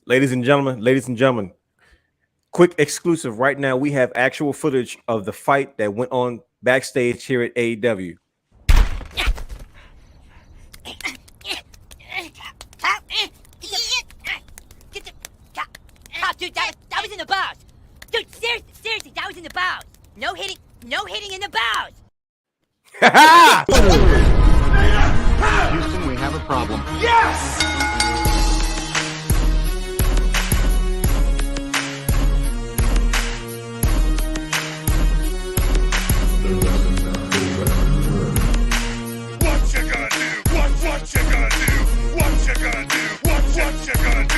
ladies and gentlemen, quick exclusive right now. We have actual footage of the fight that went on backstage here at AEW. Dude, that was in the bows. Dude, seriously, that was in the bows. No hitting in the bows. Houston, we have a problem. Yes! What you gonna do? What you gonna do? What you gonna do? What you gonna do?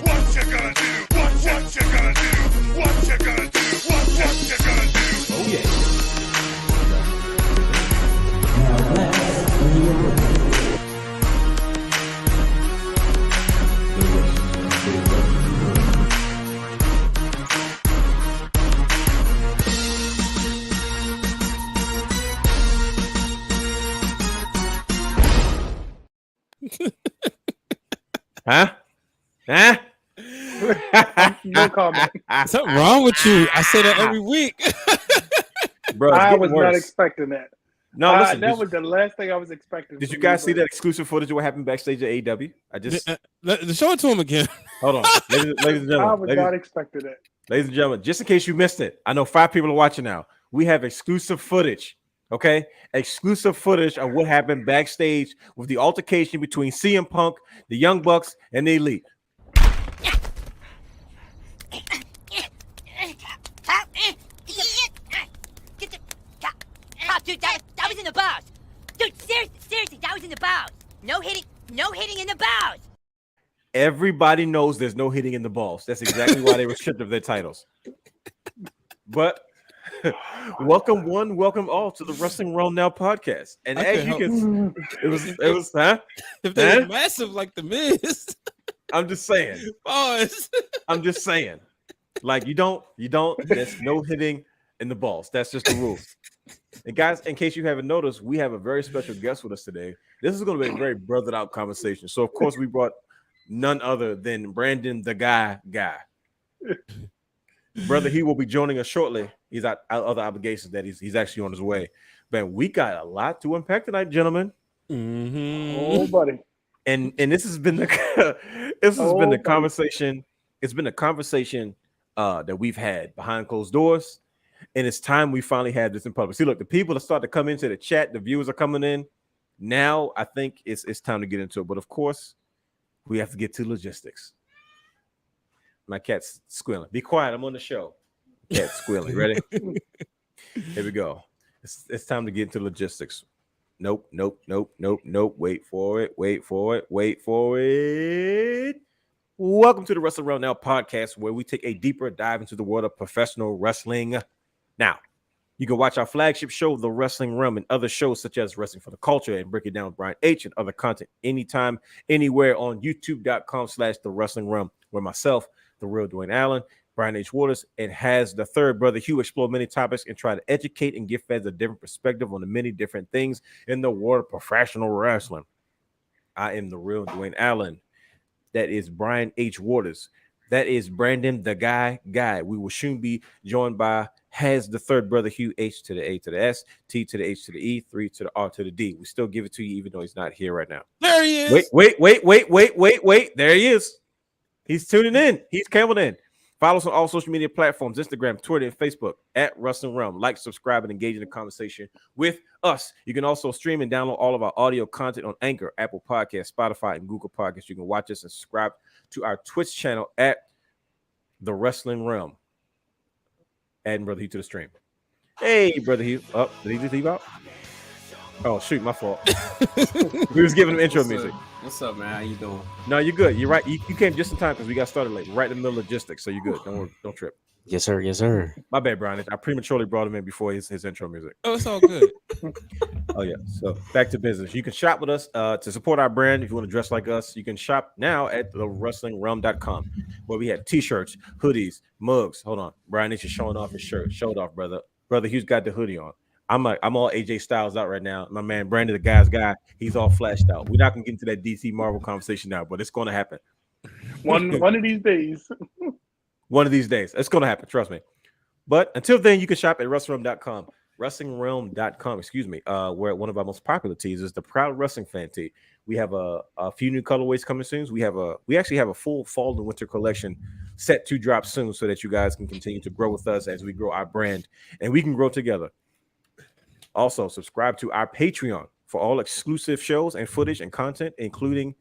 What you gonna do? What you gonna do? What you gonna do? What you gonna do? Oh yeah. Huh? No comment. Something wrong with you? I say that every week. Bro, I was not expecting that. No, listen. That was the last thing I was expecting. Did you guys see that exclusive footage of what happened backstage at AEW? I just show it to him again. Hold on, ladies and gentlemen. I was not expecting that. Ladies and gentlemen, just in case you missed it, I know 5 people are watching now. We have exclusive footage. Okay, exclusive footage of what happened backstage with the altercation between CM Punk, the Young Bucks, and the Elite. Dude, that was in the bows. Dude, seriously, that was in the bows. No hitting in the bows. Everybody knows there's no hitting in the balls. That's exactly why they were stripped of their titles. But welcome one, welcome all to the Wrestling Realm Now podcast. And as you can, it was, huh? If they were massive like the Miz, I'm just saying. Boys. I'm just saying. Like you don't. There's no hitting in the balls. That's just the rule. And guys, in case you haven't noticed, we have a very special guest with us today. This is going to be a very brothered out conversation. So of course we brought none other than Brandon the guy. Brother, he will be joining us shortly. He's got other obligations that he's actually on his way. But we got a lot to unpack tonight, gentlemen. Mm-hmm. Oh, buddy. And this has been the conversation. It's been a conversation that we've had behind closed doors. And it's time we finally have this in public. See, look, the people that start to come into the chat, the viewers are coming in. Now I think it's time to get into it. But of course, we have to get to logistics. My cat's squealing. Be quiet. I'm on the show. Cat's squealing. Ready? Here we go. It's time to get into logistics. Nope. Wait for it. Welcome to the Wrestling Realm Now podcast, where we take a deeper dive into the world of professional wrestling. Now, you can watch our flagship show, The Wrestling Realm, and other shows such as Wrestling for the Culture and Break It Down with Brian H. and other content anytime, anywhere on youtube.com/The Wrestling Realm, where myself, the real Dwayne Allen, Brian H. Waters, and has the third brother Hugh explore many topics and try to educate and give fans a different perspective on the many different things in the world of professional wrestling. I am the real Dwayne Allen. That is Brian H. Waters. That is Brandon the guy. We will soon be joined by has the third brother Hugh, H to the A to the S, T to the H to the E, 3 to the R to the D. We still give it to you even though he's not here right now. There he is. Wait. There he is. He's tuning in. He's coming in. Follow us on all social media platforms, Instagram, Twitter, and Facebook at Wrestling Realm. Like, subscribe, and engage in the conversation with us. You can also stream and download all of our audio content on Anchor, Apple Podcasts, Spotify, and Google Podcasts. You can watch us and subscribe to our Twitch channel at The Wrestling Realm. Adding Brother Hugh to the stream. Hey, Brother Hugh. Oh, did he just leave out? Oh, shoot, my fault. We was giving him intro music. What's up, man? How you doing? No, you're good. You're right. You came just in time because we got started late. Right in the middle of logistics, so you're good. Don't trip. Yes, sir. Yes, sir. My bad, Brian. I prematurely brought him in before his intro music. Oh, it's all good. Oh, yeah. So back to business. You can shop with us to support our brand. If you want to dress like us, you can shop now at thewrestlingrealm.com, where we have t-shirts, hoodies, mugs. Hold on. Brian is just showing off his shirt. Show it off, brother. Brother Hugh's got the hoodie on. I'm all AJ Styles out right now. My man Brandon, the guy's guy, he's all flashed out. We're not gonna get into that DC Marvel conversation now, but it's gonna happen. One of these days. One of these days. It's going to happen. Trust me. But until then, you can shop at WrestlingRealm.com. WrestlingRealm.com, excuse me. Where one of our most popular tees is the Proud Wrestling Fan tee. We have a few new colorways coming soon. We actually have a full fall and winter collection set to drop soon, so that you guys can continue to grow with us as we grow our brand and we can grow together. Also, subscribe to our Patreon for all exclusive shows and footage and content, including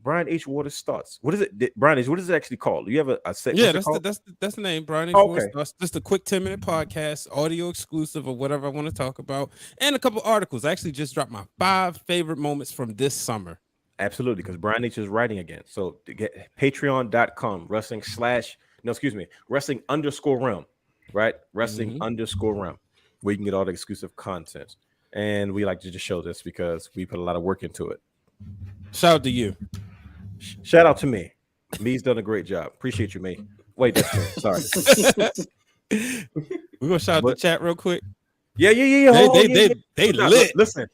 Brian H. Waters Thoughts. What is it, Brian H.? What is it actually called? Do you have a set? Yeah, that's the name, Brian H. Waters Thoughts. Just a quick 10-minute podcast, audio exclusive of whatever I want to talk about, and a couple articles. I actually just dropped my 5 favorite moments from this summer. Absolutely, because Brian H. is writing again. So to get patreon.com, wrestling_realm, right? Wrestling_realm, where you can get all the exclusive content. And we like to just show this because we put a lot of work into it. Shout out to you. Shout out to me. Me's done a great job. Appreciate you, me. Wait, that's me. Sorry. We're gonna shout out the chat real quick. Yeah. They lit. Listen.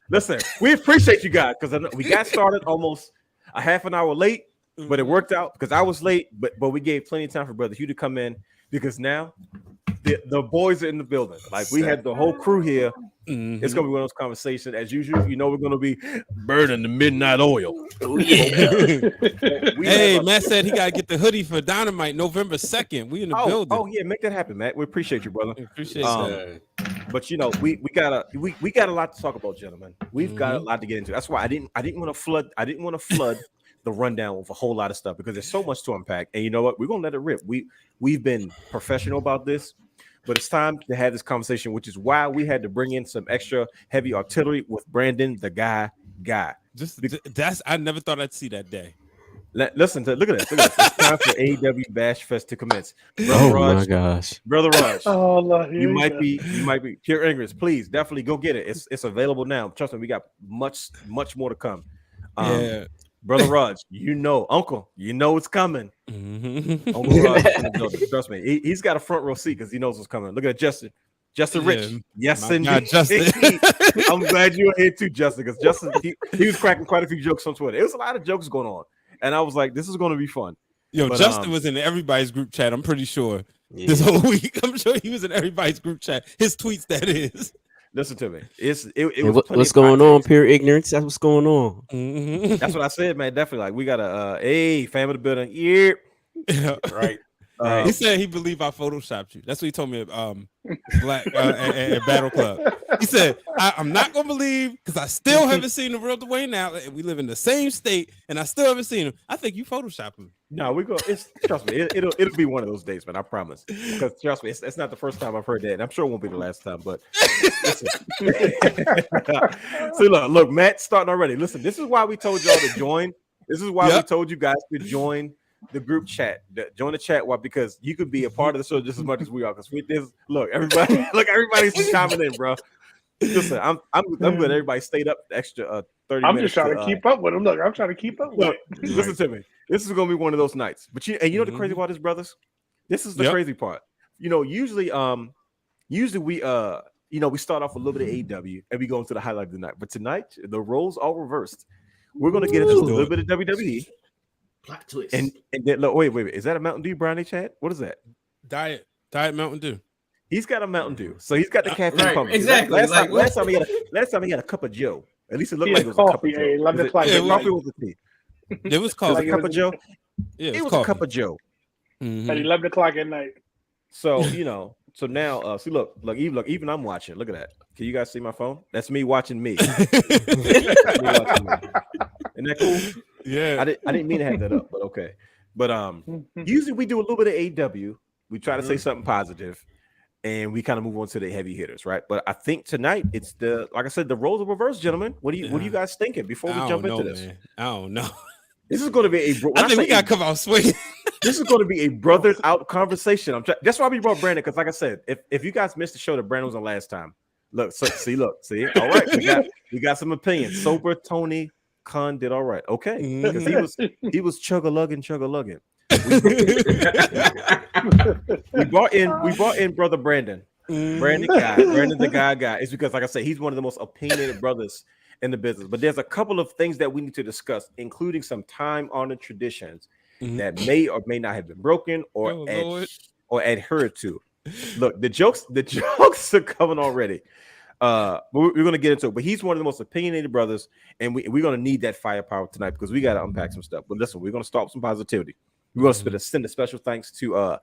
We appreciate you guys because we got started almost a half an hour late, but it worked out because I was late. But we gave plenty of time for Brother Hugh to come in because now the boys are in the building. Like we had the whole crew here. It's gonna be one of those conversations as usual. You know, we're gonna be burning the midnight oil. Oh yeah. Hey, Matt said he gotta get the hoodie for Dynamite November 2nd. We in the building. Oh yeah, make that happen, Matt. We appreciate you, brother. Appreciate that. But you know, we got a lot to talk about, gentlemen. We've got a lot to get into. That's why I didn't want to flood the rundown with a whole lot of stuff because there's so much to unpack. And you know what? We're gonna let it rip. We've been professional about this. But it's time to have this conversation, which is why we had to bring in some extra heavy artillery with Brandon, the guy. I never thought I'd see that day. Look at this. It's time for AEW Bash Fest to commence. My gosh, Brother Raj. Oh, Lord, you might be pure ignorance. Please, definitely go get it. It's available now. Trust me, we got much more to come. Yeah. Brother Raj, Uncle, it's coming. Uncle Raj, trust me, he's got a front row seat because he knows what's coming. Look at Justin Rich. Yes, indeed. Justin. I'm glad you were here too, Justin, because Justin he was cracking quite a few jokes on Twitter. It was a lot of jokes going on, and I was like, this is going to be fun. But Justin was in everybody's group chat. I'm pretty sure this whole week. I'm sure he was in everybody's group chat. His tweets, that is. Listen to me. What's going on? Pure ignorance. That's what's going on. That's what I said, man. Definitely. Like we got a family of the building. Yeah. Right. He said he believed I photoshopped you. That's what he told me at Battle Club. He said, I'm not gonna believe because I still haven't seen the real Dwayne now. We live in the same state and I still haven't seen him. I think you photoshopped him. No, trust me, it'll be one of those days, man. I promise. Because trust me, it's not the first time I've heard that, and I'm sure it won't be the last time. But see, look, Matt's starting already. Listen, this is why we told y'all to join. This is why we told you guys to join the group chat. Join the chat, why? Because you could be a part of the show just as much as we are. Because everybody's chiming in, bro. Listen, I'm glad everybody stayed up the extra 30 I'm minutes. just trying to keep up with him. Look, I'm trying to keep up with him. Listen to me. This is gonna be one of those nights. But you know the crazy part is, brothers. This is the crazy part. You know, usually we we start off with a little bit of AEW and we go into the highlight of the night. But tonight the roles are reversed. We're gonna get into a little bit of WWE. Plot twist. And then look, wait. Is that a Mountain Dew, Brian Chat? What is that? Diet Mountain Dew. He's got a Mountain Dew, so he's got the caffeine right, pumping. exactly. Last time he had a cup of Joe. At least it looked like it was coffee, a cup of Joe. 11 o'clock. Coffee was the tea. It was coffee. A cup of Joe. Yeah, it was a cup of Joe. At 11 o'clock at night. So so now see, look, even I'm watching. Look at that. Can you guys see my phone? That's me watching me. Isn't that cool? Yeah. I didn't mean to have that up, but okay. But usually we do a little bit of AEW. We try to say something positive, and we kind of move on to the heavy hitters, right? But I think tonight it's like I said, the roles are reversed, gentlemen. What are you guys thinking before we jump into this? Man. I don't know. This is going to be I think we gotta come out swinging. This is going to be a brothered out conversation. That's why we brought Brandon, because like I said, if you guys missed the show that Brandon was on last time, see. All right, we got some opinions. Sober Tony Khan did all right. Okay, because he was chug-a-lugging. We brought in brother Brandon. Brandon the guy. It's because, like I said, he's one of the most opinionated brothers in the business. But there's a couple of things that we need to discuss, including some time-honored traditions that may or may not have been broken or adhered to. Look, the jokes are coming already. But we're going to get into it. But he's one of the most opinionated brothers, and we're going to need that firepower tonight because we got to unpack some stuff. But listen, we're going to start with some positivity. We're going to send a special thanks to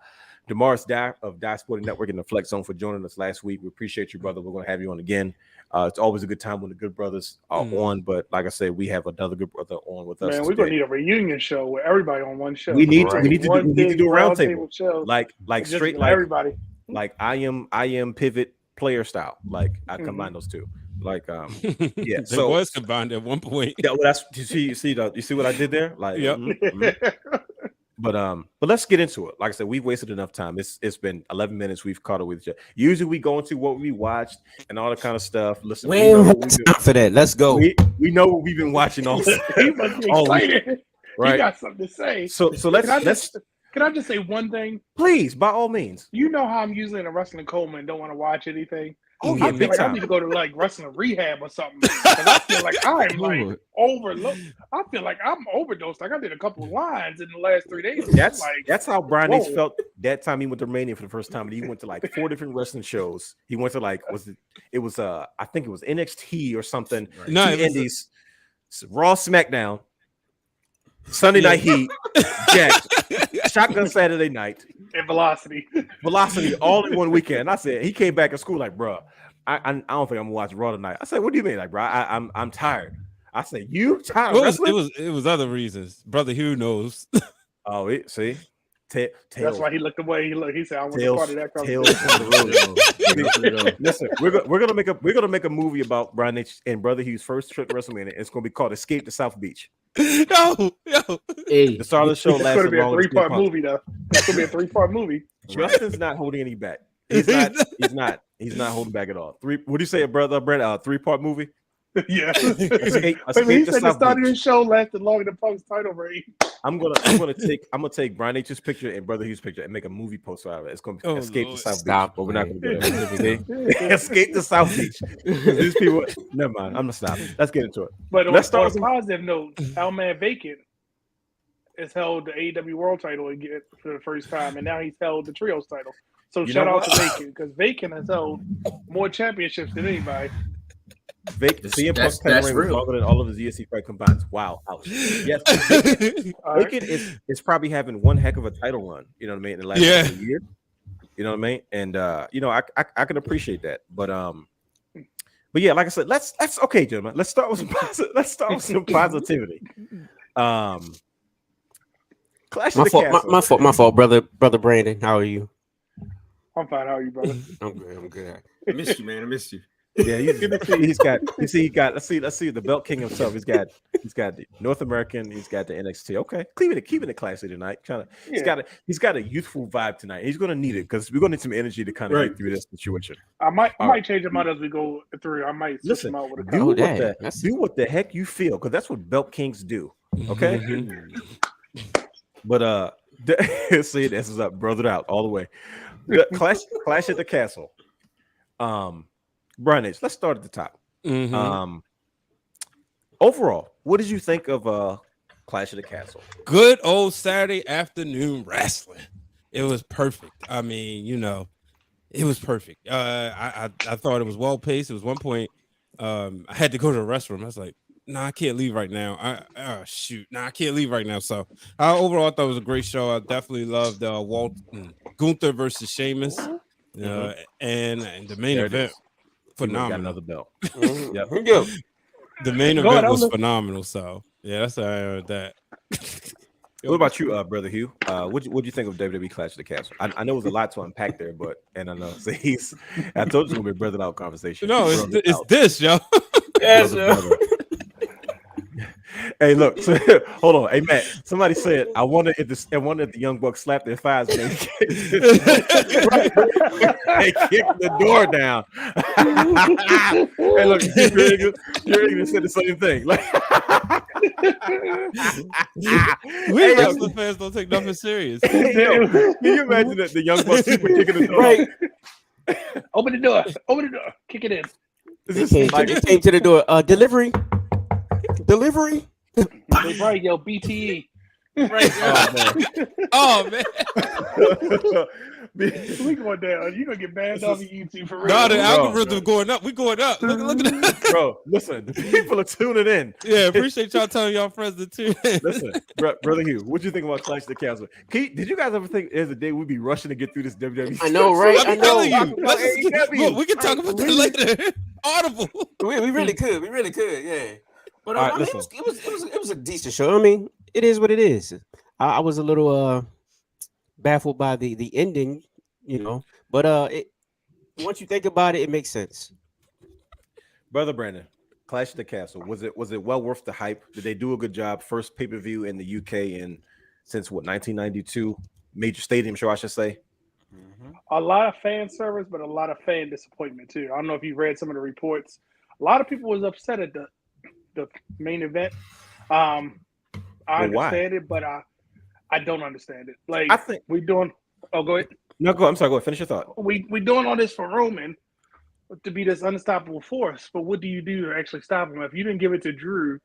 Damaris Dye of Dye Sporting Network and the Flex Zone for joining us last week. We appreciate you, brother. We're going to have you on again. It's always a good time when the good brothers are on. But like I said, we have another good brother on with us. Man, we're going to need a reunion show with everybody on one show. We need to do a round table show. like straight like everybody. Like I am pivot player style. Like I combine those two. Like yeah. So it was combined at one point. Yeah, well, that's you see what I did there? Like But let's get into it. Like I said, we've wasted enough time. It's been 11 minutes. We've caught up with each other. Usually we go into what we watched and all that kind of stuff. Listen, we ain't time for that. Let's go. We know what we've been watching all. He must be excited. Right. He got something to say. So let's. Can I just say one thing? Please, by all means. You know how I'm usually in a wrestling coma and don't want to watch anything. Oh yeah, big time. I need to go to like wrestling rehab or something because I feel like I'm like overlooked. I feel like I'm overdosed. Like I did a couple of lines in the last 3 days. That's how Brian H felt that time he went to Romania for the first time, and he went to like 4 different wrestling shows. He went to like I think it was NXT or something. Right. No, Indies, Raw, SmackDown, Sunday Night Heat, Jack, Shotgun Saturday Night, and Velocity all in one weekend. I said he came back at school like, bro, I don't think I'm gonna watch Raw tonight. I said, what do you mean, like, bro? I'm tired. I said, you tired? It was other reasons. Brother Hugh knows. Oh, see. That's why he looked away. He said, "I want to part of that conversation." Listen, we're gonna make a movie about Brian H. and Brother Hugh's first trip to WrestleMania. It's gonna be called Escape to South Beach. Yo. Hey. The start of the show lasted. It's gonna be a 3-part movie, though. It's gonna be a 3-part movie. Justin's not holding any back. He's not holding back at all. What do you say, brother? Brent, 3-part movie. Yeah. Escape he said the start of the show lasted longer than Punk's title reign. I'm gonna take Brian H's picture and Brother Hugh's picture and make a movie poster out of it. It's gonna be Escape to South Beach, but we're not gonna do that. Escape to South Beach. These people, never mind. I'm gonna stop. Let's get into it. But let's start on a positive note. Our man Vacant has held the AEW World Title again for the first time, and now he's held the Trios title. So shout out to Vacant because Vacant has held more championships than anybody. CM Punk's title reign was longer than all of his UFC fight combined. Wow, ouch. Yes, Vacant is probably having one heck of a title run. You know what I mean? In the last year. You know what I mean? And I can appreciate that. But yeah, like I said, let's okay, gentlemen. Let's start with some positivity. Clash of the Castle. My fault, brother Brandon. How are you? I'm fine. How are you, brother? I'm good. I missed you, man. I missed you. Yeah, he's got let's see the belt king himself. He's got the North American, he's got the NXT. Okay, keeping it classy tonight. He's got a youthful vibe tonight. He's gonna need it because we're gonna need some energy to kind of get through this situation. I might change him out as we go through. I might switch him out with a do what the heck you feel, because that's what belt kings do. Okay. But see, this is up, brothered out all the way. The Clash at the Castle. Brian H., let's start at the top. Overall, what did you think of Clash of the Castle? Good old Saturday afternoon wrestling. It was perfect. I mean, it was perfect. I thought it was well paced. It was one point I had to go to the restroom. I was like, nah, I can't leave right now. I can't leave right now. So overall, I thought it was a great show. I definitely loved Gunther versus Sheamus, and the main event. Phenomenal. Got another belt. Yep. The main event was phenomenal. So yeah, that's how I heard that. What about you, Brother Hugh? What'd you think of WWE Clash of the Castle? I know it was a lot to unpack there, I know. So I told you it's gonna be a brothered out conversation. No, it's this, yo. Yes, yo. Hey, look. So, hold on. Hey, Matt. Somebody said, I wonder if the Young Bucks slapped their thighs when they kicked the door down. Hey, look. You're even said the same thing. We wrestling fans don't take nothing serious. Hey, can you imagine that the Young Bucks super kicking the door? Right. Open the door. Kick it in. They came to the door. Delivery. They probably yell BTE. Right. Oh man. Oh man. We going down. You gonna get banned off of YouTube for real. No, the No, algorithm no. going up. We going up. Look at that. Bro, listen, the people are tuning in. Yeah, appreciate y'all telling y'all friends to tune in. Listen, brother Hugh, what do you think about Clash of the Castle? Did you guys ever think there's a day we'd be rushing to get through this WWE? I know, right? I I'm know. telling you. About AEW. Look, we can talk about that later. Audible. We really could. We really could. Yeah. But All right, I mean, listen. it was a decent show. I mean, it is what it is. I was a little baffled by the ending, you know. But once you think about it, it makes sense. Brother Brandon, Clash of the Castle. Was it well worth the hype? Did they do a good job? First pay-per-view in the UK in since what 1992? Major stadium show, I should say. A lot of fan service, but a lot of fan disappointment too. I don't know if you read some of the reports. A lot of people was upset at the main event. I understand it, but I don't understand it. Like I think we doing. Oh, go ahead. no, go. I'm sorry. Go ahead. Finish your thought. We doing all this for Roman to be this unstoppable force, but what do you do to actually stop him? If you didn't give it to Drew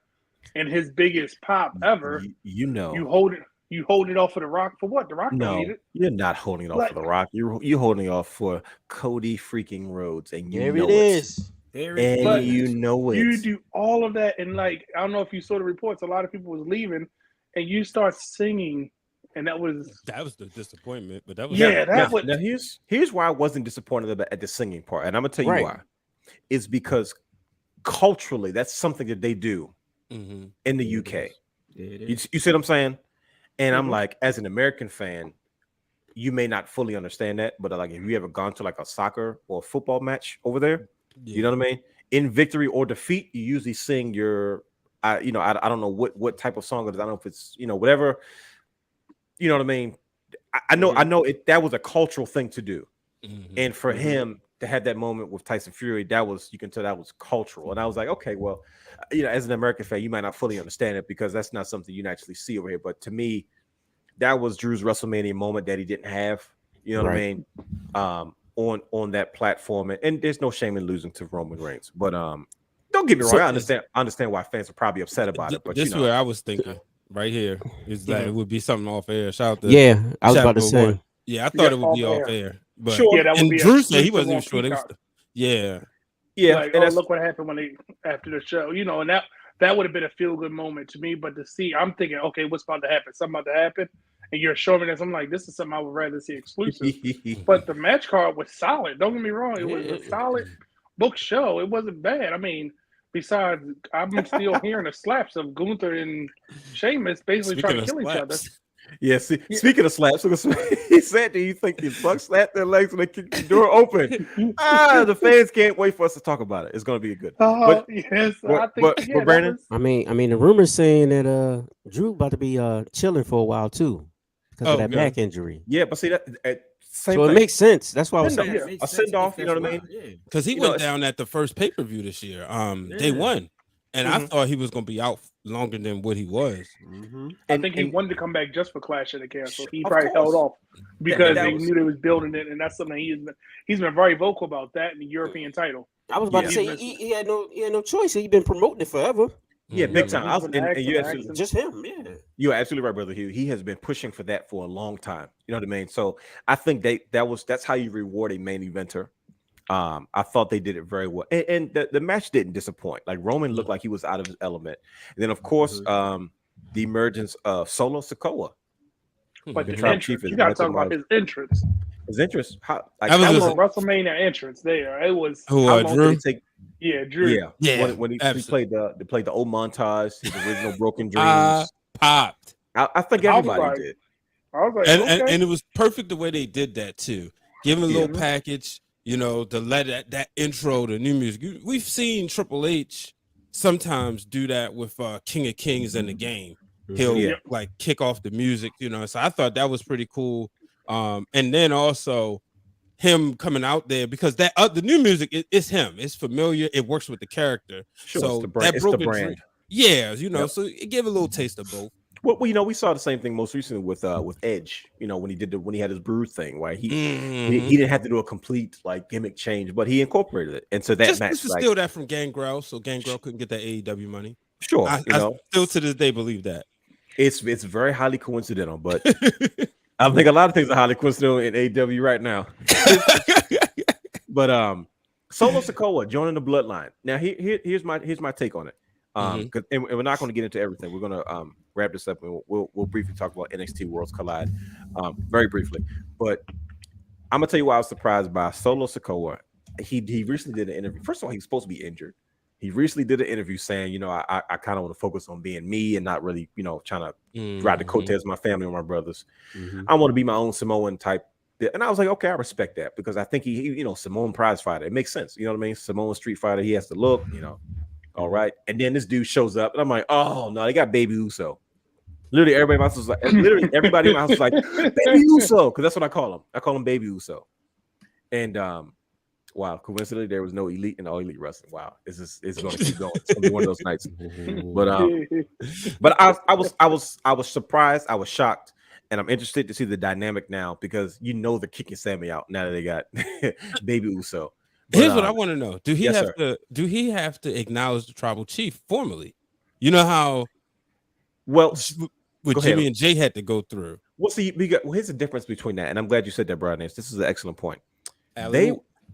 and his biggest pop ever, You know, you hold it off for The Rock for what? The Rock don't no, need it. you're not holding it off for The Rock. You're holding it off for Cody freaking Rhodes, and you There know it is. and But you know it. You do all of that, and like I don't know if you saw the reports. A lot of people was leaving, and you start singing, and that was the disappointment, but that was Now here's why I wasn't disappointed at the singing part, and I'm gonna tell you why. It's because culturally, that's something that they do in the UK. You see what I'm saying? And I'm like, as an American fan, you may not fully understand that, but like, if you ever gone to like a soccer or football match over there, you know what I mean? In victory or defeat, you usually sing your, I don't know what type of song it is. I don't know if it's whatever. You know what I mean? I know it. That was a cultural thing to do, and for him to have that moment with Tyson Fury, you can tell that was cultural. And I was like, okay, well, as an American fan, you might not fully understand it because that's not something you actually see over here. But to me, that was Drew's WrestleMania moment that he didn't have. You know what I mean? On that platform, and there's no shame in losing to Roman Reigns. But don't get me wrong, I understand why fans are probably upset about it. But this is where I was thinking right here is that it would be something off air. Shout out to I was about to say. Yeah, I thought it would be off air. But that would be Drew said he wasn't even sure. Like, look what happened after the show, and that would have been a feel good moment to me. But to see, I'm thinking, okay, what's about to happen? Something about to happen, and you're showing me this. I'm like, this is something I would rather see exclusive. But the match card was solid. Don't get me wrong, it was a solid book show. It wasn't bad. I mean, besides, I'm still hearing the slaps of Gunther and Sheamus basically trying to kill each other. Yeah, speaking of slaps, he said, do you think the Bucks slapped their legs when they kicked the door open? The fans can't wait for us to talk about it. It's going to be a good. Yes, but Brandon, I mean, the rumors saying that Drew about to be chilling for a while too because of that back injury. Yeah, but see that same so thing. It makes sense. That's why I was saying a send off. You know what I mean? Because he went down at the first pay per view this year, day one, and I thought he was going to be out longer than what he was. I think he wanted to come back just for Clash of the Castle. He probably held off because they knew they was building it, and that's something he's been very vocal about that in the European title. I was about to say he had no choice. He's been promoting it forever. Yeah, big time. Just him. Yeah, you're absolutely right, brother Hugh. He has been pushing for that for a long time. You know what I mean? So I think that's how you reward a main eventer. I thought they did it very well, and the match didn't disappoint. Like Roman looked like he was out of his element, and then of course the emergence of Solo Sikoa. But the entrance, you got to talk about his entrance. His entrance, that was a WrestleMania entrance. There, it was. Drew? Drew. Yeah. When he played the old montage, his original Broken Dreams, popped. I think everybody did. I was like, and it was perfect the way they did that too. Give him a little package. To let that intro to new music. We've seen Triple H sometimes do that with King of Kings in the game. He'll like kick off the music, So I thought that was pretty cool. And then also him coming out there because that the new music is him. It's familiar. It works with the character. Sure, so it's the brand. So it gave a little taste of both. Well, we saw the same thing most recently with Edge. when he had his Brood thing, right? He didn't have to do a complete like gimmick change, but he incorporated it into that match. This is still that from Gangrel, so Gangrel couldn't get that AEW money. Sure, I still to this day believe that. It's very highly coincidental, but I think a lot of things are highly coincidental in AEW right now. But Solo Sikoa joining the Bloodline. Now here's my take on it. And we're not going to get into everything. We're going to wrap this up, and we'll briefly talk about NXT Worlds Collide, very briefly. But I'm gonna tell you why I was surprised by Solo Sikoa. He recently did an interview. First of all, he's supposed to be injured. He recently did an interview saying, you know, I kind of want to focus on being me and not really, you know, trying to ride the coattails of my family or my brothers. I want to be my own Samoan type. And I was like, okay, I respect that because I think he you know, Samoan prize fighter. It makes sense. You know what I mean? Samoan street fighter. He has to look, you know, all right. And then this dude shows up and I'm like, oh no, they got Baby Uso. Literally everybody in my house was like, everybody in my house was like, Baby Uso, because that's what I call him. I call him Baby Uso. And wow, coincidentally, there was no elite in All Elite Wrestling. Wow, it's going to keep going. It's going to be one of those nights. But I was surprised. I was shocked, and I'm interested to see the dynamic now because you know they're kicking Sammy out now that they got Baby Uso. But, here's what I want to know: Do he have to acknowledge the tribal chief formally? You know how what Jimmy and Jay had to go through. Well, see, here's the difference between that, and I'm glad you said that, Brian. This is an excellent point.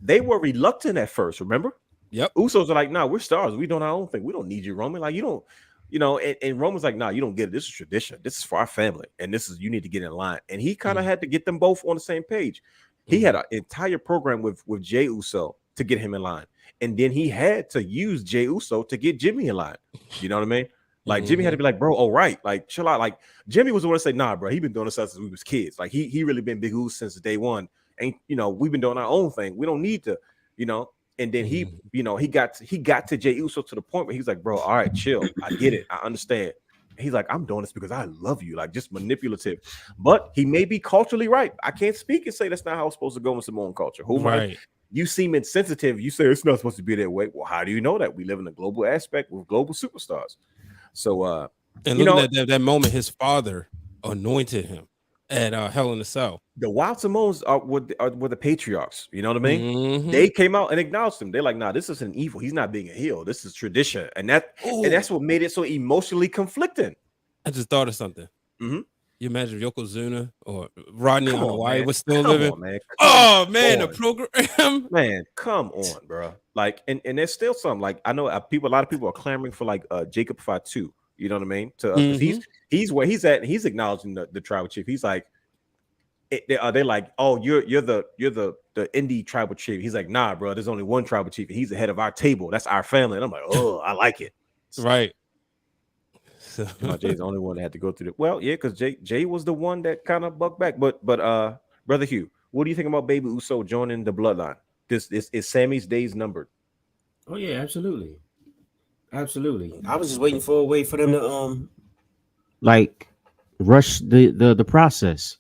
They were reluctant at first, remember? Yep. Usos are like, nah, we're stars. We doing our own thing. We don't need you, Roman. Like, you don't, you know, and Roman's like, nah, you don't get it. This is tradition. This is for our family. And you need to get in line. And he kind of had to get them both on the same page. He had an entire program with Jay Uso to get him in line. And then he had to use Jay Uso to get Jimmy in line. You know what I mean? Like Jimmy had to be like, bro, all right, like chill out. Like Jimmy was the one to say, nah, bro, he been doing this since we was kids. Like he really been Big Uso since day one. And you know, we've been doing our own thing. We don't need to, you know. And then he got to Jay Uso to the point where he's like, bro, all right, chill. I get it. I understand. He's like, I'm doing this because I love you, like just manipulative. But he may be culturally right. I can't speak and say that's not how it's supposed to go in Samoan culture. You seem insensitive. You say it's not supposed to be that way. Well, how do you know that? We live in a global aspect with global superstars. So and looking at that moment, his father anointed him at Hell in a Cell. The Wild Samoans were the patriarchs. You know what I mean? They came out and acknowledged him. They're like, nah, this isn't evil. He's not being a heel. This is tradition. And that's what made it so emotionally conflicting. I just thought of something. You imagine if Yokozuna or Rodney on Hawaii was still living. The program. Man, come on, bro. Like, and there's still some, like, I know a lot of people are clamoring for like Jacob Fatu. You know what I mean? He's where he's at, and he's acknowledging the tribal chief. He's like, they're like, oh, you're the indie tribal chief. He's like, nah, bro, there's only one tribal chief, and he's the head of our table. That's our family. And I'm like, oh, I like it. Right. So Jay's the only one that had to go through it. Well, yeah, because Jay was the one that kind of bucked back. But Brother Hugh, what do you think about Baby Uso joining the Bloodline? This is Sammy's days numbered. Oh yeah, absolutely. I was just waiting for a way for them to like rush the process.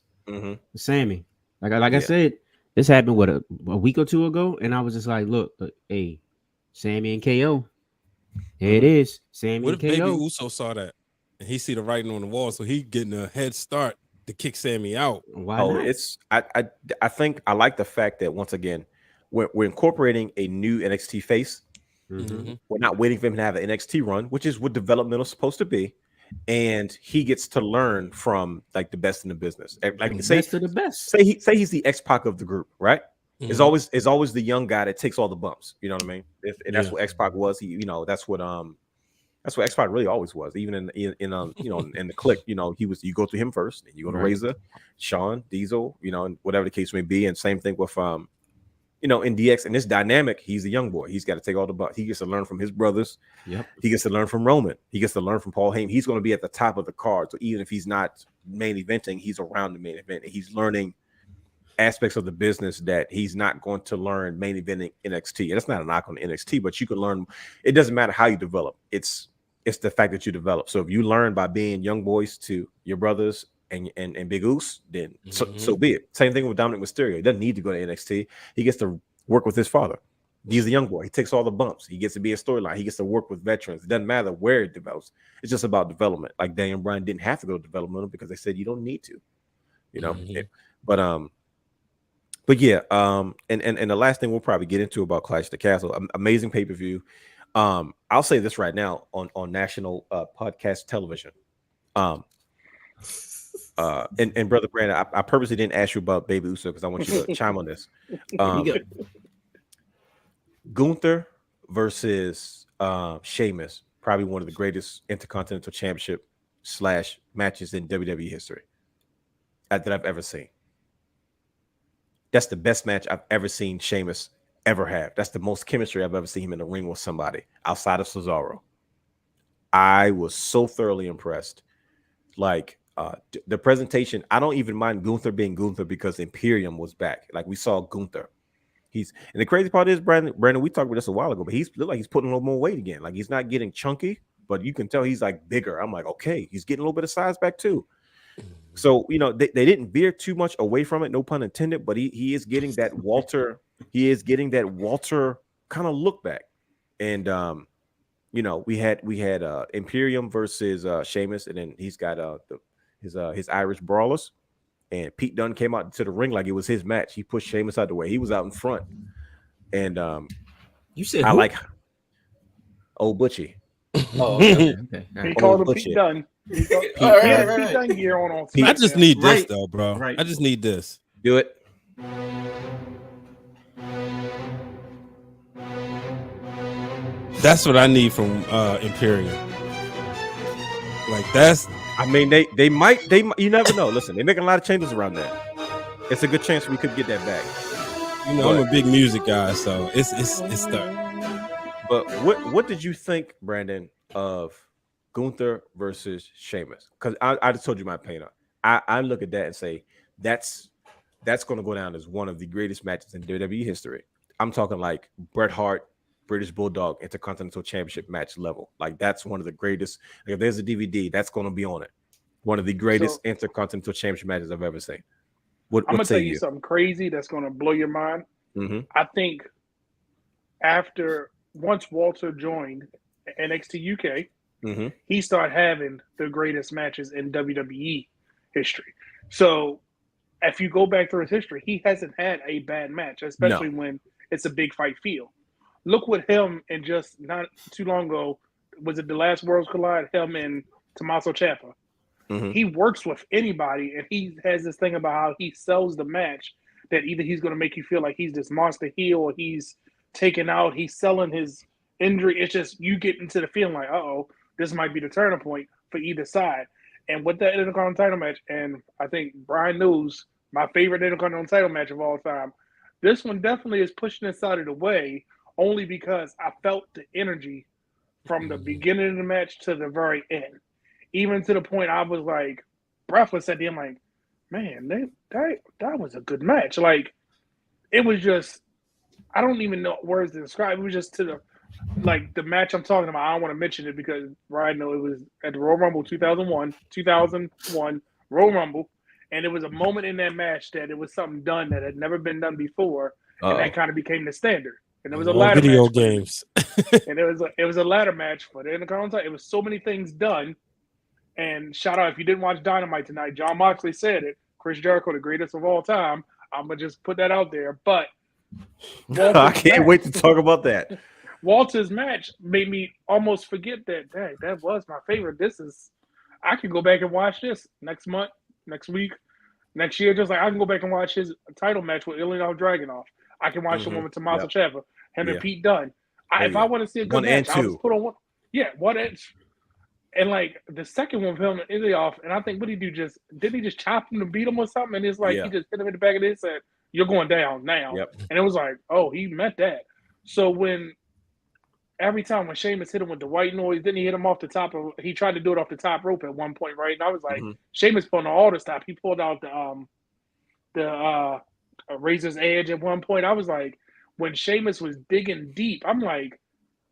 Sammy, like I said, this happened a week or two ago, and I was just like, look, hey, Sammy and KO. Here it is, Sammy. What if and KO. Baby Uso saw that and he see the writing on the wall, so he getting a head start to kick Sammy out? Why not? I think I like the fact that once again we're incorporating a new NXT face. We're not waiting for him to have an NXT run, which is what developmental is supposed to be. And he gets to learn from like the best in the business. Like best of the best. Say he's the X-Pac of the group, right? It's always the young guy that takes all the bumps. You know what I mean? And that's what X-Pac was. He, you know, that's what X-Pac really always was. Even in you know, in the clique, you know, you go through him first, and you go to Razor, Shawn, Diesel, you know, and whatever the case may be. And same thing with you know, in DX, in this dynamic, he's a young boy. He's got to take all the bumps. He gets to learn from his brothers. Yep. He gets to learn from Roman. He gets to learn from Paul Heyman. He's going to be at the top of the card. So even if he's not main eventing, he's around the main event. And he's learning aspects of the business that he's not going to learn main eventing NXT. And that's not a knock on NXT, but you can learn. It doesn't matter how you develop. It's the fact that you develop. So if you learn by being young boys to your brothers and Big Oos, then so be it. Same thing with Dominic Mysterio. He doesn't need to go to NXT. He gets to work with his father. He's a young boy. He takes all the bumps. He gets to be a storyline. He gets to work with veterans. It doesn't matter where it develops. It's just about development. Like Daniel Bryan didn't have to go to developmental because they said you don't need to. You know, but yeah, and the last thing we'll probably get into about Clash of the Castle, amazing pay-per-view. I'll say this right now on national podcast television. And brother Brandon, I purposely didn't ask you about Baby Uso because I want you to chime on this. Gunther versus Sheamus, probably one of the greatest Intercontinental Championship / matches in WWE history that I've ever seen. That's the best match I've ever seen Sheamus ever have. That's the most chemistry I've ever seen him in the ring with somebody outside of Cesaro. I was so thoroughly impressed. Like the presentation, I don't even mind Gunther being Gunther because Imperium was back. Like we saw Gunther. And the crazy part is, Brandon, we talked about this a while ago, but look like he's putting a little more weight again. Like he's not getting chunky, but you can tell he's like bigger. I'm like, okay, he's getting a little bit of size back too. So, they didn't veer too much away from it, no pun intended, but he is getting that Walter, kind of look back. And we had Imperium versus Sheamus, and then he's got his Irish Brawlers. And Pete Dunne came out to the ring like it was his match. He pushed Sheamus out the way. He was out in front. And you said I who? like Old Butchie. Oh, okay. He called him Pete Dunne. He had Pete Dunne gear on. I just need this though, bro. Right. I just need this. Do it. That's what I need from Imperium. Like that's. I mean, they might. You never know. Listen, they're making a lot of changes around there. It's a good chance we could get that back. I'm a big music guy, so it's stuck. But what did you think, Brandon, of Gunther versus Sheamus? Because I just told you my opinion. I look at that and say that's going to go down as one of the greatest matches in WWE history. I'm talking like Bret Hart, British Bulldog Intercontinental Championship match level. Like that's one of the greatest. Like, if there's a DVD, that's going to be on it. One of the greatest Intercontinental Championship matches I've ever seen. I'm going to tell you something crazy that's going to blow your mind. Mm-hmm. I think once Walter joined NXT UK, mm-hmm. he started having the greatest matches in WWE history. So if you go back through his history, he hasn't had a bad match, especially when it's a big fight feel. Look with him, and just not too long ago, was it the last Worlds Collide? Him and Tommaso Ciampa. Mm-hmm. He works with anybody, and he has this thing about how he sells the match that either he's going to make you feel like he's this monster heel or he's taken out, he's selling his injury. It's just you get into the feeling like, this might be the turning point for either side. And with that Intercontinental title match, and I think Brian knows my favorite Intercontinental title match of all time, this one definitely is pushing this out of the way only because I felt the energy from the beginning of the match to the very end. Even to the point I was like breathless at the end, like, man, that was a good match. Like, it was just, I don't even know words to describe. It was just the match I'm talking about. I don't want to mention it because Ryan know it was at the Royal Rumble 2001 Royal Rumble, and it was a moment in that match that it was something done that had never been done before, and that kind of became the standard. And it was a ladder video match games, and it was a ladder match for the Intercontinental. It was so many things done. And shout out if you didn't watch Dynamite tonight, John Moxley said it. Chris Jericho, the greatest of all time. I'm gonna just put that out there. But I can't wait to talk about that. Walter's match made me almost forget that was my favorite. I can go back and watch this next month, next week, next year. Just like I can go back and watch his title match with Ilya Dragunov. I can watch the one with Tommaso Ciampa, him and Pete Dunne. If I want to see a good match, I'll just put on one. Yeah, one edge. And like the second one with him and Ilya, and I think what did he do? Didn't he just chop him to beat him or something? And it's like he just hit him in the back of the head and said, "You're going down now." Yep. And it was like, oh, he meant that. So every time when Sheamus hit him with the white noise, then he hit him off the top of. He tried to do it off the top rope at one point, right? And I was like, Sheamus pulling the altar stop. He pulled out the Razor's Edge at one point. I was like, when Sheamus was digging deep, I'm like,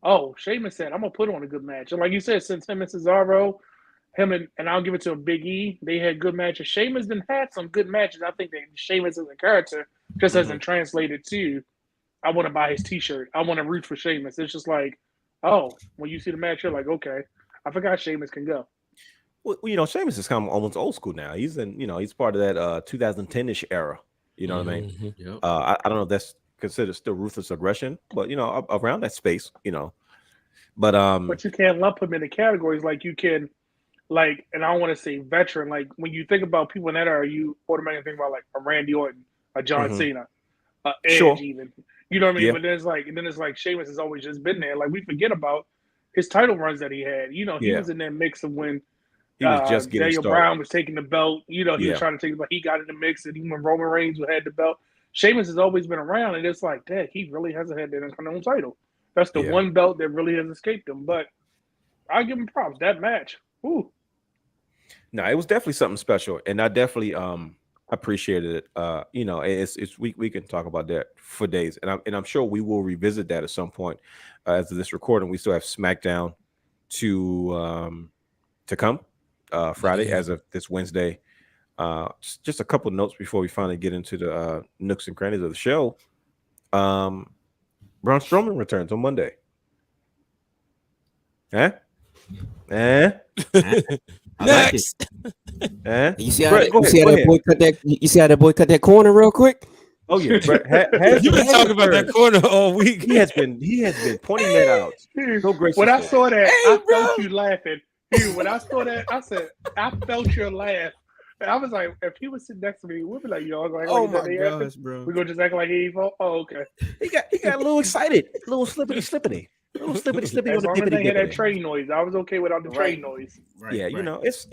oh, Sheamus said, I'm going to put on a good match. And like you said, since him and Cesaro, and I'll give it to him, Big E, they had good matches. Sheamus done had some good matches. I think that Sheamus as a character just hasn't translated to, I want to buy his T-shirt. I want to root for Sheamus. It's just like, oh, when you see the match, you're like, okay, I forgot Sheamus can go. Well, Sheamus is kind of almost old school now. He's he's part of that 2010-ish era. You know what I mean? Yep. I don't know if that's considered still ruthless aggression, but around that space, But you can't lump him into categories like you can like, and I don't want to say veteran. Like when you think about people in that era, you automatically think about like a Randy Orton, a John Cena, Edge, Sure. even. You know what I mean? Yeah. But then it's like Sheamus has always just been there. Like we forget about his title runs that he had. You know, he was in that mix of when He was just getting Daniel started. Bryan was taking the belt. You know, he was trying to take the belt. He got in the mix, and even when Roman Reigns had the belt, Sheamus has always been around, and it's like, dang, he really hasn't had that Intercontinental title. That's the one belt that really has escaped him. But I give him props. That match, ooh. No, it was definitely something special, and I definitely appreciated it. You know, it's we can talk about that for days, and I'm sure we will revisit that at some point. As of this recording, we still have SmackDown to come Friday as of this Wednesday. Just a couple notes before we finally get into the nooks and crannies of the show. Braun Strowman returns on Monday. Next. You see how that boy cut that? You see how that boy cut that corner real quick? Oh yeah, Brett, You've been talking about that corner all week. He has been pointing that out. So graceful. When I saw that, I felt you laughing. Dude, when I saw that, I said, I felt your laugh. And I was like, if he was sitting next to me, we'd be like, yo, like, oh my gosh, bro. We're gonna just act like he ain't fault. Oh, okay. He got a little excited, a little slippity. A little slippity As on the long as they had dippity. that train noise, I was okay without the train noise. Right, yeah, you know, it's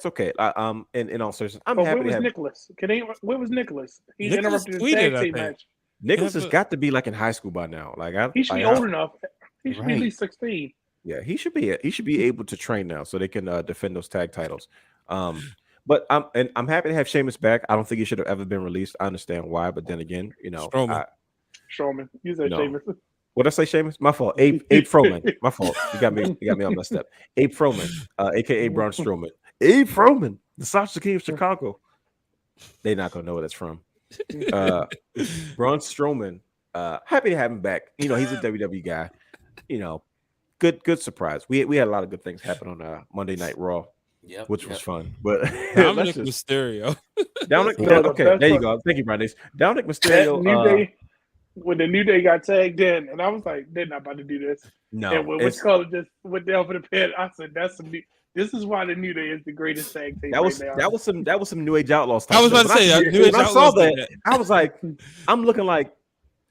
okay. In all seriousness, I'm but happy where was to have Nicholas? Where was Nicholas? He Nicholas interrupted the tweeted, tag I team think. match. Nicholas has got to be like in high school by now. Like He should be old enough. He should be at least 16. Yeah, he should be able to train now, so they can defend those tag titles. But I'm happy to have Sheamus back. I don't think he should have ever been released. I understand why, but then again, you know, Strowman. You said Sheamus. What did I say, Sheamus? My fault. Abe Froman. My fault. You got me all messed up. Abe Froman, aka Braun Strowman. Abe Froman, the Sausage King of Chicago. They're not gonna know where that's from. Braun Strowman. Happy to have him back. You know, he's a WWE guy. You know, good surprise. We had a lot of good things happen on Monday Night Raw. Which was fun, but Dominic Mysterio. Okay, there you go. Thank you, Brandes. Dominic Mysterio. New Day, when the New Day got tagged in, and I was like, they're not about to do this. No, and when Witch Color just went down for the pin, I said, this is why the New Day is the greatest tag team. That was some New Age Outlaws. I was about to say, when I saw that, I was like, I'm looking like.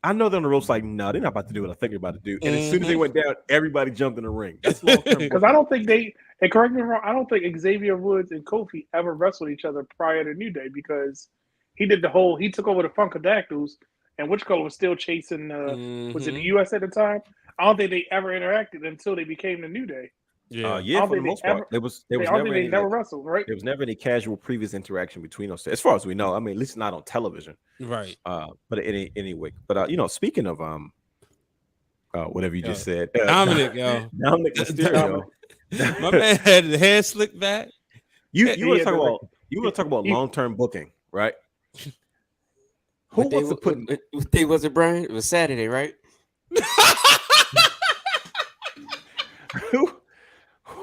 I know they're on the ropes like, no, they're not about to do what I think they're about to do. And as soon as they went down, everybody jumped in the ring. That's long-term. Because I don't think and correct me if I'm wrong, I don't think Xavier Woods and Kofi ever wrestled each other prior to New Day because he took over the Funkadactyls and Witch Color was still chasing, was it the US at the time? I don't think they ever interacted until they became the New Day. Yeah, for the most part. There was never wrestled, right? There was never any casual previous interaction between us, as far as we know. I mean, at least not on television, right? But anyway, but you know, speaking of whatever you just said, Dominic Mysterio, my man had the hair slicked back. You want to talk about long-term booking, right? Who wants to put? What day was it, Brian? It was Saturday, right?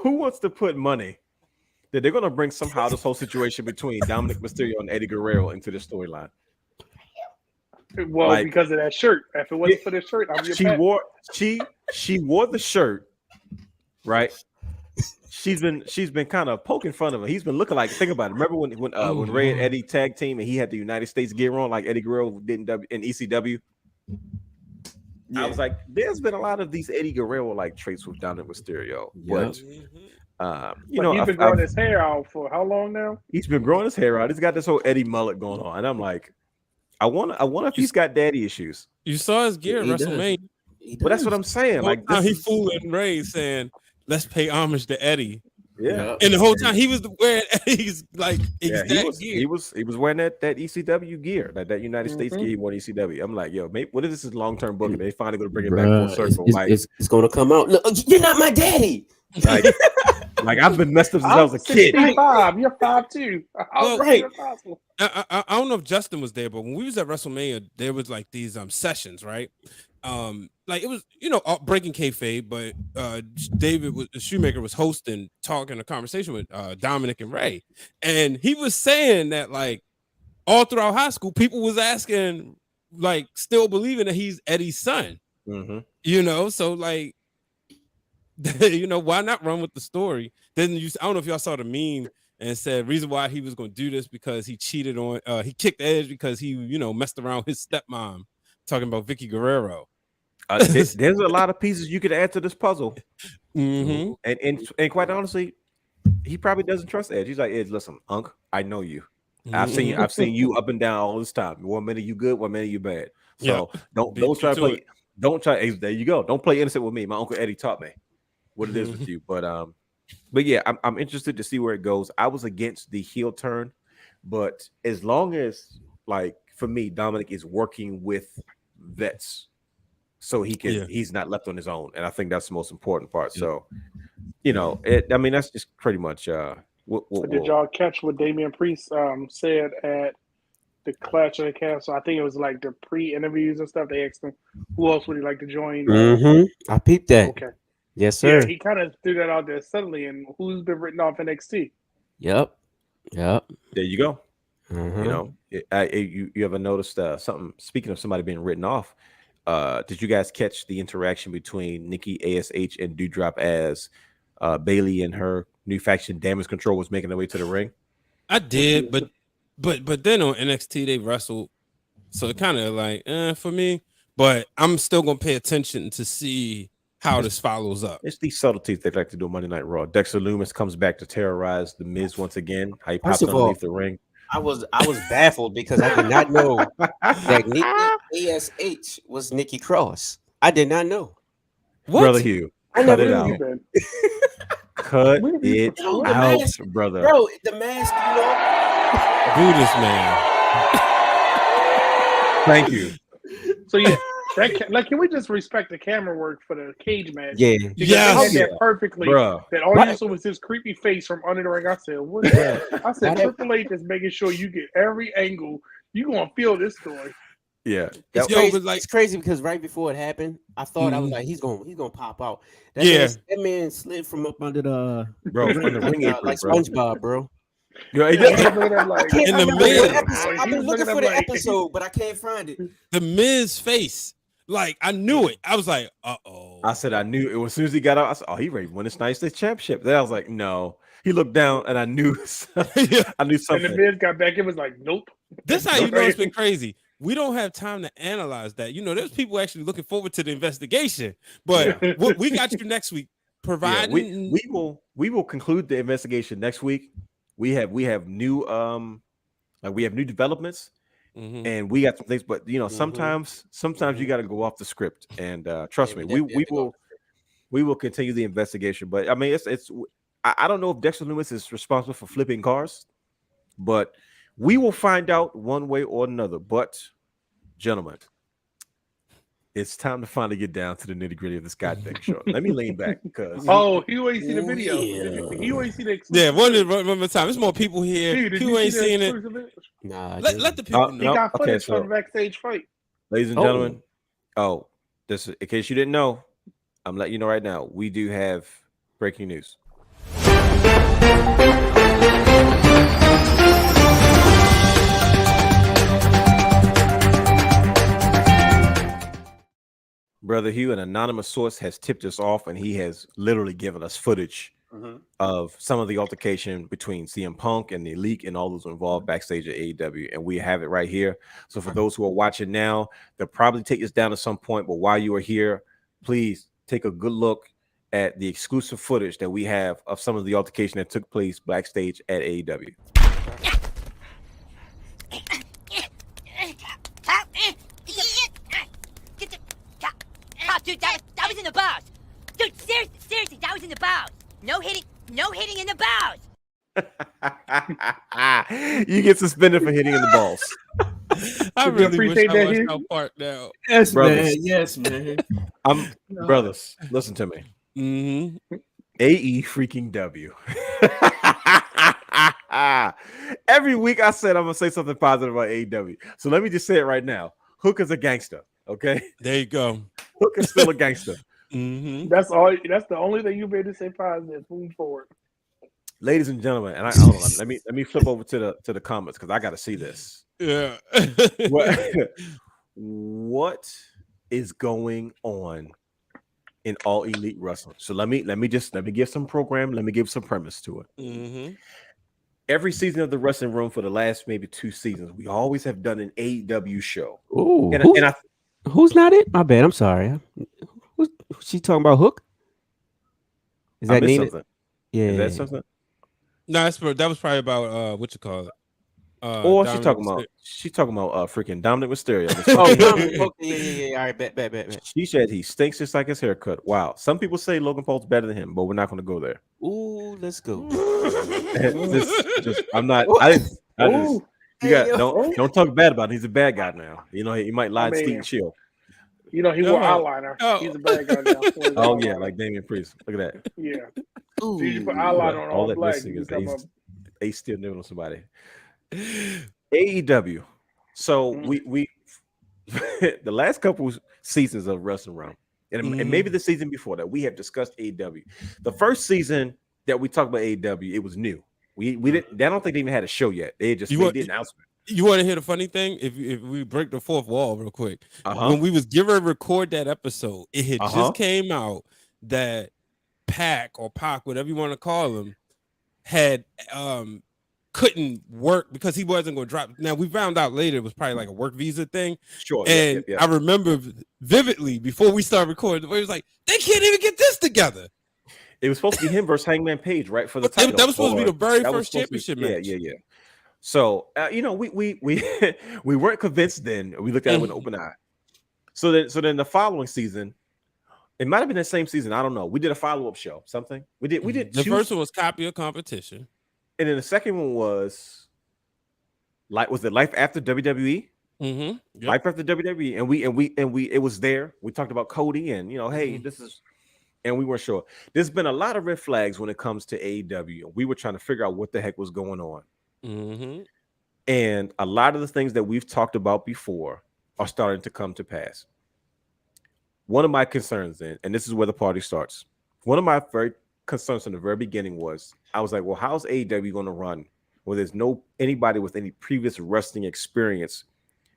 Who wants to put money that they're going to bring somehow this whole situation between Dominic Mysterio and Eddie Guerrero into the storyline? Well, because of that shirt. If it wasn't for the shirt, she wore the shirt, right? She's been kind of poking fun of him. He's been looking like, think about it. Remember when Ray and Eddie tag team and he had the United States gear on like Eddie Guerrero did in ECW? Yeah. I was like, there's been a lot of these Eddie Guerrero like traits with Dominic Mysterio, but he's been growing his hair out for how long now? He's been growing his hair out. He's got this whole Eddie mullet going on, and I'm like, I wonder if he's got daddy issues. You saw his gear at WrestleMania, but that's what I'm saying. Like, he fooling Ray saying, "Let's pay homage to Eddie." Yeah, and the whole time he was wearing Eddie's like exact gear. He was wearing that ECW gear, that United States gear he won ECW. I'm like, yo, maybe what is this long-term booking? They finally gonna bring it back full circle. It's gonna come out. No, you're not my daddy. Like I've been messed up since I was a kid. You're 5'2". Right. I don't know if Justin was there, but when we was at WrestleMania, there was like these sessions, right? Like it was, breaking kayfabe, but Shoemaker was hosting, talking a conversation with Dominic and Ray, and he was saying that like all throughout high school, people was asking, like, still believing that he's Eddie's son. Mm-hmm. So like you know, why not run with the story? Then I don't know if y'all saw the meme and said reason why he was going to do this because he cheated on he kicked Edge because he, you know, messed around with his stepmom, talking about Vicky Guerrero. There's a lot of pieces you could add to this puzzle. Mm-hmm. And quite honestly, he probably doesn't trust Edge. He's like, Edge, listen, Unc, I know you. I've seen you up and down all this time. One minute you good, one minute you bad. So don't try to play it. Don't try. There you go. Don't play innocent with me. My Uncle Eddie taught me what it is with you. But yeah, I'm interested to see where it goes. I was against the heel turn, but as long as, like, for me, Dominic is working with vets, so he can he's not left on his own, and I think that's the most important part. So, you know, I mean, that's just pretty much. Did y'all catch what Damian Priest said at the Clash of the Castle? I think it was like the pre-interviews and stuff. They asked him who else would he like to join. I peeped that. Okay. Yes, sir. Yeah, he kind of threw that out there suddenly. And who's been written off NXT? Yep. There you go. You know, you ever noticed something? Speaking of somebody being written off, did you guys catch the interaction between Nikki ASH and Doudrop as Bailey and her new faction Damage Control was making their way to the ring? I did, but then on NXT they wrestled, so it kind of like for me. But I'm still gonna pay attention to see how this follows up. It's these subtleties they like to do on Monday Night Raw. Dexter Lumis comes back to terrorize the Miz once again. How he pops underneath the ring. I was baffled because I did not know that Nikki ASH was Nikki Cross. I did not know. What? Brother Hugh, cut it out. Cut it out, brother. Bro, the mask, you know. Do this, man. Thank you. So yeah, can we just respect the camera work for the cage match? Yeah. Yes. That perfectly. Bruh. That all you saw was his creepy face from under the ring. I said, what is that? I said, Triple H is making sure you get every angle. You gonna feel this story. Yeah. It's crazy because right before it happened, I thought I was like, he's gonna pop out. That man slid from up under the from the ring apron, like SpongeBob, bro. Yeah, in the Miz. I've been looking for the episode, but I can't find it. The Miz face. Like, I knew it. I was like, uh-oh. I said I knew it. As soon as he got out, I said, oh, he ready to win this United States Championship. Then I was like, no. He looked down, and I knew I knew something. And the Miz got back, it was like, nope. This how you know it's been crazy. We don't have time to analyze that. You know, there's people actually looking forward to the investigation. But we got you next week. Providing we will conclude the investigation next week. We have new developments. And we got some things, but you know, sometimes you got to go off the script. And trust me, we will continue the investigation. But I mean, I don't know if Dexter Lumis is responsible for flipping cars, but we will find out one way or another. But gentlemen, it's time to finally get down to the nitty gritty of this goddamn show. Let me lean back because he always see the video. He always see the one more time. There's more people here. Who ain't seen it? Nah, let the people know. He got footage from the backstage fight. Ladies and gentlemen, this in case you didn't know, I'm letting you know right now. We do have breaking news. Brother Hugh, an anonymous source has tipped us off, and he has literally given us footage of some of the altercation between CM Punk and the Elite and all those involved backstage at AEW, and we have it right here. So for those who are watching now, they'll probably take this down at some point, but while you are here, please take a good look at the exclusive footage that we have of some of the altercation that took place backstage at AEW. Dude, that was in the bows. Dude, seriously, that was in the bows. No hitting in the bows. You get suspended for hitting in the balls. I really wish I watched that part now. Yes, brothers. man. Yes, man. Brothers, listen to me. AE freaking W. Every week I said I'm gonna say something positive about AEW. So let me just say it right now. Hook is a gangster. Okay, there you go. Hook is still a gangster. That's all. That's the only thing you made to say positive. Moving forward, ladies and gentlemen, and hold on, let me flip over to the comments because I got to see this. Yeah. What is going on in All Elite Wrestling. So let me give some program. Let me give some premise to it. Mm-hmm. Every season of the Wrestling Room for the last maybe 2 seasons, we always have done an AEW show. Ooh, And who's not it? My bad. I'm sorry. Who's she talking about? Hook? Is I that missed Nina? something. Yeah. Is that something? No, that was probably about what you call it. Or she's Dominic talking about freaking Dominic Mysterio. Oh, Dominic. Okay, yeah. All right, bet. She said he stinks just like his haircut. Wow. Some people say Logan Paul's better than him, but we're not going to go there. Ooh, let's go. I'm not. I didn't. Ooh. Don't talk bad about him. He's a bad guy now. You know he might lie to Steve Shield. You know, he wore eyeliner. Oh. He's a bad guy now. Oh yeah, like Damian Priest. Look at that. Yeah. So you put eyeliner on all that black. missing You is become they still living on somebody. AEW. So we the last couple seasons of Wrestling Round, and maybe the season before that, we have discussed AEW. The first season that we talked about AEW, it was new. We didn't. I don't think they even had a show yet. They just made the announcement. You want to hear the funny thing? If we break the fourth wall real quick, Uh-huh. when we was getting ready to record that episode, it had Uh-huh. just came out that Pac or Pac, whatever you want to call him, had couldn't work because he wasn't going to drop. Now we found out later it was probably like a work visa thing. Sure. And yeah. I remember vividly before we started recording, it was like they can't even get this together. It was supposed to be him versus Hangman Page, right? For the title. That was supposed to be the very That was first supposed to be- championship match. Yeah. So we we weren't convinced then. We looked at it with an open eye. So then the following season, it might have been the same season. I don't know. We did a follow-up show. Something we did. The first one was Copy of Competition, and then the second one was was it Life After WWE? Yep. Life After WWE, and we it was there. We talked about Cody, and hey, this is. And we weren't sure. There's been a lot of red flags when it comes to AEW. We were trying to figure out what the heck was going on. And a lot of the things that we've talked about before are starting to come to pass. One of my concerns then, and this is where the party starts. One of my very concerns from the very beginning was, I was like, well, how's AEW going to run where there's anybody with any previous wrestling experience?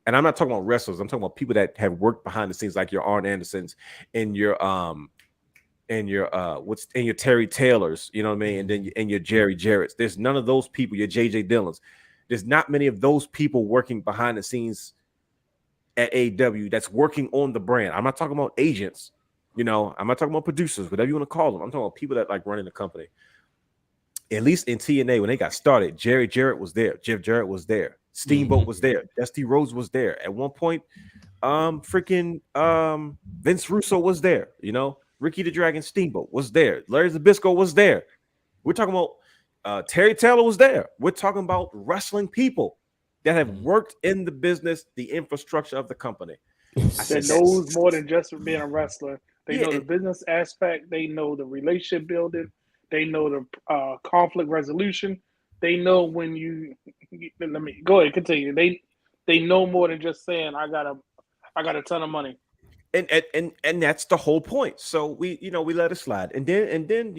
And I'm not talking about wrestlers. I'm talking about people that have worked behind the scenes, like your Arn Andersons and your your Terry Taylors, you know what I mean? And then your Jerry Jarrett's. There's none of those people, your JJ Dillons. There's not many of those people working behind the scenes at AEW that's working on the brand. I'm not talking about agents, I'm not talking about producers, whatever you want to call them. I'm talking about people that like running the company. At least in TNA, when they got started, Jerry Jarrett was there, Jeff Jarrett was there, Steamboat was there, Dusty Rhodes was there. At one point, Vince Russo was there, Ricky the Dragon Steamboat was there. Larry Zbyszko was there. We're talking about Terry Taylor was there. We're talking about wrestling people that have worked in the business, the infrastructure of the company. That knows more than just being a wrestler. They know the business aspect. They know the relationship building. They know the conflict resolution. They know when you let me go ahead, continue. They know more than just saying I got a ton of money. And that's the whole point. So we let it slide, and then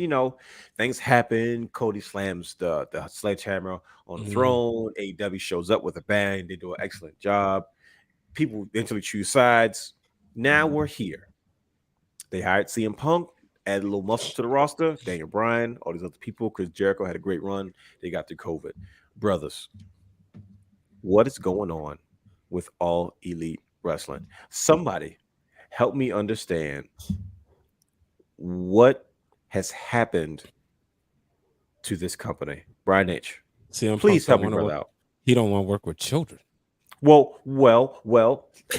things happen. Cody slams the sledgehammer on the throne. AEW shows up with a bang. They do an excellent job. People eventually choose sides. Now we're here. They hired CM Punk, added a little muscle to the roster. Daniel Bryan, all these other people. Chris Jericho had a great run. They got through COVID. Brothers, what is going on with All Elite Wrestling? Somebody help me understand what has happened to this company. Brian H. Please help me brother out. He don't want to work with children. Well.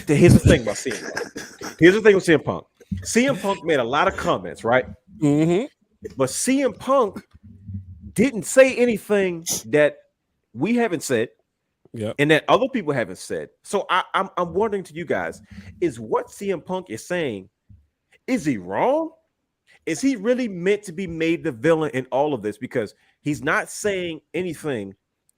Here's the thing about CM Punk. Here's the thing with CM Punk. CM Punk made a lot of comments, right? But CM Punk didn't say anything that we haven't said. And that other people haven't said. So I'm wondering to you guys, is what CM Punk is saying, is he wrong? Is he really meant to be made the villain in all of this? Because he's not saying anything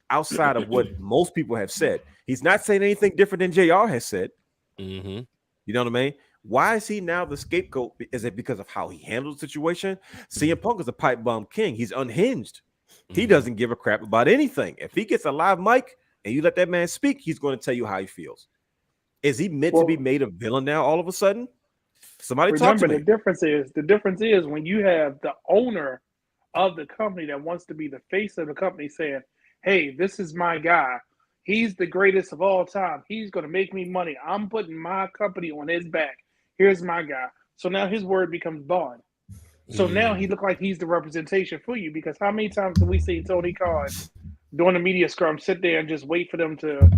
outside of what most people have said. He's not saying anything different than JR has said. You know what I mean? Why is he now the scapegoat? Is it because of how he handled the situation? CM Punk is a pipe bomb king. He's unhinged. He doesn't give a crap about anything. If he gets a live mic and you let that man speak, he's going to tell you how he feels. Is he meant to be made a villain now all of a sudden? Somebody talk to Remember, me. the difference is when you have the owner of the company that wants to be the face of the company saying, "Hey, this is my guy. He's the greatest of all time. He's going to make me money. I'm putting my company on his back. Here's my guy." So now his word becomes bond. So now he look like he's the representation for you, because how many times have we seen Tony Khan during the media scrum sit there and just wait for them to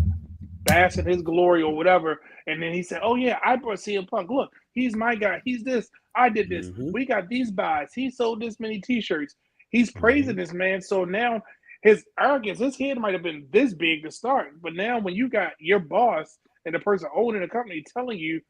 bask in his glory or whatever, and then he said, "Oh yeah, I brought CM Punk. Look, he's my guy. He's this. I did this. We got these buys. He sold this many T-shirts. He's praising this man." So now his arrogance, his head might have been this big to start, but now when you got your boss and the person owning the company telling you,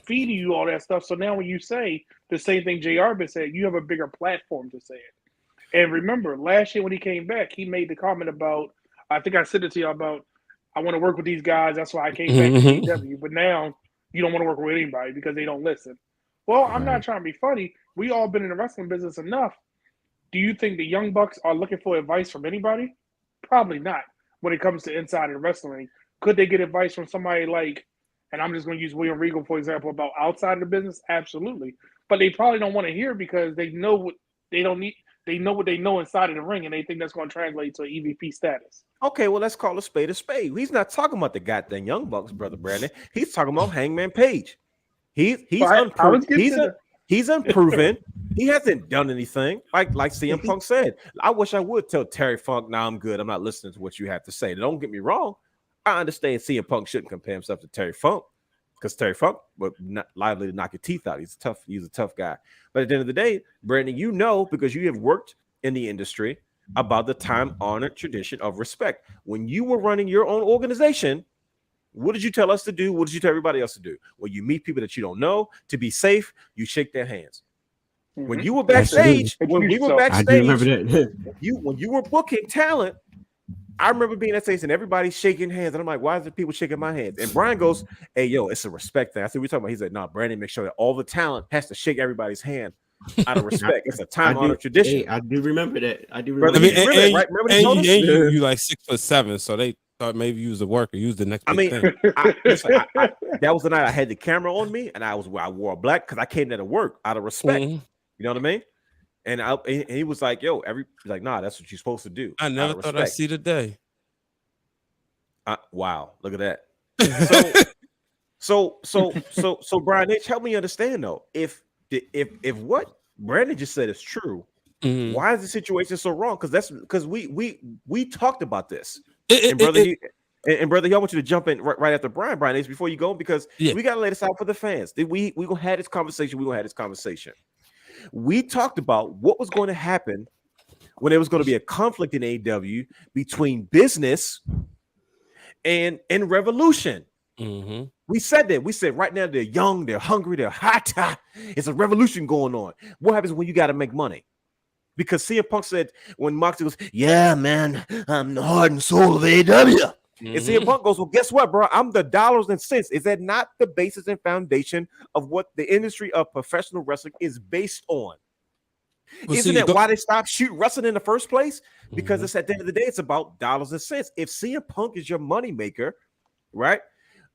feeding you all that stuff, so now when you say the same thing JR been said, you have a bigger platform to say it. And remember, last year when he came back, he made the comment about, I think I said it to you about, I want to work with these guys. That's why I came back to AEW. But now you don't want to work with anybody because they don't listen. Well, I'm not trying to be funny. We all been in the wrestling business enough. Do you think the Young Bucks are looking for advice from anybody? Probably not when it comes to inside of wrestling. Could they get advice from somebody like, and I'm just going to use William Regal, for example, about outside of the business? Absolutely. But they probably don't want to hear because they know what they don't need. They know what they know inside of the ring, and they think that's going to translate to an EVP status. Okay, well, let's call a spade a spade. He's not talking about the goddamn Young Bucks, brother Brandon. He's talking about Hangman Page. He's unproven. He hasn't done anything. Like CM Punk said. I wish I would tell Terry Funk, "Nah, I'm good. I'm not listening to what you have to say." Don't get me wrong. I understand CM Punk shouldn't compare himself to Terry Funk, because Terry Funk would not liable to knock your teeth out. He's a tough guy. But at the end of the day, Brandon, you know, because you have worked in the industry, about the time-honored tradition of respect. When you were running your own organization, what did you tell us to do? What did you tell everybody else to do? When you meet people that you don't know, to be safe, you shake their hands. When you were backstage, when we were backstage, I do remember that. when you were booking talent, I remember being at stage and everybody shaking hands, and I'm like, "Why is the people shaking my hands?" And Brian goes, "Hey, yo, it's a respect thing." I said, "We're talking about." He said, "No, Brandon, make sure that all the talent has to shake everybody's hand out of respect. It's a time-honored tradition." Hey, I do remember that. I do remember. Brother, that. Remember you like 6'7", so they thought maybe you was a worker. You was the next big thing. That was the night I had the camera on me, and I wore black because I came there to work out of respect. You know what I mean? And he was like, "Yo, he's like, nah, that's what you're supposed to do." I never thought I'd see the day. Wow, look at that. So Brian H, help me understand though. If what Brandon just said is true, why is the situation so wrong? Because we talked about this. And brother, I want you to jump in right after Brian H, before you go, because we gotta lay this out for the fans. We gonna have this conversation. We talked about what was going to happen when there was going to be a conflict in AEW between business and revolution. We said that. We said right now they're young, they're hungry, they're hot. It's a revolution going on. What happens when you got to make money? Because CM Punk said when Moxley goes, "Yeah, man, I'm the heart and soul of AEW." And CM Punk goes, "Well, guess what, bro? I'm the dollars and cents." Is that not the basis and foundation of what the industry of professional wrestling is based on? Well, isn't that why they stopped wrestling in the first place? Because it's at the end of the day, it's about dollars and cents. If CM Punk is your moneymaker, right?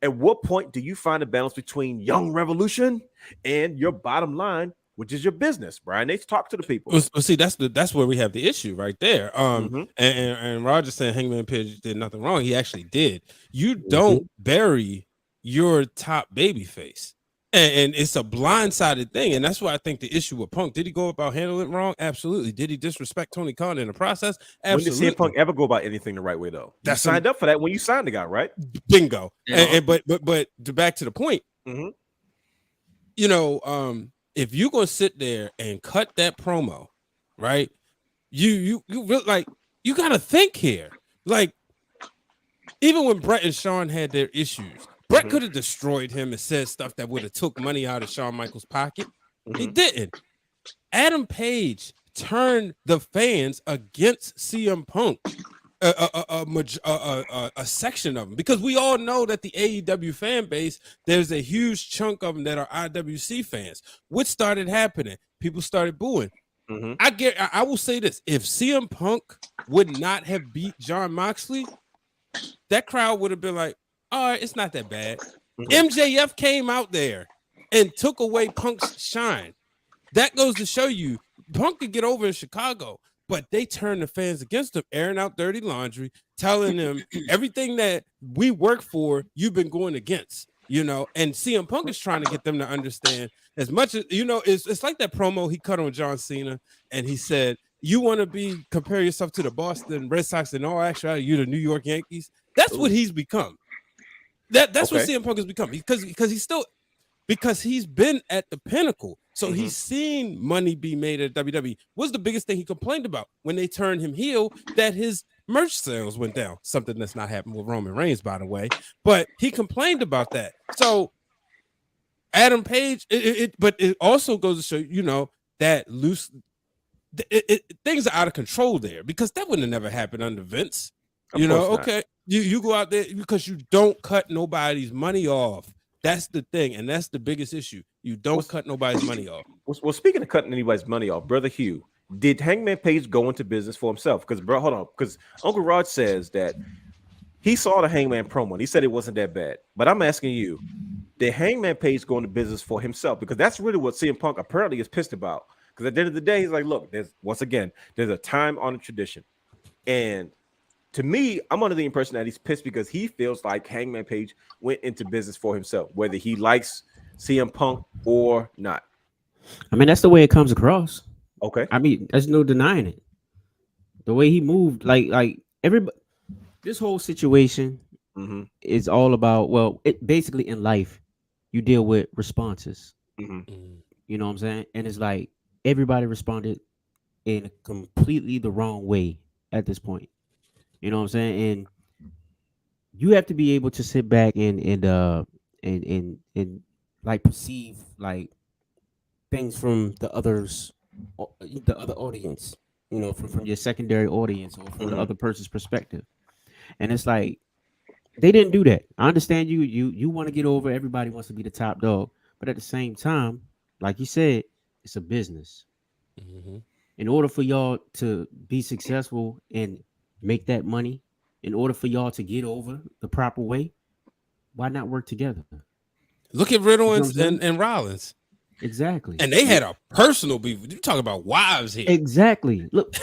At what point do you find a balance between young revolution and your bottom line, which is your business, Brian? They talk to the people. Well, see, that's where we have the issue right there. And Roger saying Hangman Page did nothing wrong. He actually did. You don't bury your top baby face. And it's a blindsided thing. And that's why I think the issue with Punk, did he go about handling it wrong? Absolutely. Did he disrespect Tony Khan in the process? Absolutely. When did CM Punk ever go about anything the right way, though? You signed up for that when you signed the guy, right? Bingo. But back to the point, you know, if you're going to sit there and cut that promo, right, you really, like, you got to think here. Like, even when Brett and Shawn had their issues, Brett could have destroyed him and said stuff that would have took money out of Shawn Michaels' pocket. He didn't. Adam Page turned the fans against CM Punk, a section of them, because we all know that the AEW fan base, there's a huge chunk of them that are IWC fans. What started happening? People started booing. I will say this: if CM Punk would not have beat Jon Moxley, that crowd would have been like, "All right, it's not that bad." MJF came out there and took away Punk's shine. That goes to show you Punk could get over in Chicago, but they turn the fans against him, airing out dirty laundry, telling them everything that we work for, you've been going against, you know. And CM Punk is trying to get them to understand as much as, you know, it's like that promo he cut on John Cena, and he said, you want to compare yourself to the Boston Red Sox, and all actuality, you're the New York Yankees. That's what he's become. That's what CM Punk has become, because he's still, because he's been at the pinnacle. So he's seen money be made at WWE. What's the biggest thing he complained about when they turned him heel? That his merch sales went down. Something that's not happened with Roman Reigns, by the way. But he complained about that. So Adam Page, but it also goes to show, you know, that things are out of control there, because that wouldn't have never happened under Vince. You know, okay, you go out there because you don't cut nobody's money off. That's the thing, and that's the biggest issue. You don't cut nobody's money off. Well, speaking of cutting anybody's money off, Brother Hugh, did Hangman Page go into business for himself? Because, bro, hold on, because Uncle Rod says that he saw the Hangman promo and he said it wasn't that bad. But I'm asking you, did Hangman Page go into business for himself? Because that's really what CM Punk apparently is pissed about. Because at the end of the day, he's like, look, there's a time-honored tradition. And to me, I'm under the impression that he's pissed because he feels like Hangman Page went into business for himself, whether he likes CM Punk or not. I mean, that's the way it comes across. Okay. I mean, there's no denying it. The way he moved, like everybody, this whole situation is all about, well, it basically in life, you deal with responses. You know what I'm saying? And it's like everybody responded in completely the wrong way at this point. You know what I'm saying? And you have to be able to sit back and like perceive like things from the other audience, you know, from your secondary audience or from the other person's perspective. And it's like they didn't do that. I understand you want to get over, everybody wants to be the top dog, but at the same time, like you said, it's a business. In order for y'all to be successful and make that money, in order for y'all to get over the proper way, why not work together? Look at Riddle and Rollins. Exactly. And they had a personal beef. You talk about wives here. Exactly. Look,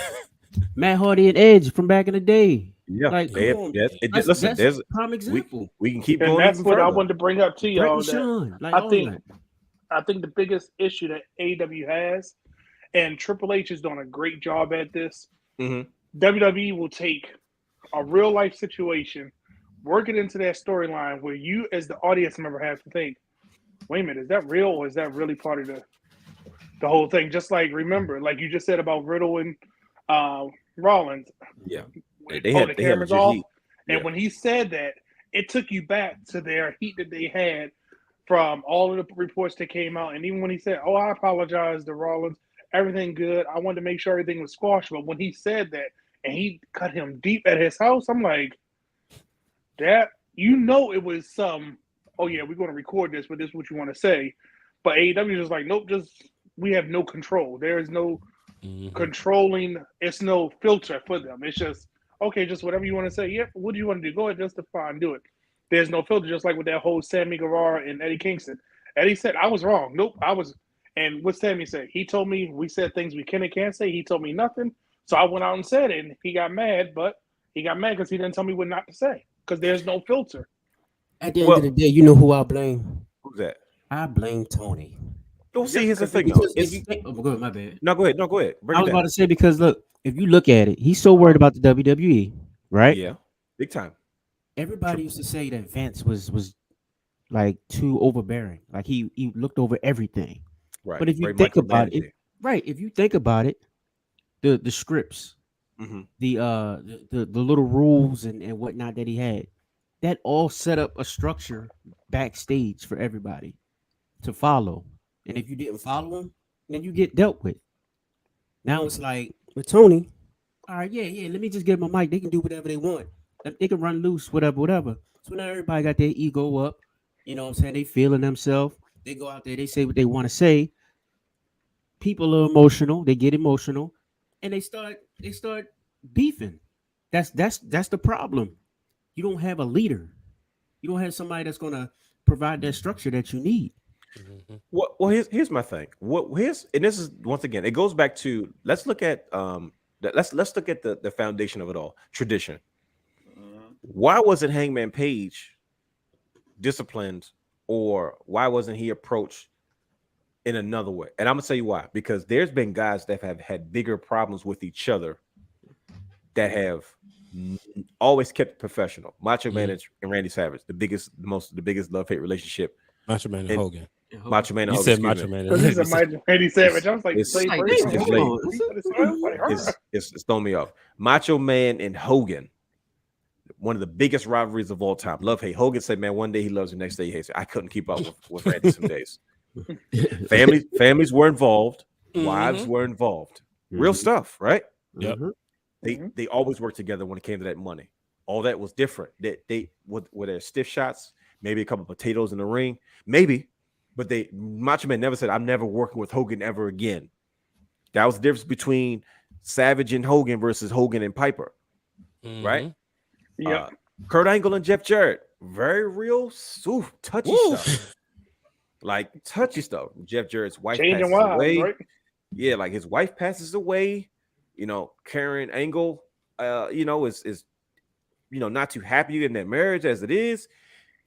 Matt Hardy and Edge from back in the day. Yeah. Like, That's there's a prime example. We can keep and going. that's what I wanted to bring up to y'all. I think the biggest issue that AEW has, and Triple H is doing a great job at this. WWE will take a real life situation, work it into that storyline where you, as the audience member, have to think, wait a minute, is that real or is that really part of the whole thing? Just like, remember, like you just said about Riddle and Rollins. Yeah. The cameras off. And when he said that, it took you back to their heat that they had from all of the reports that came out. And even when he said, oh, I apologize to Rollins, everything good, I wanted to make sure everything was squashed. But when he said that and he cut him deep at his house, I'm like, that, you know, it was some, oh yeah, we're going to record this, but this is what you want to say. But AEW is just like, nope, we have no control. There is no controlling. It's no filter for them. It's just, okay, just whatever you want to say. Yep, what do you want to do? Go ahead, just fine, do it. There's no filter, just like with that whole Sammy Guevara and Eddie Kingston. Eddie said, I was wrong. Nope, I was. And what Sammy said? He told me we said things we can and can't say. He told me nothing. So I went out and said it, and he got mad, but he got mad because he didn't tell me what not to say, because there's no filter. At the end of the day, you know who I blame? Who's that? I blame Tony. Don't see, here's the thing. Go ahead, my bad. No, go ahead. I was about to say, because look, if you look at it, he's so worried about the WWE, right? Yeah, big time. Everybody used to say that Vince was like too overbearing, like he looked over everything. Right. But if you think about it, if you think about it, the scripts, the little rules and whatnot that he had, that all set up a structure backstage for everybody to follow. And if you didn't follow them, then you get dealt with. Now it's like with Tony, all right, yeah, let me just give them a mic. They can do whatever they want. They can run loose, whatever. So now everybody got their ego up. You know what I'm saying? They feeling themselves. They go out there, they say what they want to say. People are emotional. They get emotional, and they start beefing. That's the problem. You don't have a leader. You don't have somebody that's gonna provide that structure that you need. Mhm. Well, here's my thing. And this is once again, it goes back to let's look at let's look at the foundation of it all, tradition. Why wasn't Hangman Page disciplined, or why wasn't he approached in another way? And I'm gonna tell you why. Because there's been guys that have had bigger problems with each other that have always kept it professional. Macho Man and Randy Savage, the biggest love-hate relationship. Macho Man and And Hogan. Macho Man and You Hogan, said excuse Macho me. Man. Because he's a You said- Randy Savage. I was like, It's- play Like, first. it's I'm late. like, It's throwing me off. Macho Man and Hogan, one of the biggest rivalries of all time. Love hate. Hogan said, "Man, one day he loves you, next day he hates you." I couldn't keep up with Randy some days. Families were involved, wives were involved. Real stuff, right? Yep. They always worked together when it came to that money. All that was different. They were their stiff shots, maybe a couple of potatoes in the ring, maybe, but Macho Man never said, "I'm never working with Hogan ever again." That was the difference between Savage and Hogan versus Hogan and Piper, right? yeah. Kurt Angle and Jeff Jarrett, very real, touchy Woo. stuff, like touchy stuff. Jeff Jarrett's wife Changing passes wives, away. right? Yeah, like his wife passes away. Karen Angle, is not too happy in their marriage as it is.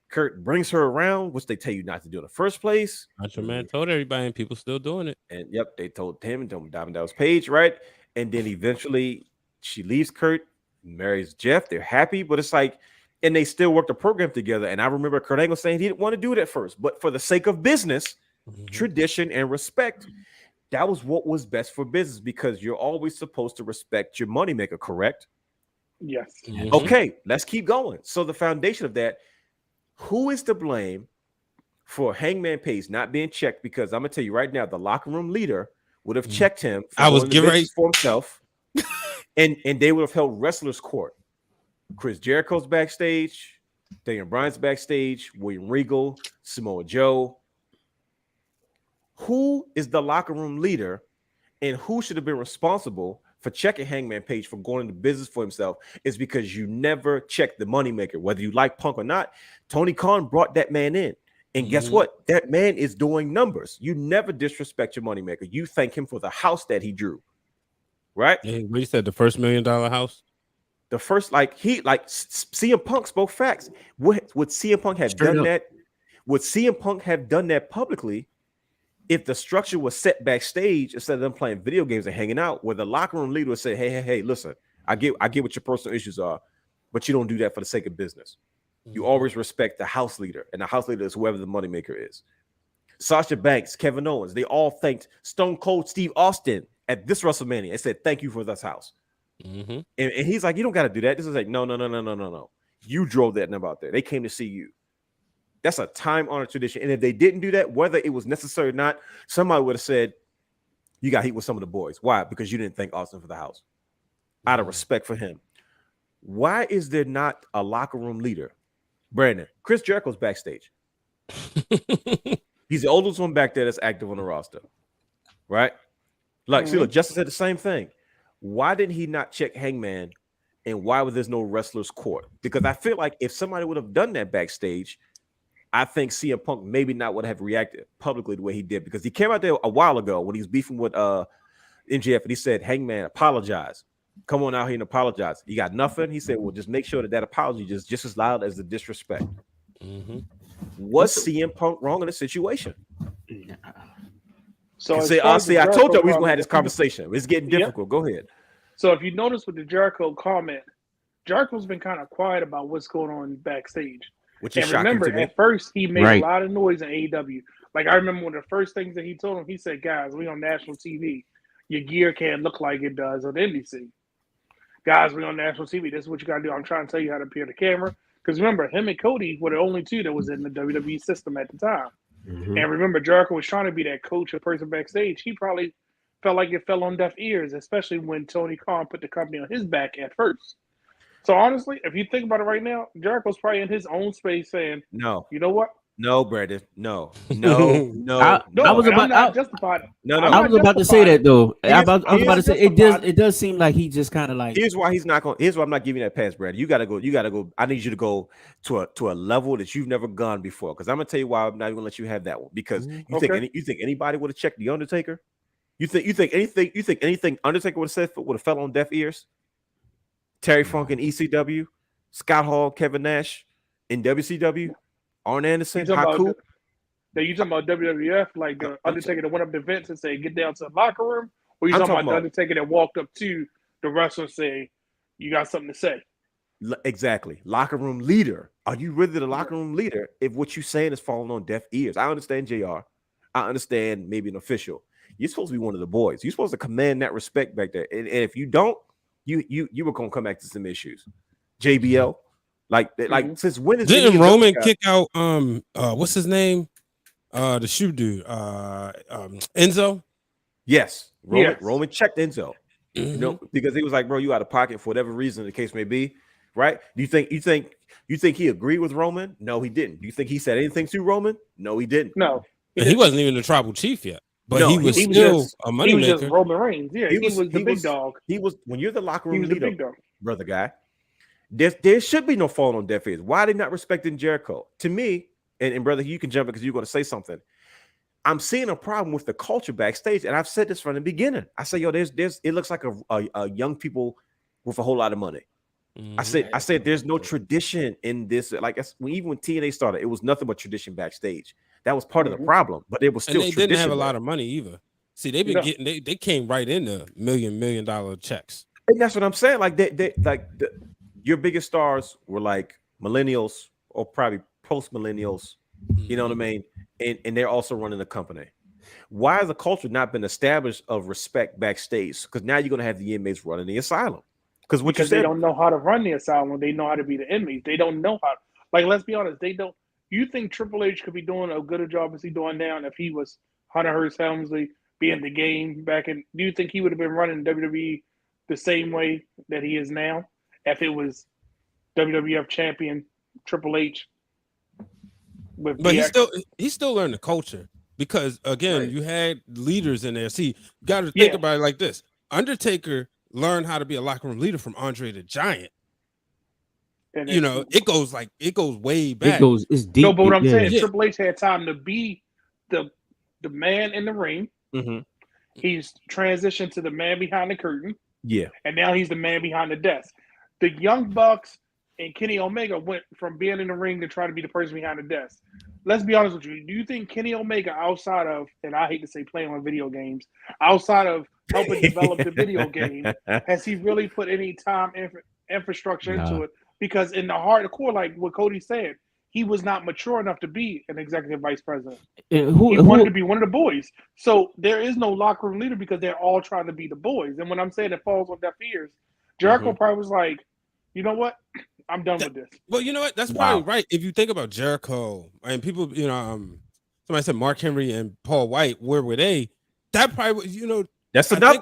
Kurt brings her around, which they tell you not to do in the first place. Macho Man told everybody, and people still doing it. And yep, they told him and told him Diamond Dallas Page, right? And then eventually she leaves Kurt, marries Jeff. They're happy, but it's like, and they still work the program together. And I remember Kurt Angle saying he didn't want to do it at first, but for the sake of business, tradition, and respect, that was what was best for business, because you're always supposed to respect your moneymaker, correct? Yes. Mhm. Okay, let's keep going. So the foundation of that, who is to blame for Hangman Page not being checked? Because I'm gonna tell you right now, the locker room leader would have checked him for I was going to getting business for himself, and they would have held wrestlers court. Chris Jericho's backstage, Daniel Bryan's backstage, William Regal, Samoa Joe. Who is the locker room leader, and who should have been responsible for checking Hangman Page for going into business for himself? Is because you never checked the moneymaker, whether you like Punk or not. Tony Khan brought that man in, and guess what? That man is doing numbers. You never disrespect your moneymaker. You thank him for the house that he drew, right? Hey, what you said, the first $1 million house? The first, CM Punk spoke facts. Would CM Punk have Straight done up. that? Would CM Punk have done that publicly if the structure was set backstage instead of them playing video games and hanging out, where the locker room leader would say, hey, listen, I get what your personal issues are, but you don't do that for the sake of business. You always respect the house leader, and the house leader is whoever the moneymaker is. Sasha Banks, Kevin Owens, they all thanked Stone Cold Steve Austin at this WrestleMania and said, "Thank you for this house." And he's like, "You don't got to do that." This is like, no. You drove that number out there. They came to see you. That's a time-honored tradition. And if they didn't do that, whether it was necessary or not, somebody would have said, "You got heat with some of the boys." Why? Because you didn't thank Austin for the house. Out of respect for him. Why is there not a locker room leader? Brandon, Chris Jericho's backstage. He's the oldest one back there that's active on the roster, right? Like, see, look, Justin said the same thing. Why didn't he not check Hangman, and why was there no wrestlers court? Because I feel like if somebody would have done that backstage, I think CM Punk maybe not would have reacted publicly the way he did, because he came out there a while ago when he was beefing with MJF, and he said, "Hangman, apologize. Come on out here and apologize." You got nothing. He said, "Well, just make sure that apology is just as loud as the disrespect." Was CM Punk wrong in the situation? So See, as far as the I told you we was Jericho gonna have this comment- conversation. It's getting difficult. Go ahead. So if you notice with the Jericho comment, Jericho's been kind of quiet about what's going on backstage. Which is And shocking remember, to me. at first he made Right. a lot of noise in AEW. Like I remember one of the first things that he told him, he said, "Guys, we on national TV. Your gear can't look like it does on NBC. Guys, we on national TV. This is what you gotta do. I'm trying to tell you how to appear on the camera." Because remember, him and Cody were the only two that was in the WWE system at the time. And remember, Jericho was trying to be that coach or person backstage. He probably felt like it fell on deaf ears, especially when Tony Khan put the company on his back at first. So honestly, if you think about it right now, Jericho's probably in his own space saying, No, "You know what? No, Brandon. No. I No, was and I'm about not justifying it. No, I'm no. I not was about to say justifying that though. I was about to Here's- say it does seem like he just kind of like Here's why he's not going. Here's why I'm not giving you that pass, Brandon. You gotta go. You gotta go. I need you to go to a level that you've never gone before. Because I'm gonna tell you why I'm not even gonna let you have that one. Because you think anybody would have checked the Undertaker? You think anything Undertaker would have said would have fell on deaf ears? Terry Funk in ECW, Scott Hall, Kevin Nash in WCW, Arn Anderson, Haku. You talking about WWF, like the Undertaker that went up to Vince and say, "Get down to the locker room," or you talking about the Undertaker that walked up to the wrestler and say, "You got something to say"? Exactly, locker room leader. Are you really the locker room leader if what you're saying is falling on deaf ears? I understand JR. I understand maybe an official. You're supposed to be one of the boys. You're supposed to command that respect back there. And if you don't, you were gonna come back to some issues. JBL, like since when is didn't Roman kick out what's his name? The shoe dude, Enzo. Yes, Roman checked Enzo. You know, because he was like, bro, you out of pocket for whatever reason the case may be, right? Do you think he agreed with Roman? No, he didn't. Do you think he said anything to Roman? No, he didn't. No, he wasn't even the tribal chief yet, but he was still a moneymaker. He was just Roman Reigns. Yeah, he was the big dog. He was when you're the locker room leader, brother guy. There should be no falling on deaf ears. Why are they not respecting Jericho? To me, and brother, you can jump in because you're going to say something. I'm seeing a problem with the culture backstage, and I've said this from the beginning. I say, yo, there's it looks like a young people with a whole lot of money. I said there's no tradition in this. Like even when TNA started, it was nothing but tradition backstage. That was part of the problem, but it was still. And they didn't have a lot of money either. See, they've been getting they came right into $1 million checks. And that's what I'm saying. Like your biggest stars were like millennials or probably post millennials. You know what I mean? And they're also running the company. Why has the culture not been established of respect backstage? Because now you're going to have the inmates running the asylum. Because they don't know how to run the asylum. They know how to be the inmates. They don't know how. Like, let's be honest. They don't. You think Triple H could be doing a good job as he's doing now if he was Hunter Hearst Helmsley being the game back in? Do you think he would have been running WWE the same way that he is now if it was WWF champion Triple H? But he still learned the culture because again, you had leaders in there. See, you got to think about it like this: Undertaker learned how to be a locker room leader from Andre the Giant. And you know, it goes way back. It's deep. No, but what I'm saying, Triple H had time to be the man in the ring. Mm-hmm. He's transitioned to the man behind the curtain. Yeah, and now he's the man behind the desk. The Young Bucks and Kenny Omega went from being in the ring to try to be the person behind the desk. Let's be honest with you. Do you think Kenny Omega, outside of, and I hate to say playing on video games, outside of helping develop the video game, has he really put any time, infrastructure into it? Because in the heart of the core, like what Cody said, he was not mature enough to be an executive vice president. He wanted to be one of the boys. So there is no locker room leader because they're all trying to be the boys. And when I'm saying it falls on deaf ears, Jericho probably was like, you know what? I'm done with this. Well, you know what? That's probably right. If you think about Jericho and people, you know, somebody said Mark Henry and Paul White, where were they? That probably, you know, that's enough.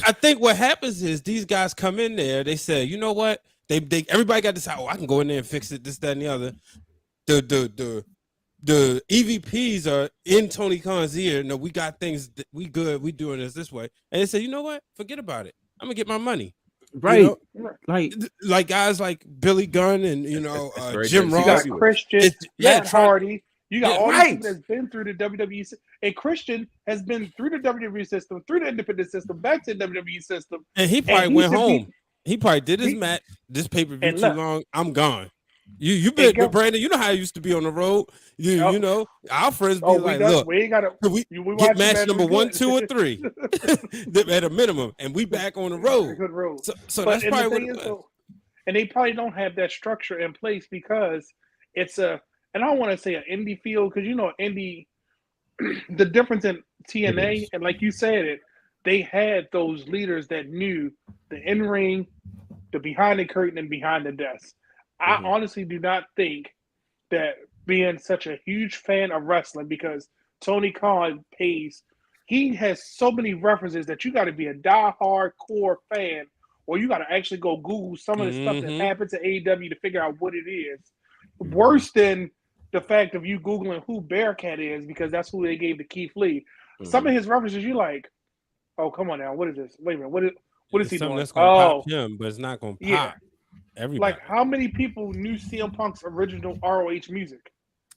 I think what happens is these guys come in there. They say, you know what? They everybody got this. Oh, I can go in there and fix it. This, that, and the other. The EVPs are in Tony Khan's ear. No, we got things. We good. We doing this way. And they say, you know what? Forget about it. I'm gonna get my money. Right, you know? like guys like Billy Gunn and you know Jim Ross, you got Christian, Matt Hardy. You got all these people that's been through the WWE, and Christian has been through the WWE system, through the independent system, back to the WWE system, and he probably went home. He probably did his match, this pay-per-view too long. I'm gone. You been Brandon. You know how I used to be on the road. You know our friends be look, we get match number 1, 2, or 3 at a minimum, and we back on the road. Good road. So that's probably what. And they probably don't have that structure in place because it's and I don't want to say an indie field because you know indie, the difference in TNA and like you said it, they had those leaders that knew the in ring, the behind the curtain, and behind the desk. I honestly do not think that being such a huge fan of wrestling, because Tony Khan he has so many references that you got to be a die-hard core fan, or you got to actually go Google some of the stuff that happens at AEW to figure out what it is. Worse than the fact of you Googling who Bearcat is, because that's who they gave to Keith Lee. Some Mm-hmm. of his references, you like, oh, come on now. What is this? Wait a minute. What is It's he something doing? that's gonna pop Oh, him, but it's not gonna yeah. pop everybody. Like, how many people knew CM Punk's original ROH music?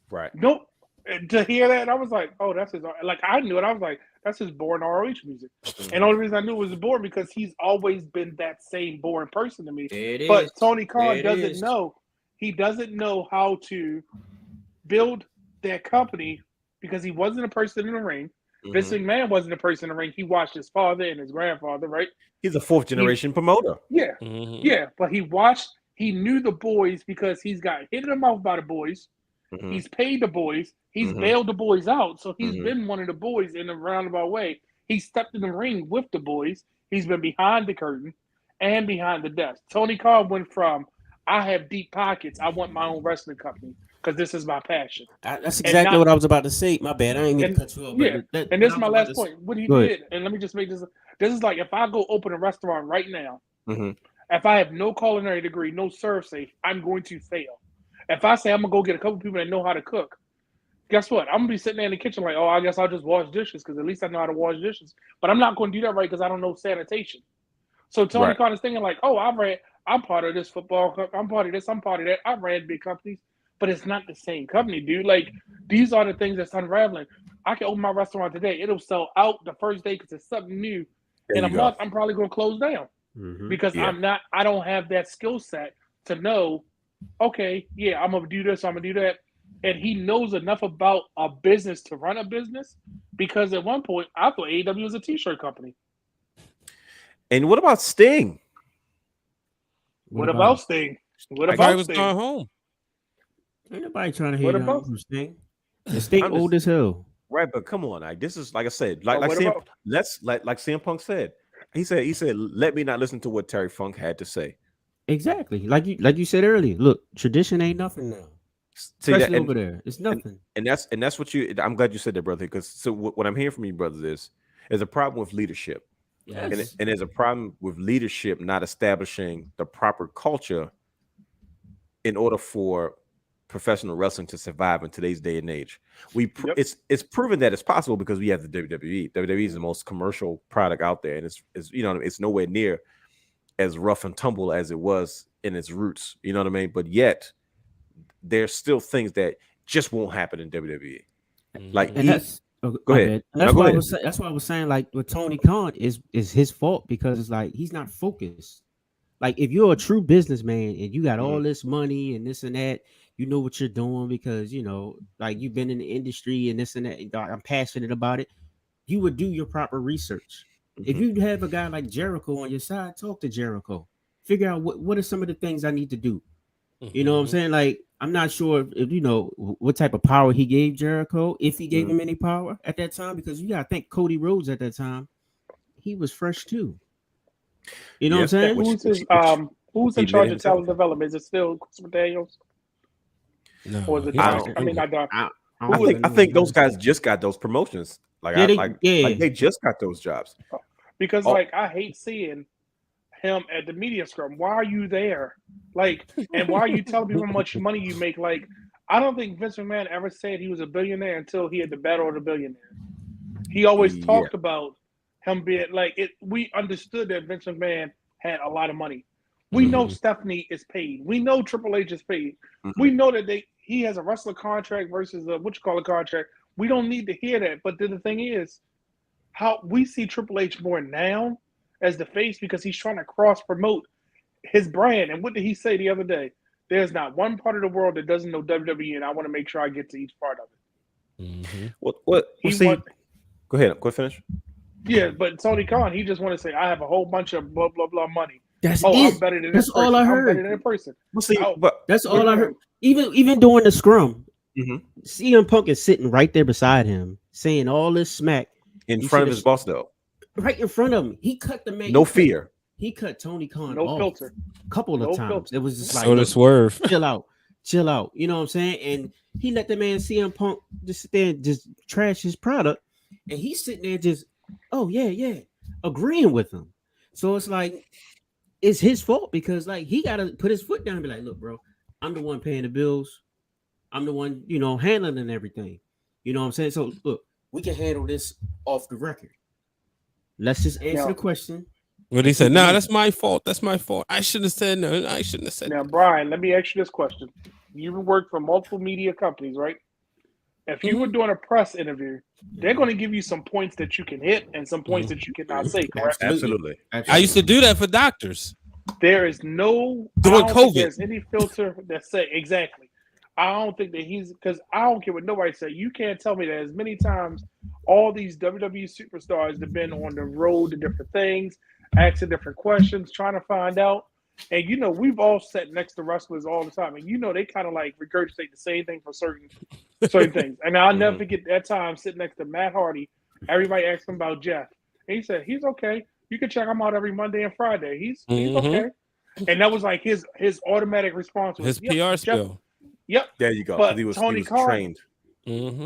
Right. Nope. And to hear that, I was like, oh, that's his. Like, I knew it. I was like, that's his boring ROH music. And the only reason I knew it was boring because he's always been that same boring person to me. There it But is. Tony Khan There it doesn't is. know. He doesn't know how to build their company because he wasn't a person in the ring. Vince McMahon wasn't a person in the ring. He watched his father and his grandfather, right? He's a fourth generation promoter. Yeah. Mhm. Yeah. But he knew the boys because he's got hit in the mouth by the boys. Mhm. He's paid the boys. He's Mhm. bailed the boys out. So he's Mhm. been one of the boys in a roundabout way. He stepped in the ring with the boys. He's been behind the curtain and behind the desk. Tony Khan went from, I have deep pockets. I want my own wrestling company because this is my passion. That's exactly what I was about to say. My bad. I ain't mean to cut you off. Yeah. And this is my last point. What he Go did, ahead. and let me just make this. This is like if I go open a restaurant right now, Mhm. if I have no culinary degree, no serve safe, I'm going to fail. If I say I'm going to go get a couple people that know how to cook, guess what? I'm going to be sitting there in the kitchen like, oh, I guess I'll just wash dishes because at least I know how to wash dishes. But I'm not going to do that right because I don't know sanitation. So Tony Right. Khan is thinking like, oh, I'm part of this football. I'm part of this. I'm part of that. I ran big companies, but it's not the same company, dude. Like, these are the things that's unraveling. I can open my restaurant today. It'll sell out the first day because it's something new. There In a you go. month, I'm probably going to close down because Yeah. I don't have that skill set to know, okay, yeah, I'm going to do this. I'm going to do that. And he knows enough about a business to run a business because at one point, I thought AEW was a t-shirt company. And what about Sting? What about Sting? What I thought he about was Sting? going home. Ain't nobody trying to What hate about- on Sting. The Sting I'm just- old as hell. Right, but come on, like this is like I said, like what CM, about- like CM Punk said. He said, let me not listen to what Terry Funk had to say. Exactly. Like you said earlier. Look, tradition ain't nothing now. See that, Especially and, over there. It's nothing. and that's what you. I'm glad you said that, brother. Because so what I'm hearing from you, brothers, is there's a problem with leadership, Yes. and there's a problem with leadership not establishing the proper culture in order for professional wrestling to survive in today's day and age. Yep. It's proven that it's possible because we have the WWE. WWE is the most commercial product out there, and it's it's nowhere near as rough and tumble as it was in its roots. You know what I mean? But yet there's still things that just won't happen in WWE. Like And that's go my ahead. bad. No, That's go why ahead. that's why I was saying like with Tony Khan is his fault because it's like he's not focused. Like if you're a true businessman and you got all this money and this and that, you know what you're doing because like you've been in the industry and this and that. And I'm passionate about it. You would do your proper research. If you have a guy like Jericho on your side, talk to Jericho. Figure out what are some of the things I need to do. You know what I'm saying? Like, I'm not sure if you know what type of power he gave Jericho, if he gave him any power at that time, because you gotta think Cody Rhodes at that time, he was fresh too. You know what I'm saying? Who's in charge of talent development? Is it still Chris Daniels? No, Or is it I I mean, I think those guys just got those promotions. Like like they just got those jobs. Because like I hate seeing him at the media scrum. Why are you there? Like, and why are you telling people how much money you make? Like, I don't think Vince McMahon ever said he was a billionaire until he had the Battle of the Billionaires. He always talked about him being like it. We understood that Vince McMahon had a lot of money. We know Stephanie is paid. We know Triple H is paid. We know that he has a wrestler contract versus a contract. We don't need to hear that. But then the thing is, how we see Triple H more now as the face because he's trying to cross promote his brand. And what did he say the other day? There's not one part of the world that doesn't know WWE, and I want to make sure I get to each part of it. Go ahead. Go finish. Yeah, but Tony Khan, he just want to say, I have a whole bunch of blah blah blah money. That's it. I'm better than That's this person. all I heard. I'm better than that person. That's all I heard. Even during the scrum, CM Punk is sitting right there beside him, saying all this smack in front of his boss, though. Right in front of him, he cut the man. No fear. He cut Tony Khan no off filter. a couple of times. Filter. It was just like, so to swerve. chill out. You know what I'm saying? And he let the man CM Punk just sit there and just trash his product, and he's sitting there just, oh yeah, agreeing with him. So it's like it's his fault because like he got to put his foot down and be like, look, bro, I'm the one paying the bills. I'm the one, handling everything. You know what I'm saying? So look, we can handle this off the record. Let's just answer the question. What he said? No, that's my fault. That's my fault. I shouldn't have said no. I shouldn't have said. Now, Brian, let me ask you this question: you've worked for multiple media companies, right? If you were doing a press interview, they're going to give you some points that you can hit and some points that you cannot say. Correct? Absolutely. I used to do that for doctors. There is no During I don't think COVID. there's any filter that say exactly. I don't think that because I don't care what nobody say. You can't tell me that as many times all these WWE superstars have been on the road to different things, asking different questions, trying to find out. And we've all sat next to wrestlers all the time, and they kind of like regurgitate the same thing for certain things. And I'll never forget that time sitting next to Matt Hardy. Everybody asked him about Jeff, and he said he's okay. You can check him out every Monday and Friday. He's okay. And that was like his automatic response was His PR skill. Yep. There you go. But He was Tony Khan, trained.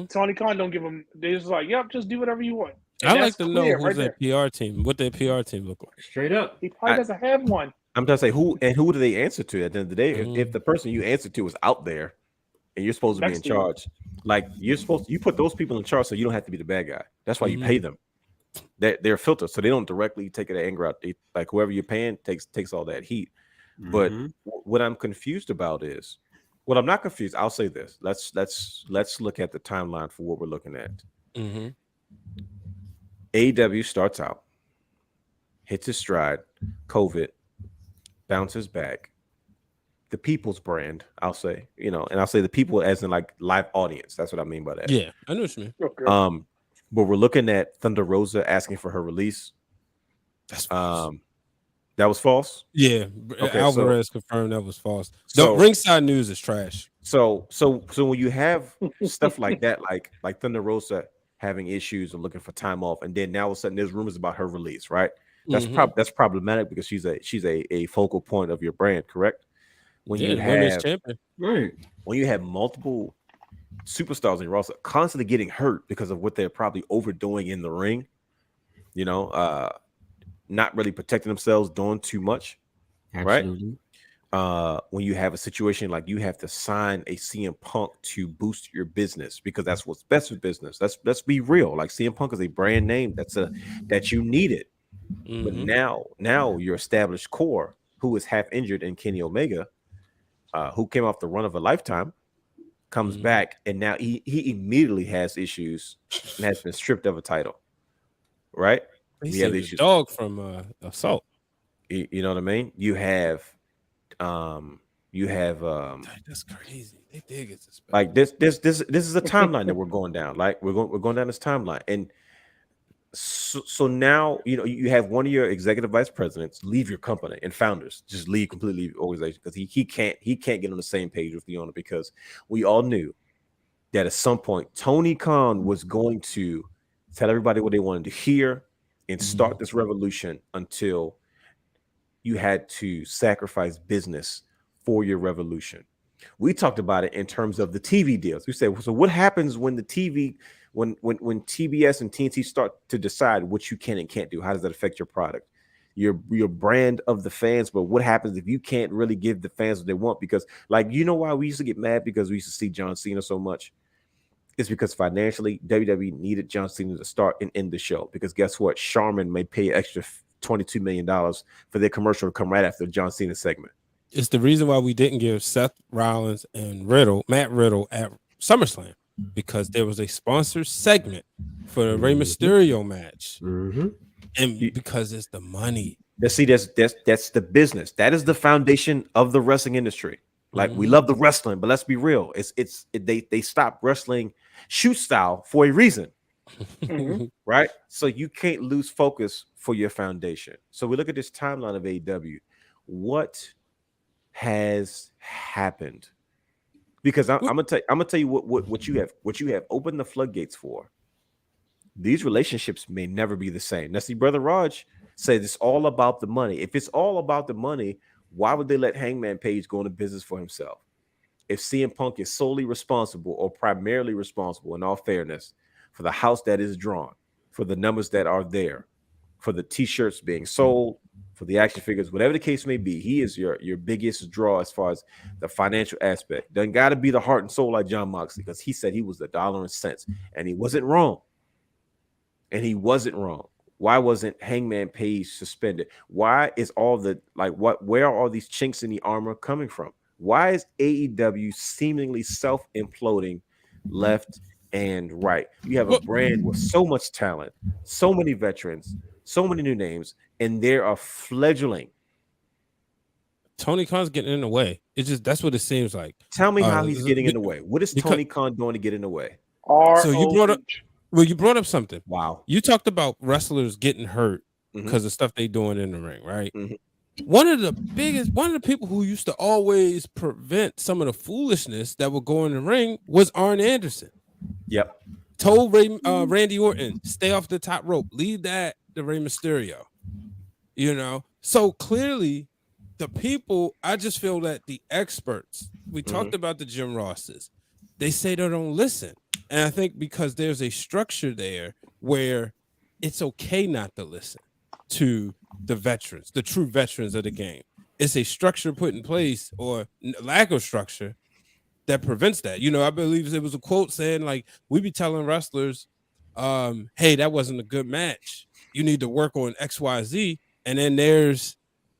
Tony Khan don't give him. They're just like, yep, just do whatever you want. And I like to know clear who's right that PR team. What their PR team look like? Straight up. He probably doesn't have one. I'm trying to say who do they answer to at the end of the day? If the person you answer to is out there and you're supposed to be in charge, like you put those people in charge so you don't have to be the bad guy. That's why you pay them. They're filtered, so they don't directly take the anger out. Like whoever you're paying takes all that heat. But what I'm confused about is, I'm not confused. I'll say this. Let's look at the timeline for what we're looking at. AEW starts out, hits his stride, COVID, bounces back. The people's brand, I'll say, and I'll say the people as in like live audience. That's what I mean by that. Yeah, I know what you mean. Okay. But we're looking at Thunder Rosa asking for her release. That's false. That was false. Yeah, Okay, Alvarez confirmed that was false. The ringside news is trash. So when you have stuff like that, like Thunder Rosa having issues and looking for time off, and then now all of a sudden there's rumors about her release, right? That's problematic because she's a focal point of your brand, correct? When you have champion, right? When you have multiple superstars in your roster constantly getting hurt because of what they're probably overdoing in the ring, not really protecting themselves, doing too much, Absolutely. Right? When you have a situation like you have to sign a CM Punk to boost your business because that's what's best for business. Let's be real. Like CM Punk is a brand name that you needed. But now your established core, who is half injured in Kenny Omega, who came off the run of a lifetime, comes back, and now he immediately has issues and has been stripped of a title. Right? He have issues. Dog from Assault. You know what I mean? You have that's crazy. They did get suspended. Like this is a timeline that we're going down. Like we're going down this timeline, and so now you have one of your executive vice presidents leave your company and founders just leave completely the organization because he can't get on the same page with the owner because we all knew that at some point Tony Khan was going to tell everybody what they wanted to hear and start this revolution until you had to sacrifice business for your revolution. We talked about it in terms of the TV deals. We said, so what happens when the TV, when TBS and TNT start to decide what you can and can't do? How does that affect your product, your brand of the fans? But what happens if you can't really give the fans what they want? Because why we used to get mad because we used to see John Cena so much? It's because financially WWE needed John Cena to start and end the show. Because guess what? Charmin may pay extra $22 million for their commercial to come right after the John Cena segment. It's the reason why we didn't give Seth Rollins and Matt Riddle at SummerSlam, because there was a sponsored segment for the Rey Mysterio match, and because it's the money. See, that's the business. That is the foundation of the wrestling industry. Like we love the wrestling, but let's be real. They stopped wrestling shoot style for a reason, right? So you can't lose focus for your foundation. So we look at this timeline of AEW. What has happened? Because I'm gonna tell you what you have opened the floodgates for. These relationships may never be the same. Now, see, Brother Raj said it's all about the money. If it's all about the money, why would they let Hangman Page go into business for himself? If CM Punk is solely responsible or primarily responsible, in all fairness, for the house that is drawn, for the numbers that are there, for the t-shirts being sold, for the action figures, whatever the case may be. He is your biggest draw as far as the financial aspect. Doesn't got to be the heart and soul like John Moxley, because he said he was the dollar and cents, and he wasn't wrong. Why wasn't Hangman Page suspended? Why is all the where are all these chinks in the armor coming from? Why is AEW seemingly self-imploding left and right? You have a brand with so much talent, so many veterans, so many new names, and they are fledgling. Tony Khan's getting in the way. It's just that's what it seems like. Tell me how he's getting in the way. What is Tony Khan doing to get in the way? So you brought up something. Wow. You talked about wrestlers getting hurt because of stuff they doing in the ring, right? One of the people who used to always prevent some of the foolishness that would go in the ring was Arn Anderson. Yep. Told Randy Orton, stay off the top rope, leave that to Rey Mysterio. You know, so clearly the people, I just feel that the experts, we talked about the Jim Rosses, they say they don't listen. And I think because there's a structure there where it's okay not to listen to the veterans, the true veterans of the game. It's a structure put in place, or lack of structure, that prevents that. You know, I believe it was a quote saying, like, we be telling wrestlers, hey, that wasn't a good match. You need to work on XYZ. And then there's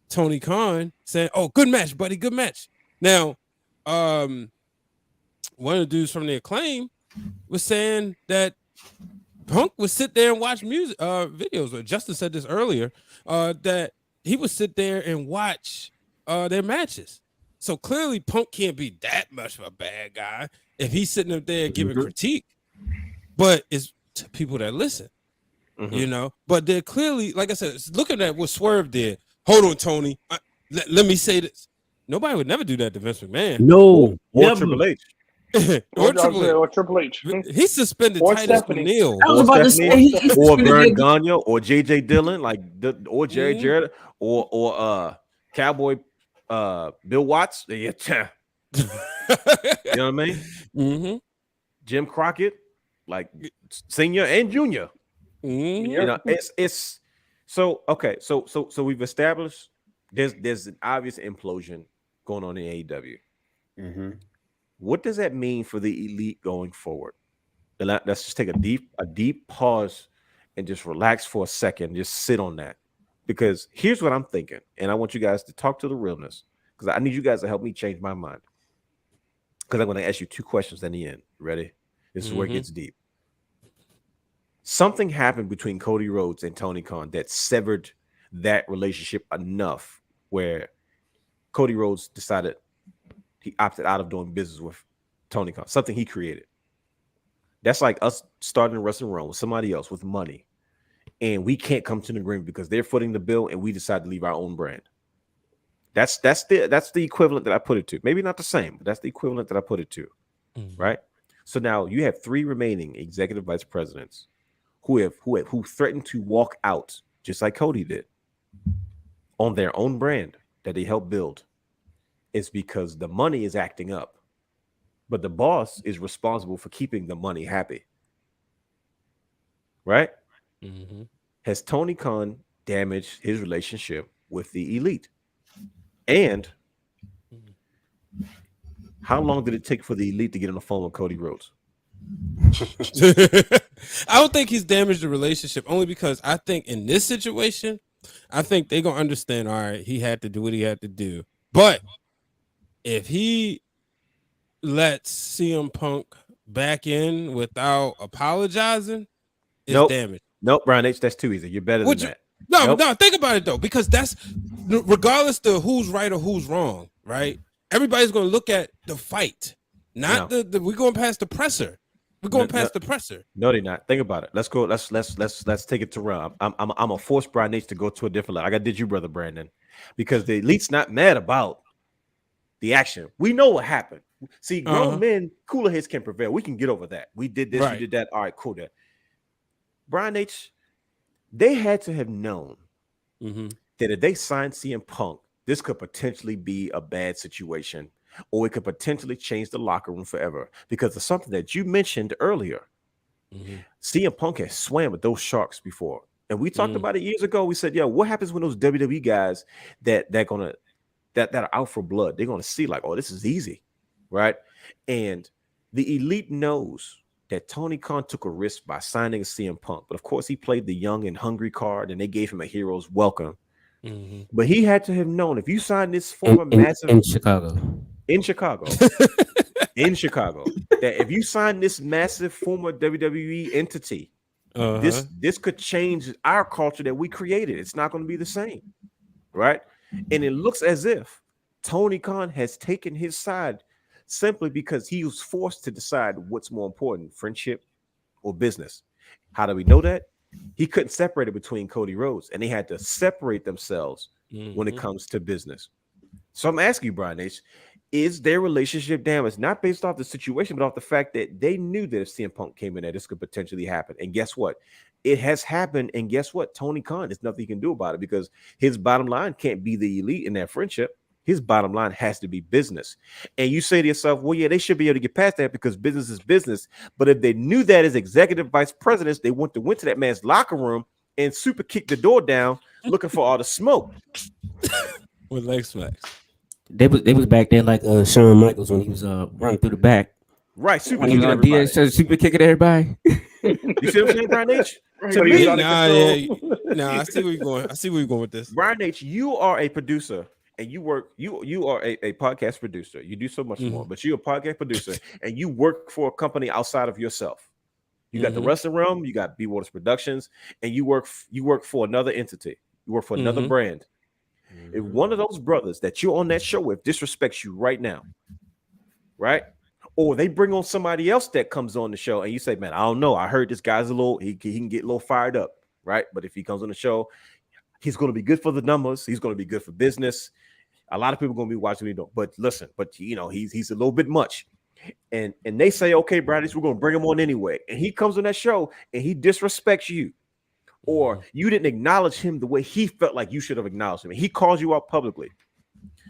Tony Khan saying, oh, good match, buddy, good match. Now, one of the dudes from the Acclaim was saying that Punk would sit there and watch music videos. Or Justin said this earlier, that he would sit there and watch their matches. So clearly Punk can't be that much of a bad guy if he's sitting up there giving critique. But it's to people that listen, you know. But they're clearly, like I said, looking at what Swerve did. Hold on, Tony. Let me say this. Nobody would never do that to Vince McMahon. No, or Triple H. or Triple H. He suspended Or Titus Stephanie. O'Neil. I was about to say, Or Vern Gagne, or JJ Dillon, or Jerry Jarrett, or Cowboy Bill Watts. Yeah. You know what I mean? Jim Crockett, like senior and junior. You know, it's so okay. So we've established there's an obvious implosion going on in AEW. What does that mean for the elite going forward? And let's just take a deep pause and just relax for a second. Just sit on that, because here's what I'm thinking, and I want you guys to talk to the realness, because I need you guys to help me change my mind. Because I'm going to ask you two questions in the end. Ready? This is where it gets deep. Something happened between Cody Rhodes and Tony Khan that severed that relationship enough where Cody Rhodes decided he opted out of doing business with Tony Khan, something he created. That's like us starting a wrestling run with somebody else with money, and we can't come to an agreement because they're footing the bill and we decide to leave our own brand. That's the equivalent that I put it to. Maybe not the same, but that's the equivalent that I put it to. Right? So now you have three remaining executive vice presidents who threatened to walk out, just like Cody did, on their own brand that they helped build. It's because the money is acting up, but the boss is responsible for keeping the money happy. Right? Has Tony Khan damaged his relationship with the elite? And how long did it take for the elite to get on the phone with Cody Rhodes? I don't think he's damaged the relationship, only because I think in this situation, I think they're gonna understand, all right, he had to do what he had to do. But if he lets CM Punk back in without apologizing, it's damaged. Nope, Brian H, that's too easy. You're better than that. No, think about it though, because that's regardless of who's right or who's wrong, right? Everybody's gonna look at the fight, not the we're going past the presser. We're going past the presser. No, they're not. Think about it. Let's go. Let's take it to round. I'm gonna force Brian H to go to a different level. Like I did you, brother Brandon, because the elite's not mad about the action. We know what happened. See, grown men, cooler heads can prevail. We can get over that. We did this, we did that. All right, cool. That Brian H, they had to have known that if they signed CM Punk, this could potentially be a bad situation, or it could potentially change the locker room forever. Because of something that you mentioned earlier, CM Punk has swam with those sharks before. And we talked about it years ago. We said, "Yo, what happens when those WWE guys that are out for blood? They're gonna see like, oh, this is easy, right?" And the elite knows that Tony Khan took a risk by signing CM Punk, but of course he played the young and hungry card, and they gave him a hero's welcome. But he had to have known if you sign this former massive in Chicago, in Chicago, that if you sign this massive former WWE entity, this could change our culture that we created. It's not going to be the same, right? And it looks as if Tony Khan has taken his side simply because he was forced to decide what's more important, friendship or business. How do we know that? He couldn't separate it between Cody Rhodes, and they had to separate themselves when it comes to business. So I'm asking you, Brian H., is their relationship damaged, not based off the situation, but off the fact that they knew that if CM Punk came in there, this could potentially happen. And guess what? It has happened. And guess what? Tony Khan, there's nothing he can do about it because his bottom line can't be the elite in that friendship. His bottom line has to be business. And you say to yourself, well, yeah, they should be able to get past that because business is business. But if they knew that as executive vice presidents, they went to that man's locker room and super kicked the door down looking for all the smoke. With leg smacks. They was back there like Shawn Michaels when he was running through the back. Right, super When he kicking was on everybody. DS, super kicking everybody. You see what I'm saying, Brian H? To Like, me, he's out of control. I see where you're going. I see where you're going with this. Brian H, you are a producer and you work, you are a podcast producer. You do so much more, but you're a podcast producer and you work for a company outside of yourself. You got the wrestling realm, you got B Waters Productions, and you work for another entity. You work for another brand. If one of those brothers that you're on that show with disrespects you right now, right? Or they bring on somebody else that comes on the show and you say, man, I don't know. I heard this guy's he can get a little fired up, right? But if he comes on the show, he's going to be good for the numbers. He's going to be good for business. A lot of people are going to be watching what he doing. But listen, he's a little bit much. And they say, okay, Brad, we're going to bring him on anyway. And he comes on that show and he disrespects you. Or you didn't acknowledge him the way he felt like you should have acknowledged him. And he calls you out publicly.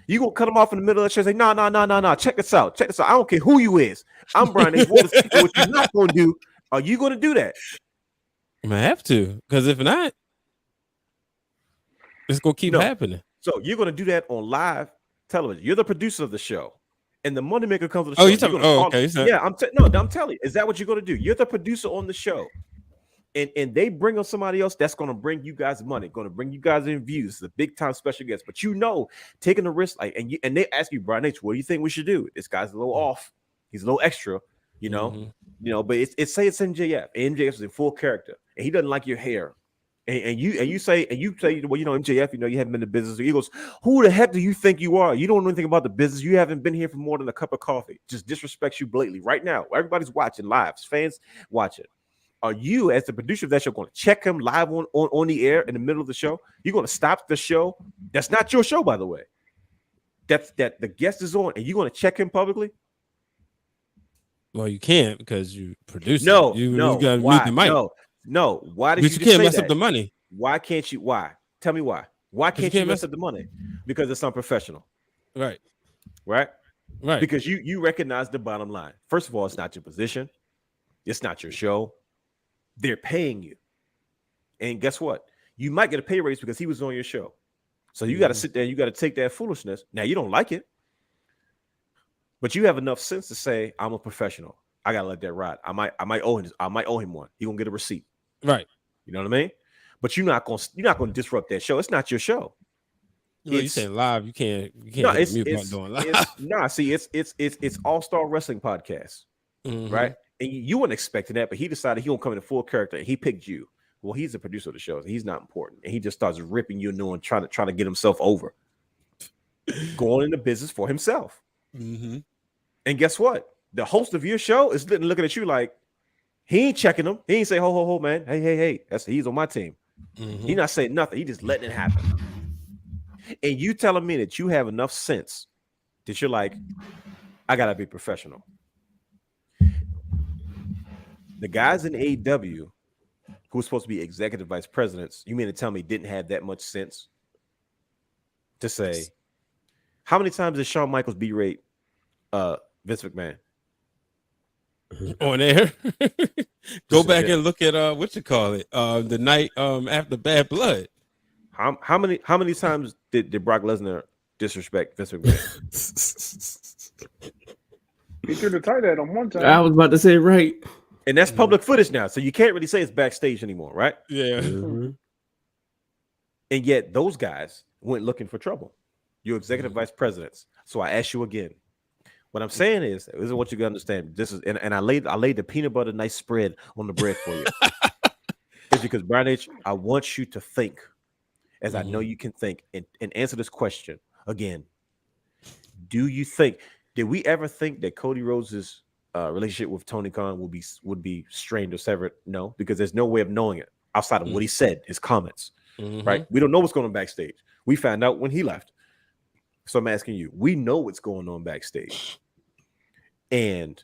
You gonna cut him off in the middle of the show and say, no. Check this out. I don't care who you is. I'm Brian H. Waters. And what you're not gonna do, are you gonna do that? I have to, because if not, it's gonna keep happening. So you're gonna do that on live television. You're the producer of the show. And the moneymaker comes to the show. Oh, you're talking okay. Yeah, I'm telling you, is that what you're gonna do? You're the producer on the show. And they bring on somebody else that's going to bring you guys money, going to bring you guys in views. It's a big time special guest, but taking the risk, and they ask you, Brian H, what do you think we should do? This guy's a little off. He's a little extra, but it's MJF. MJF is in full character, and he doesn't like your hair. And you say, well, MJF, you haven't been in business. He goes, who the heck do you think you are? You don't know anything about the business. You haven't been here for more than a cup of coffee. Just disrespects you blatantly right now. Everybody's watching live. Fans watch it. Are you, as the producer of that show, going to check him live on the air in the middle of the show? You're going to stop the show? That's not your show, by the way. That the guest is on, and you're going to check him publicly? Well, you can't because you produce. No, you no. got to Why? mute the mic. No. Why did Because you you can't say mess that? up the money. Why can't you? Why? Tell me why. Why can't you mess up the money? Because it's unprofessional. Right. Because you recognize the bottom line. First of all, it's not your position. It's not your show. They're paying you. And guess what? You might get a pay raise because he was on your show. So you got to sit there and you got to take that foolishness. Now, you don't like it, but you have enough sense to say, I'm a professional. I got to let that ride. I might owe him one. He going to get a receipt. Right. You know what I mean? But you're not going to disrupt that show. It's not your show. You saying live, you can't No, hit the mute button doing live. It's All-Star Wrestling Podcast, right? And you weren't expecting that, but he decided he won't come in full character, and he picked you. Well, he's the producer of the show, so he's not important, and he just starts ripping you new and trying to get himself over, going into business for himself. And guess what? The host of your show is looking at you like he ain't checking him. He ain't say, "Ho, man, hey, he's on my team." He's not saying nothing. He just letting it happen. And you telling me that you have enough sense that you're like, I gotta be professional. The guys in AEW who were supposed to be executive vice presidents, you mean to tell me didn't have that much sense to say, how many times did Shawn Michaels berate Vince McMahon? on air. Go back and look at what you call it, the night after Bad Blood. How many times did Brock Lesnar disrespect Vince McMahon? He threw the tight end on one time. I was about to say right. And that's public footage now, so you can't really say it's backstage anymore, right? Yeah. Mm-hmm. And yet those guys went looking for trouble. You're executive vice presidents. So I ask you again. What I'm saying is, this is what you gotta understand. This is and I laid the peanut butter nice spread on the bread for you. It's because Brian H, I want you to think, as I know you can think, and answer this question again. Do you think, did we ever think that Cody Rhodes's relationship with Tony Khan would be strained or severed? No, because there's no way of knowing it outside of what he said, his comments. Right? We don't know what's going on backstage. We found out when he left. So I'm asking you, we know what's going on backstage. And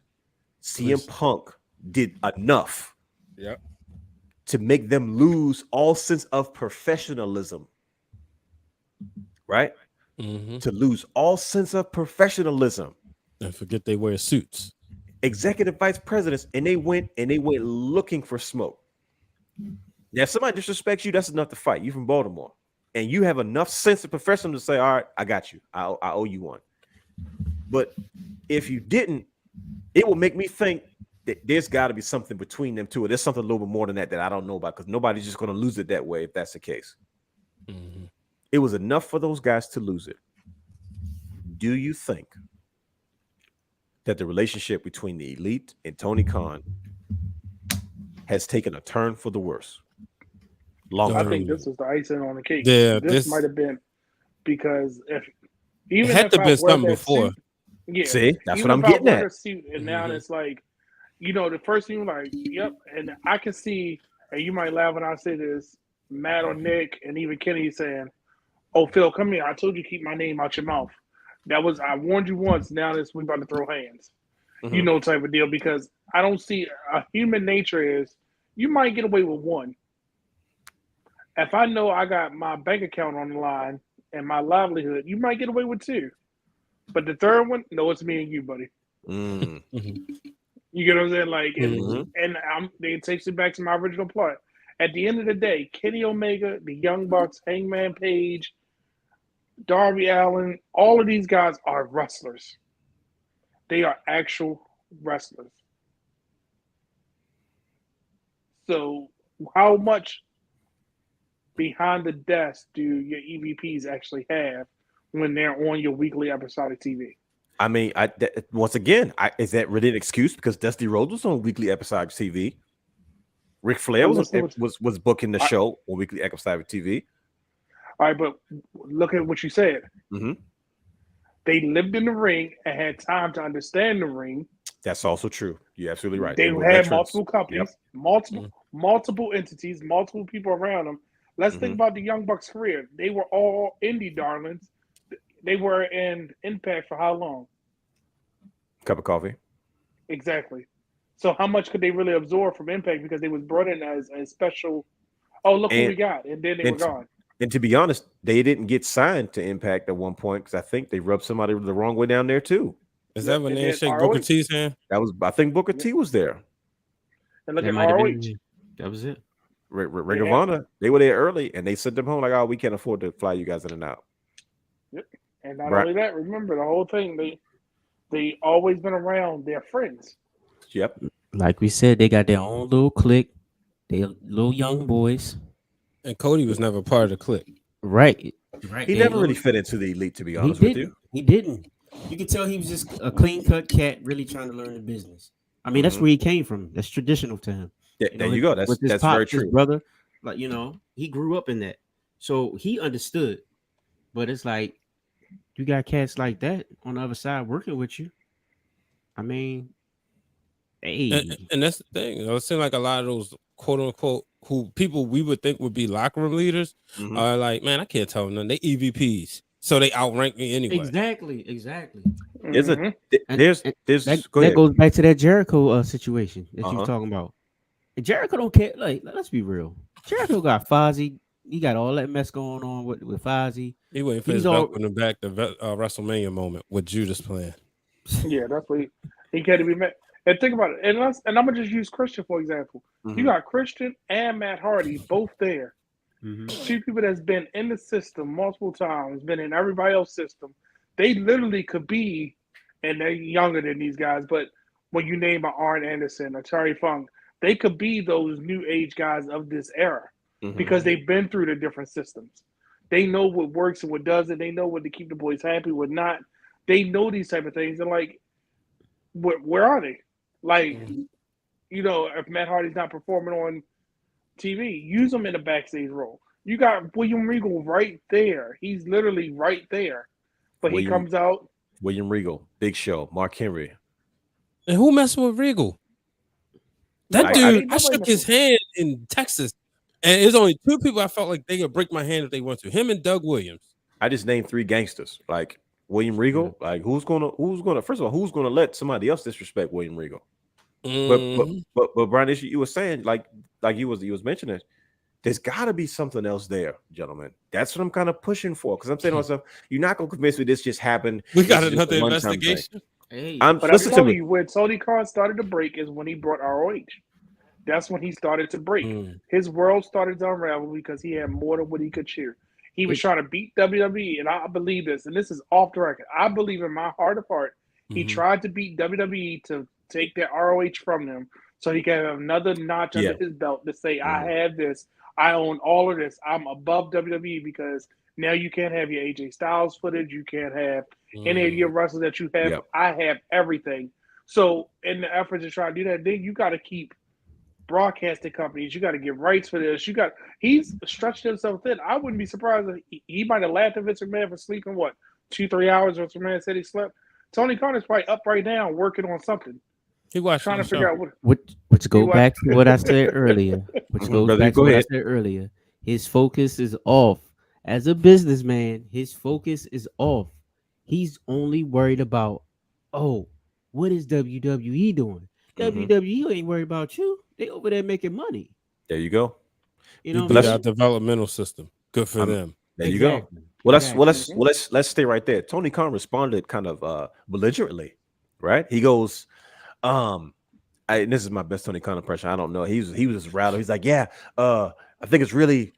CM Punk did enough to make them lose all sense of professionalism. Right? To lose all sense of professionalism. And forget they wear suits. Executive vice presidents, and they went looking for smoke. Now, if somebody disrespects you, that's enough to fight. You from Baltimore. And you have enough sense of professionalism to say, all right, I got you. I owe you one. But if you didn't, it will make me think that there's got to be something between them two. Or there's something a little bit more than that I don't know about, because nobody's just going to lose it that way if that's the case. It was enough for those guys to lose it. Do you think that the relationship between the Elite and Tony Khan has taken a turn for the worse? I think this was the icing on the cake. Yeah, this might have been, because if it had to be something before. See, that's what I'm getting at. Suit, and now it's like, the first thing like, yep, and I can see, and you might laugh when I say this, Matt or Nick and even Kenny saying, "Oh, Phil, come here. I told you keep my name out your mouth." That was, I warned you once. Now we about to throw hands, type of deal. Because I don't see, human nature is, you might get away with one. If I know I got my bank account on the line and my livelihood, you might get away with two. But the third one, no, it's me and you, buddy. You get what I'm saying? Like, and it takes it back to my original plot. At the end of the day, Kenny Omega, the Young Bucks, Hangman Page, Darby Allin, all of these guys are wrestlers. They are actual wrestlers. So how much behind the desk do your EVPs actually have when they're on your weekly episodic TV? I mean, once again, is that really an excuse? Because Dusty Rhodes was on weekly episodic TV. Ric Flair was booking the show on weekly episodic TV. All right, but look at what you said. They lived in the ring and had time to understand the ring. That's also true. You're absolutely right. They had multiple companies, multiple entities, multiple people around them. Let's think about the Young Bucks' career. They were all indie darlings. They were in Impact for how long? Cup of coffee. Exactly. So how much could they really absorb from Impact, because they was brought in as a special, oh, look what we got, and then they were gone. And to be honest, they didn't get signed to Impact at one point, because I think they rubbed somebody the wrong way down there too. Is that when they shake Booker T's hand? That was, I think Booker T was there. And look at ROH. That was it. Ring of Honor, they were there early, and they sent them home like, "Oh, we can't afford to fly you guys in and out." Yep. And not only that, remember the whole thing. They always been around their friends. Yep. Like we said, they got their own little clique. They little young boys. And Cody was never part of the clique. Right. He never really fit into the Elite, to be honest with you. He didn't. You can tell he was just a clean-cut cat, really trying to learn the business. I mean, that's where he came from. That's traditional to him. There you go. That's very true. His brother, like, he grew up in that. So he understood. But it's like, you got cats like that on the other side working with you. I mean, hey. And that's the thing. It seems like a lot of those quote unquote who people we would think would be locker room leaders are like, man, I can't tell them nothing. They EVPs. So they outrank me anyway. Exactly. That goes back to that Jericho situation that you were talking about. And Jericho don't care. Like, let's be real. Jericho got Fozzy. He got all that mess going on with Fozzy. He waiting for his belt in the back, the WrestleMania moment with Judas playing. Yeah, that's what he had to be met. And think about it. And I'm gonna just use Christian for example. Mhm. You got Christian and Matt Hardy both there. Mhm. Two people that's been in the system multiple times, been in everybody else's system. They literally could be, and they're younger than these guys, but when you name an Arn Anderson, a Terry Funk, they could be those new age guys of this era Mhm. because they've been through the different systems. They know what works and what doesn't. They know what to keep the boys happy, what not. They know these type of things. And like, where are they? Like, you know, if Matt Hardy's not performing on TV, use him in a backstage role. You got William Regal right there. He's literally right there. But he William- comes out. William Regal, Big Show, Mark Henry. And who messing with Regal? That I- dude, I- I shook his hand in Texas, and there's only two people I felt like they could break my hand if they want to. Him and Doug Williams. I just named 3 gangsters. Like William Regal. Like who's gonna first of all, who's gonna let somebody else disrespect William Regal? Mhm. But Brian, as you were saying, like you was mentioning, there's got to be something else there, gentlemen. That's what I'm kind of pushing for. Because I'm saying to myself, you're not gonna convince me this just happened. We This got is just a another one-time thing. investigation. Hey, But I'm Listen to telling me. you, when Tony Khan started to break is when he brought ROH. That's when he started to break. Mm. His world started to unravel because he had more than what he could cheer. He was trying to beat WWE, and I believe this, and this is off the record. I believe in my heart of heart, he Mhm. tried to beat WWE to take that ROH from them so he can have another notch Yeah. under his belt to say, I have this, I own all of this, I'm above WWE because now you can't have your AJ Styles footage, you can't have any of your wrestlers that you have. Yep. I have everything. So in the effort to try to do that, then you got to keep broadcasting companies. You got to get rights for this. He's stretched himself thin. I wouldn't be surprised if he might have laughed at Vince McMahon for sleeping 2-3 hours. Vince McMahon said he slept. Tony Khan is probably up right now working on something, He watched trying to the figure show. out which go You what? back to what I said earlier. Which Mhm, goes brother, back go to what ahead. I said earlier. His focus is off. As a businessman, his focus is off. He's only worried about, oh, what is WWE doing? Mhm. WWE ain't worried about you. They over there making money. There you go. You He know beat what I'm our saying? developmental system. Good for them. There you go. Exactly. Well, Exactly. let's stay right there. Tony Khan responded kind of belligerently, right? He goes, and this is my best Tony Khan impression. I don't know. He was just rattled. He's like, yeah, I think it's really,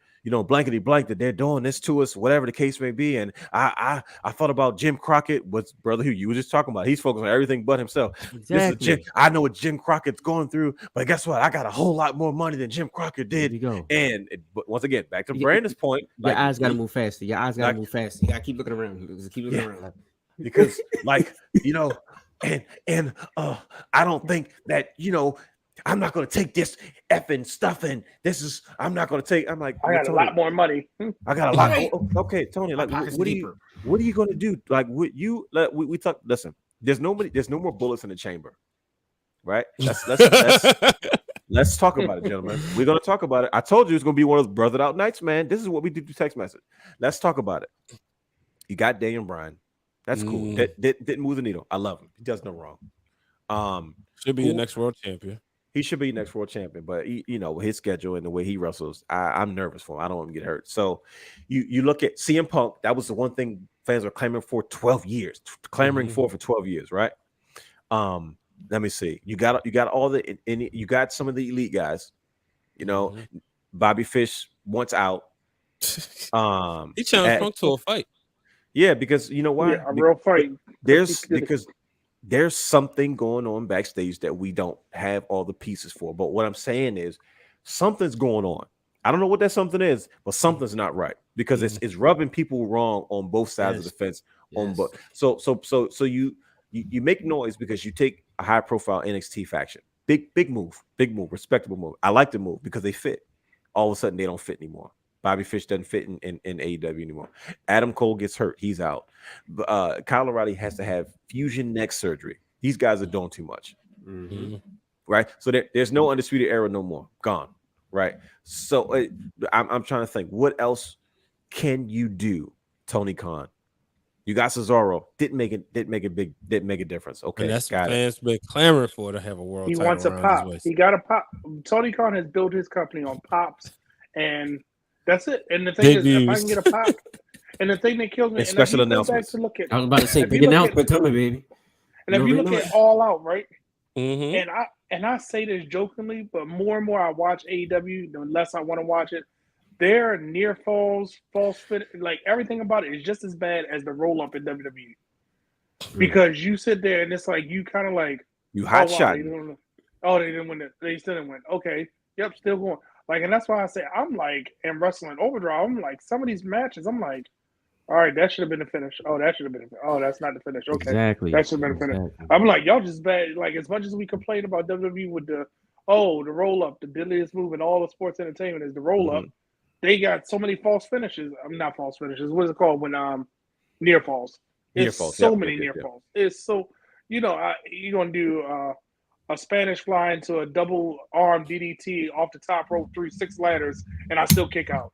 blankety blank that they're doing this to us, whatever the case may be. And I thought about Jim Crockett, what's brother who you were just talking about. He's focused on everything but himself. This is Exactly. I know what Jim Crockett's going through, but guess what? I got a whole lot more money than Jim Crockett There did. you go. But once again, back to Yeah, Brandon's point, Your like, eyes gotta move faster. Your eyes gotta like- move faster. You gotta keep looking around. Just keep looking Yeah. around. because like and I don't think that I'm not going to take this effing stuff and I'm not going to take. I'm like, I got a Tony, lot more money. I got a lot. Right. Okay, Tony, like pockets what deeper. are you going to do? Like we talk. Listen, there's no more bullets in the chamber, right? Let's talk about it, gentlemen. We're going to talk about it. I told you it's going to be one of those brothered out nights, man. This is what we do through text message. Let's talk about it. You got Daniel Bryan. That's cool. That didn't move the needle. I love him. He does no wrong. Should be your next world champion. He should be next world champion, but his schedule and the way he wrestles, I'm nervous for him. I don't want him to get hurt. So you look at CM Punk. That was the one thing fans were clamoring for 12 years, for 12 years, right? Let me see. You got all the you got some of the elite guys. Bobby Fish once out. He challenged Punk to a fight. Yeah, because you know why? Yeah, a real fight. There's something going on backstage that we don't have all the pieces for. But what I'm saying is something's going on. I don't know what that something is, but something's not right because it's rubbing people wrong on both sides of the fence. Yes. So you make noise because you take a high profile NXT faction. Big move, respectable move. I like the move because they fit. All of a sudden they don't fit anymore. Bobby Fish doesn't fit in AEW anymore. Adam Cole gets hurt. He's out. Kyle O'Reilly has to have fusion neck surgery. These guys are doing too much. Right? So there's no Undisputed Era no more. Gone. Right? So I'm trying to think. What else can you do, Tony Khan? You got Cesaro. Didn't make a difference. Okay, And that's got what it. fans been clamoring for to have a world He title wants a around pop. his waist. He got a pop. Tony Khan has built his company on pops, and that's it. And the thing Big is, if I views. can get a pop, and the thing that kills me, And special if you go back announcements. to look at, I was about to say If you big look announcement coming, baby. and if You you already look know at All Out, right? Mhm. And I say this jokingly, but more and more I watch AEW, the less I want to watch it. Their near falls, false fit, like everything about it is just as bad as the roll up in WWE. Because you sit there and it's like you kind of like, You oh hot wow, shot. they didn't, oh they didn't win it, they still didn't win. Okay, yep, still going. Like, and that's why I say I'm like in Wrestling Overdrive. I'm like some of these matches. I'm like, all right, that should have been the finish. Oh, that should have been. Oh, that's not the finish. Okay, Exactly. that should have been the finish. I'm like, y'all just bad. Like as much as we complain about WWE with the roll up, the deadliest move in all of sports entertainment is the roll up. They got so many false finishes. I'm not false finishes. What is it called when near falls? Near It's falls, so yep, many yep, near yep. falls. It's so you're gonna do a Spanish fly into a double arm DDT off the top rope 6 ladders, and I still kick out.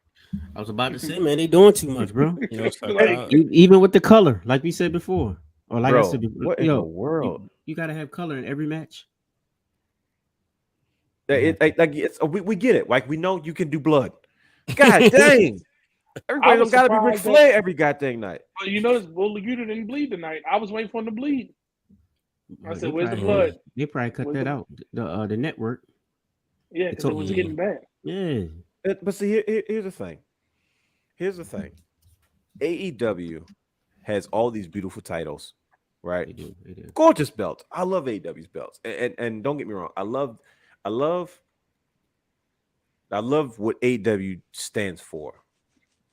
I was about to say, man, they doing too much, bro. No, it's like, Like, Even with the color, like we said before, or like I Bro, said before, what in the world? you gotta have color in every match. We get it. Like we know you can do blood. God dang. Everybody was don't gotta be Ric surprised that- Flair every goddamn night. you notice Will Laguna didn't bleed tonight. I was waiting for him to bleed. I said, They "Where's the probably- blood?" They probably cut Where's that the- out. The network. Yeah, because it was getting bad. Yeah. But see, here's the thing. Here's the thing. AEW has all these beautiful titles, right? They do. They do. Gorgeous belts. I love AEW's belts. And don't get me wrong, I love what AEW stands for.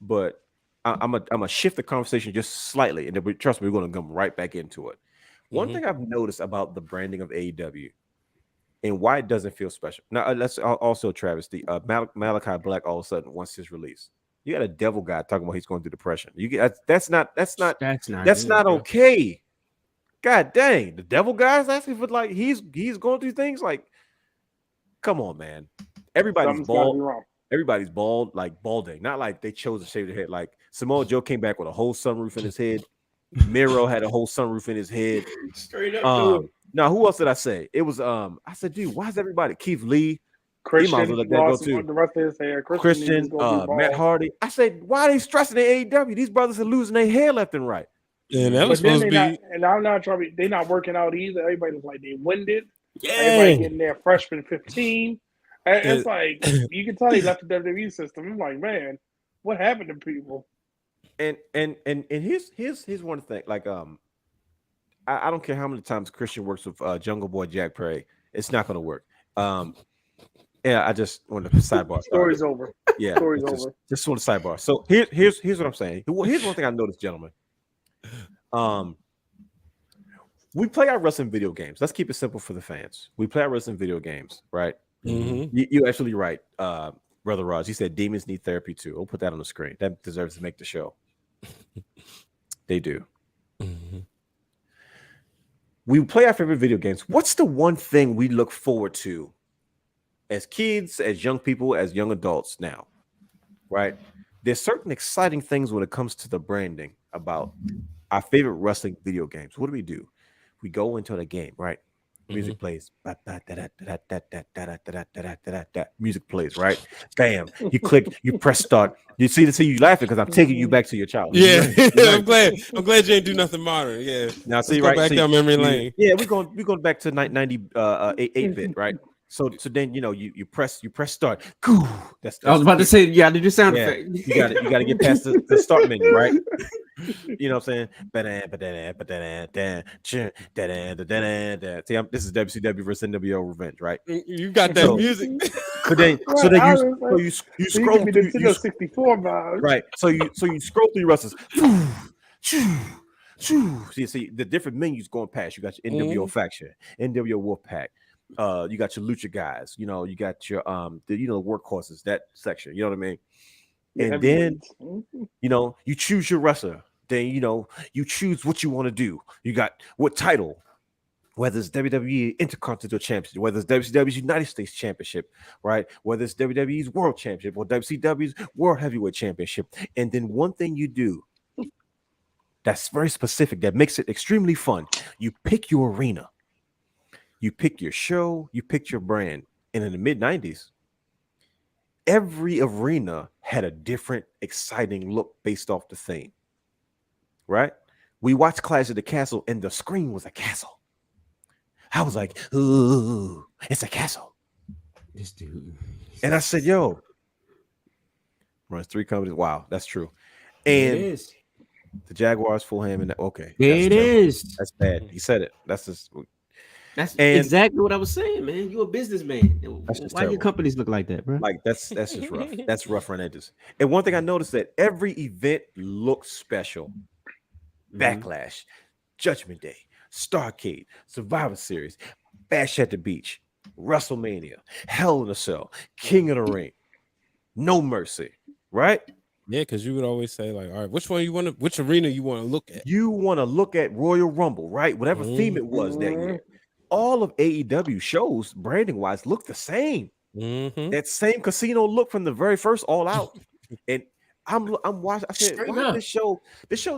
But I'm gonna shift the conversation just slightly, and then trust me, we're gonna come right back into it. One thing I've noticed about the branding of AEW and why it doesn't feel special. Now, let's also travesty. Malachi Black all of a sudden wants his release. You got a devil guy talking about he's going through depression. You get that's not okay. God dang, the devil guy's asking for like he's going through things like, come on, man. Everybody's Something's gotta be bald. wrong. Everybody's bald, like balding. Not like they chose to shave their head. Like Samoa Joe came back with a whole sunroof in his head. Miro had a whole sunroof in his head. Straight up. Now who else did I say? It was I said, dude, why is everybody Keith Lee? Christian might as well let that go lost too. the rest of his hair. Christian, Matt Hardy. I said, why are they stressing the AEW? These brothers are losing their hair left and right. And that was But then supposed to be. and I'm not trying to. They're not working out either. Everybody looks like they winded. Yeah. Everybody getting their freshman 15. And Yeah. it's like you can tell they left the WWE system. I'm like, man, what happened to people? And here's one thing. Like I don't care how many times Christian works with Jungle Boy Jack Perry, it's not gonna work. Yeah, I just want to sidebar. Story's over. Yeah, Story's just, over. Just want to sidebar. So here's what I'm saying. Here's one thing I noticed, gentlemen. We play our wrestling video games. Let's keep it simple for the fans. We play our wrestling video games, right? You're actually right, Brother Raj. He said demons need therapy too. We'll put that on the screen. That deserves to make the show. They do. We play our favorite video games. What's the one thing we look forward to as kids, as young people, as young adults now, right? There's certain exciting things when it comes to the branding about our favorite wrestling video games. What do? We go into the game, right? Music plays. Music plays, right? Bam. You click, you press start. You see you laughing because I'm taking you back to your childhood. Yeah, I'm glad you ain't do nothing modern. Yeah. Now see, Let's go right? back down memory lane. Yeah, we're going back to 98-bit, right? So then you press start. That's I was about to say, yeah, did you sound yeah, effect? you got to get past the start menu, right? You know what I'm saying? See, this is WCW versus NWO Revenge, right? You got that music. So then you scroll through through the 64 vibes. right. So you scroll through your wrestlers. See the different menus going past. You got your NWO faction, NWO Wolfpack. You got your lucha guys. You know, you got your the workhorses, that section. You know what I mean? And then you choose your wrestler. Then you choose what you want to do. You got what title, whether it's WWE Intercontinental Championship, whether it's WCW's United States Championship, right? Whether it's WWE's World Championship or WCW's World Heavyweight Championship. And then one thing you do that's very specific, that makes it extremely fun. You pick your arena. You pick your show, you pick your brand. And in the mid-90s, every arena had a different, exciting look based off the theme, right? We watched Clash of the Castle, and the screen was a castle. I was like, ooh, it's a castle. This dude. And I said, yo, runs 3 companies. Wow, that's true. There it And is. the Jaguars, Fulham, and okay, There that's it terrible. is. That's bad. He said it. That's just That's and exactly what I was saying, man. You a businessman. that's just Why your terrible. companies look like that, bro? Like that's just rough. That's rough around edges. And one thing I noticed that every event looks special. Backlash, Judgment Day, Starcade, Survivor Series, Bash at the Beach, WrestleMania, Hell in a Cell, King of the Ring, No Mercy, right? Yeah, because you would always say, like, all right, which arena you want to look at? You want to look at Royal Rumble, right? Whatever theme it was that year. All of AEW shows, branding wise, look the same. That same casino look from the very first All Out. And I'm watching. I said, Straight why up. this show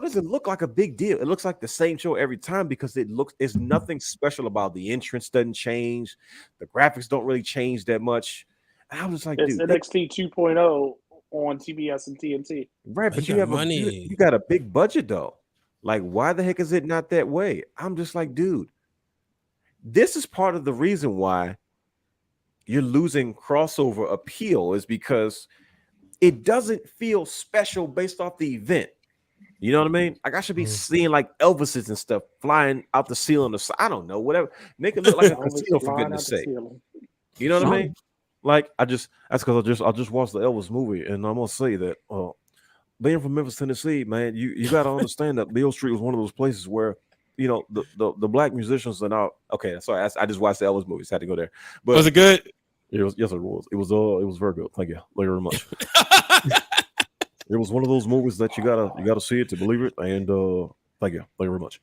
doesn't look like a big deal. It looks like the same show every time because it's nothing special about the entrance doesn't change. The graphics don't really change that much. And I was like, It's dude, NXT 2.0 on TBS and TNT. right, but You you got have money. you got a big budget though. Like, why the heck is it not that way? I'm just like, dude, this is part of the reason why you're losing crossover appeal is because it doesn't feel special based off the event. You know what I mean? Like I should be seeing like Elvises and stuff flying out the ceiling. I don't know, whatever. Make it look like a Elvis casino for flying goodness out the sake. ceiling. You know what I mean? Like that's because I just watched the Elvis movie, and I'm gonna say that being from Memphis, Tennessee, man, you got to understand that Beale Street was one of those places where the black musicians are now okay. Sorry, I just watched the Elvis movies. Had to go there, but Was it good? it was yes, it was. It was very good. Thank you very much. It was one of those movies that you gotta see it to believe it. And thank you very much.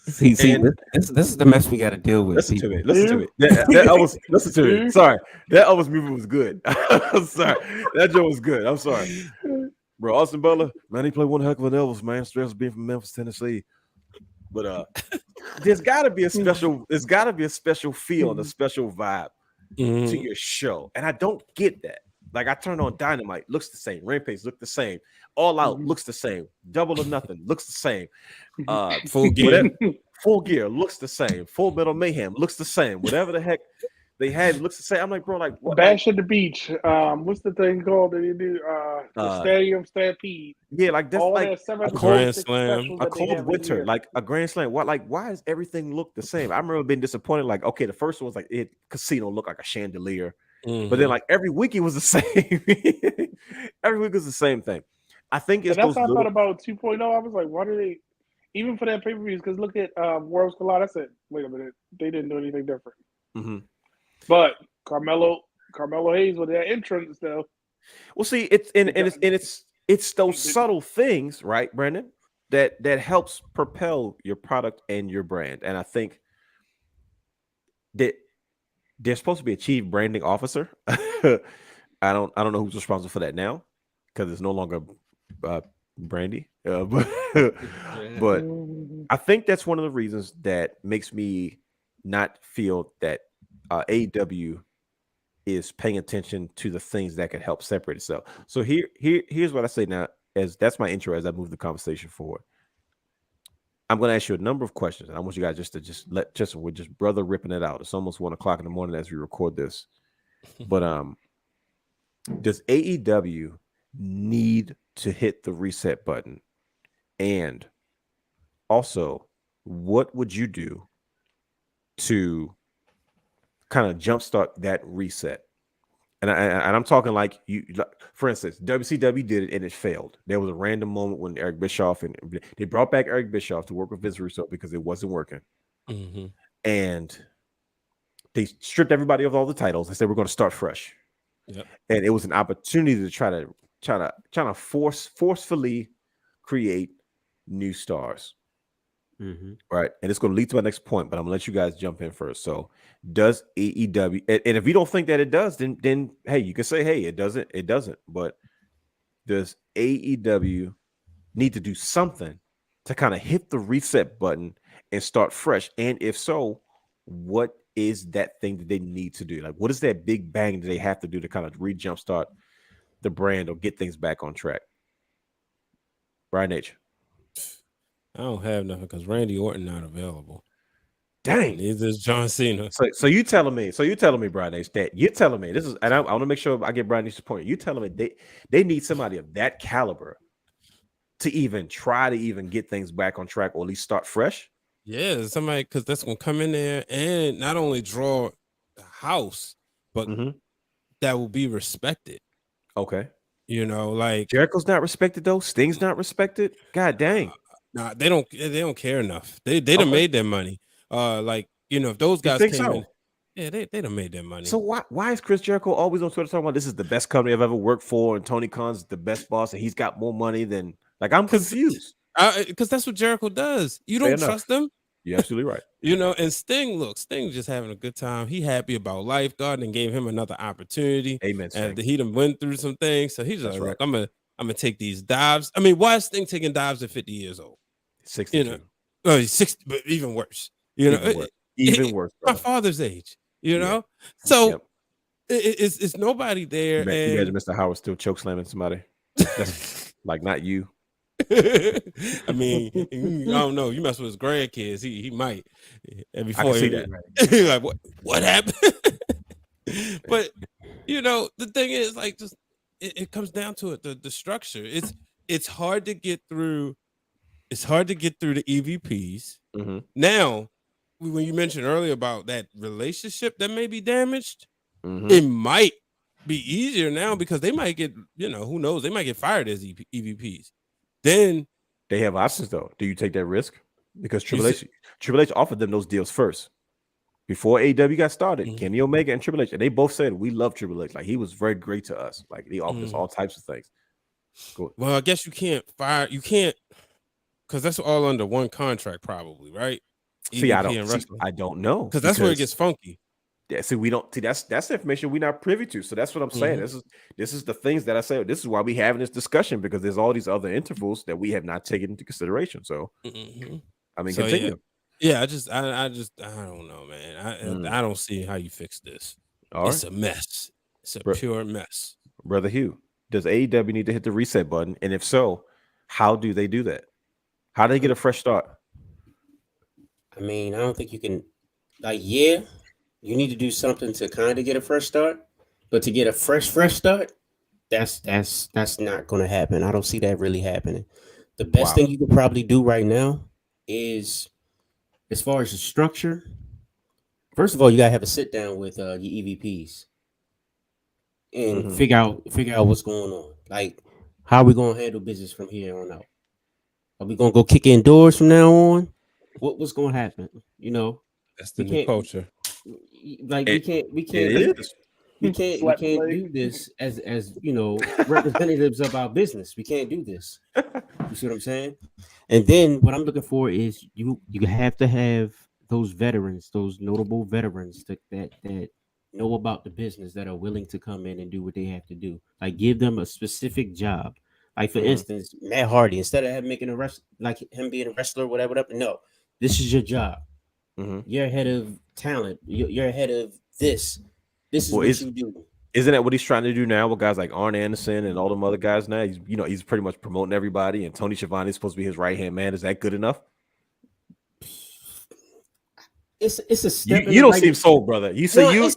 See, And- this is the mess we got to deal with. Listen to people. me. Listen to me. That Elvis. Listen to me. Sorry, that Elvis movie was good. I'm sorry. That joke was good. I'm sorry, bro. Austin Butler, man, he played one heck of an Elvis, man. Stress being from Memphis, Tennessee. But there's got to be a special. There's got to be a special feel and a special vibe to your show, and I don't get that. Like I turned on Dynamite, looks the same. Rampage look the same. All Out looks the same. Double or Nothing looks the same. Full gear. Full Gear looks the same. Full Metal Mayhem looks the same. Whatever the heck they had looks the same. I'm like, bro, like what? Bash at the Beach. What's the thing called that you do? The Stadium Stampede. Yeah, like that's All like that 7 Grand Slam. specials a that they cold have every winter, year. like a Grand Slam. What? Like, why does everything look the same? I remember being disappointed. Like, okay, the first one was like it casino looked like a chandelier, but then like every week it was the same. Every week was the same thing. I think it's And that's those how I little, thought about 2.0. I was like, why do they, even for that pay-per-views, because look at Worlds Collide. I said, wait a minute, they didn't do anything different. Mhm. But Carmelo Hayes with that entrance, though. Well, see, it's those subtle things, right, Brandon, that helps propel your product and your brand. And I think that there's supposed to be a chief branding officer. I don't know who's responsible for that now because it's no longer Brandy. But I think that's one of the reasons that makes me not feel that AEW is paying attention to the things that can help separate itself. So here's what I say now, as that's my intro as I move the conversation forward. I'm going to ask you a number of questions, and I want you guys we're just brother ripping it out. It's almost 1:00 in the morning as we record this. But does AEW need to hit the reset button? And also, what would you do to kind of jumpstart that reset? And I'm talking like for instance, WCW did it and it failed. There was a random moment when Eric Bischoff and they brought back Eric Bischoff to work with Vince Russo because it wasn't working, and they stripped everybody of all the titles and said we're going to start fresh. Yep. And it was an opportunity to try to forcefully create new stars. Right. And it's going to lead to my next point, but I'm gonna let you guys jump in first. So does AEW, and if you don't think that it does, then hey, you can say, hey, it doesn't. But does AEW need to do something to kind of hit the reset button and start fresh? And if so, what is that thing that they need to do? Like, what is that big bang that they have to do to kind of re-jumpstart the brand or get things back on track? Brian H. I don't have nothing because Randy Orton not available. Dang. Neither is John Cena. So you telling me, Brian H, that you're telling me this is, and I want to make sure I get Brian H's point. You telling me they need somebody of that caliber to even try to even get things back on track or at least start fresh? Yeah, somebody, because that's gonna come in there and not only draw the house, but that will be respected. Okay. You know, like Jericho's not respected though. Sting's not respected. God dang. nah, they don't care enough. They done made their money. Like, you know, if those guys came in, yeah, they done made their money. So why is Chris Jericho always on Twitter talking about this is the best company I've ever worked for, and Tony Khan's the best boss, and he's got more money than, like, I'm confused. Because that's what Jericho does. You don't trust them. You're absolutely right. You know, and Sting just having a good time. He happy about life. God and gave him another opportunity. Amen. And he done went through some things. So he's like, right. look, I'm gonna take these dives. I mean, why is Sting taking dives at 50 years old? 62. You know, he's 60, but even worse. You know, even worse. My father's age. You know, so it's nobody there. You imagine Mr. Howard still choke slamming somebody. That's like not you. I mean, I don't know. You mess with his grandkids, he might. And before I can see that. Like what happened? But you know, the thing is, like, just it comes down to it. The structure. It's hard to get through. It's hard to get through the EVPs. Now, when you mentioned earlier about that relationship that may be damaged, it might be easier now because they might get, you know, who knows? They might get fired as EVPs. Then they have options though. Do you take that risk? Because Triple H offered them those deals first. Before AEW got started, Kenny Omega and Triple H, and they both said, we love Triple H. Like, he was very great to us. Like, he offered us all types of things. Cool. Well, I guess you can't, because that's all under one contract probably, right? See, I don't know. Because that's where it gets funky. Yeah, see, we don't see that's information we're not privy to. So that's what I'm saying. This is the things that I say. This is why we having this discussion, because there's all these other intervals that we have not taken into consideration. So I mean, continue. Yeah, I don't know, man. I don't see how you fix this. It's a mess. It's a pure mess. Brother Hugh, does AEW need to hit the reset button? And if so, how do they do that? How do they get a fresh start? I mean, I don't think you can, you need to do something to kind of get a fresh start, but to get a fresh start, that's not going to happen. I don't see that really happening. The best thing you could probably do right now is, as far as the structure, first of all, you gotta have a sit down with your EVPs and figure out what's going on. Like, how are we gonna handle business from here on out? Are we gonna go kick in doors from now on? What's gonna happen? You know, that's the new culture. Like, we can't do this as you know, representatives of our business. We can't do this. You see what I'm saying? And then what I'm looking for is you have to have those veterans, those notable veterans that know about the business, that are willing to come in and do what they have to do. Like, give them a specific job. Like, for instance, Matt Hardy, instead of making him being a wrestler or whatever, no, this is your job. You're head of talent. You're head of this. This is what you do. Isn't that what he's trying to do now with guys like Arn Anderson and all them other guys now? He's pretty much promoting everybody, and Tony Schiavone is supposed to be his right-hand man. Is that good enough? It's a step. You don't seem sold, brother. You say you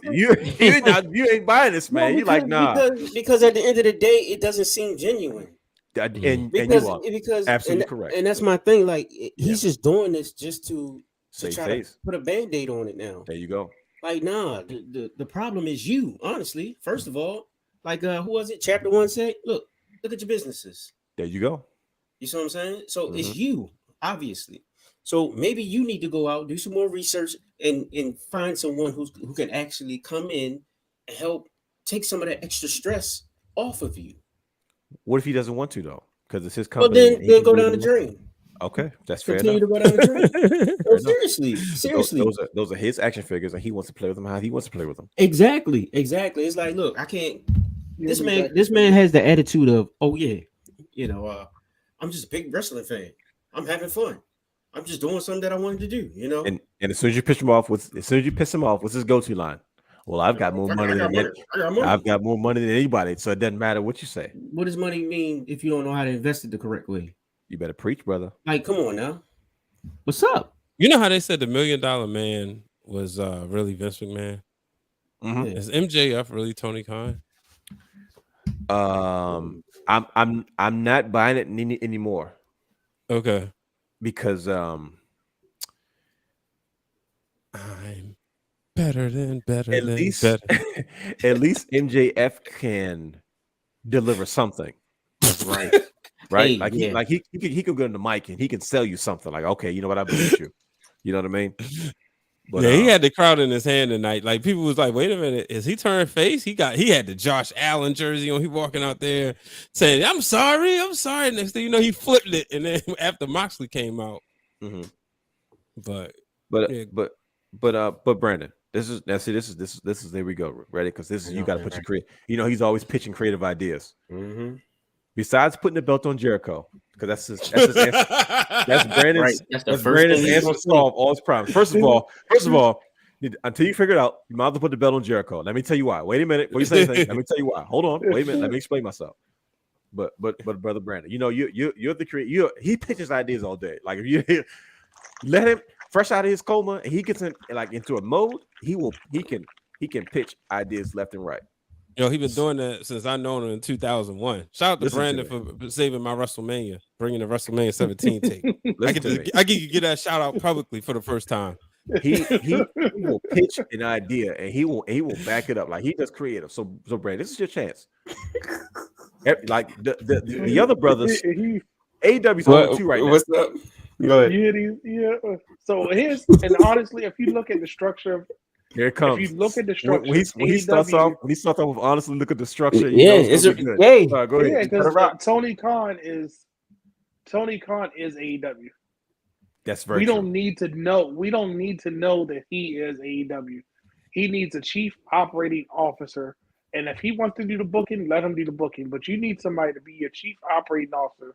ain't buying this, man. No, You're like, nah. Because at the end of the day, it doesn't seem genuine. And you are absolutely correct. And that's my thing. Like, he's just doing this just to try to put a Band-Aid on it now. There you go. Like, nah, the problem is you, honestly. First of all, like, who was it? Chapter 1 said, look at your businesses. There you go. You see what I'm saying? So it's you, obviously. So maybe you need to go out, do some more research, and find someone who can actually come in and help take some of that extra stress off of you. What if he doesn't want to, though? Because it's his company. Well, then go down the drain. Okay, that's fair Continue enough. to go down the drain. No, seriously. Those are his action figures, and he wants to play with them how he wants to play with them. Exactly. It's like, look, I can't. This man has the attitude of, oh yeah, I'm just a big wrestling fan. I'm having fun. I'm just doing something that I wanted to do, you know. And as soon as you piss him off, what's his go-to line? Well, I've got more money I've got more money than anybody, so it doesn't matter what you say. What does money mean if you don't know how to invest it the correct way? You better preach, brother. Like, come on now. What's up? You know how they said the $1 Million Man was really Vince McMahon? Mhm. Is MJF really Tony Khan? I'm not buying it anymore Okay. because I'm better than at better. at least MJF can deliver something, Right. right? Hey, Like yeah. he could go in the mic and he can sell you something. Like, okay, you know what, I believe you. You know what I mean? But Yeah, he had the crowd in his hand tonight. Like people was like, "Wait a minute, is he turning face?" He had the Josh Allen jersey on. He walking out there saying, "I'm sorry." Next thing you know, he flipped it, and then after Moxley came out, mhm. but but yeah. but Brandon, this is there we go. Ready? Because this is you got to put your create. You know, he's always pitching creative ideas. Mm-hmm. Besides putting the belt on Jericho, because that's his answer. That's Brandon's. Right. That's the That's first Brandon's thing he's answer gonna to say. solve all his problems. First of all, until you figure it out, you might have to put the belt on Jericho. Let me tell you why. Wait a minute before you say anything. Let me tell you why. Hold on. Wait a minute. Let me explain myself. But brother Brandon, you know you're the creator. He pitches ideas all day. Like if you let him fresh out of his coma and he gets into a mode, he can pitch ideas left and right. Yo, he been doing that since I known him in 2001. Shout out to Listen to Brandon me. for saving my WrestleMania, bringing the WrestleMania 17 tape. Listen to me. I get that shout out publicly for the first time. He will pitch an idea and he will back it up. Like he does creative. So Brandon, this is your chance. Like the other brothers, AEW's only two right now. What's up? Go ahead. Yeah. So and honestly, if you look at the structure, Here it comes. if you look at the structure, When he starts off with honestly look at the structure, Yeah, it's gonna be good. hey. All right, go ahead. yeah, because Tony Khan is AEW. That's very We true. don't need to know. We don't need to know that he is AEW. He needs a chief operating officer, and if he wants to do the booking, let him do the booking. But you need somebody to be your chief operating officer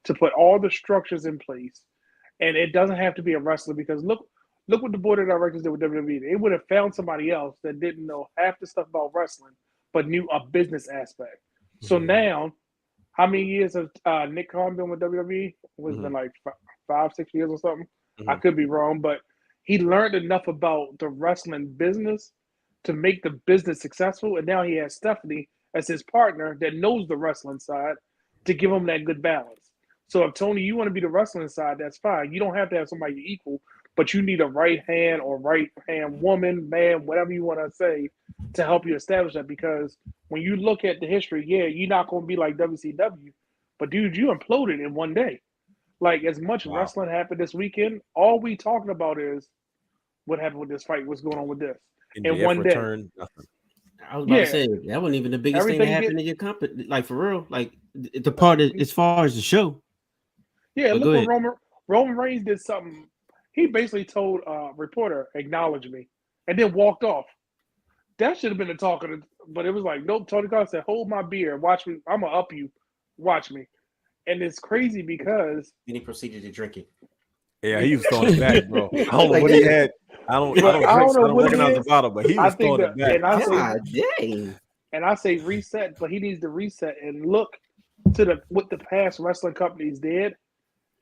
to put all the structures in place. And it doesn't have to be a wrestler because look what the board of directors did with WWE. They would have found somebody else that didn't know half the stuff about wrestling, but knew a business aspect. So now, how many years has Nick Khan been with WWE? Was it been like 5-6 years or something? I could be wrong, but he learned enough about the wrestling business to make the business successful. And now he has Stephanie as his partner that knows the wrestling side to give him that good balance. So if Tony, you want to be the wrestling side, that's fine. You don't have to have somebody equal, but you need a right hand or right hand woman, man, whatever you want to say, to help you establish that. Because when you look at the history, yeah, you're not going to be like WCW, but dude, you imploded in one day. Like as much wrestling happened this weekend, all we talking about is what happened with this fight, what's going on with this. In one day. Nothing. I was about to say that wasn't even the biggest thing that happened in your company. Like for real, like the part as far as the show. Yeah, but look what Roman Reigns did something. He basically told a reporter, "Acknowledge me," and then walked off. That should have been the talk of but it was like, nope. Tony Khan said, "Hold my beer, watch me. I'm gonna up you, watch me." And it's crazy because then he proceeded to drink it. Yeah, he was throwing it back, bro. I don't know what he had. I don't recognize the bottle, but he was throwing it back. And I say reset, but he needs to reset and look to what the past wrestling companies did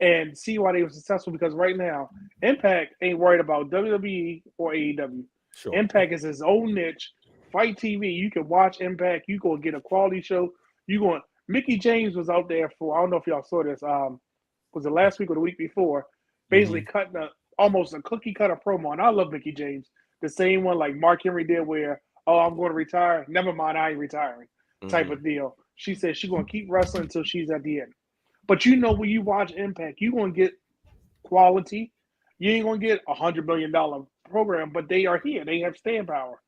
and see why they were successful. Because right now, Impact ain't worried about WWE or AEW. Sure. Impact is his own niche. Fight TV, you can watch Impact. You go get a quality show. Mickey James was out there for, I don't know if y'all saw this, was it last week or the week before, basically cutting almost a cookie cutter promo. And I love Mickey James. The same one like Mark Henry did where, oh, I'm going to retire. Never mind, I ain't retiring type of deal. She said she's going to keep wrestling until she's at the end. But when you watch Impact, you're going to get quality. You ain't going to get $100 million program, but they are here. They have staying power.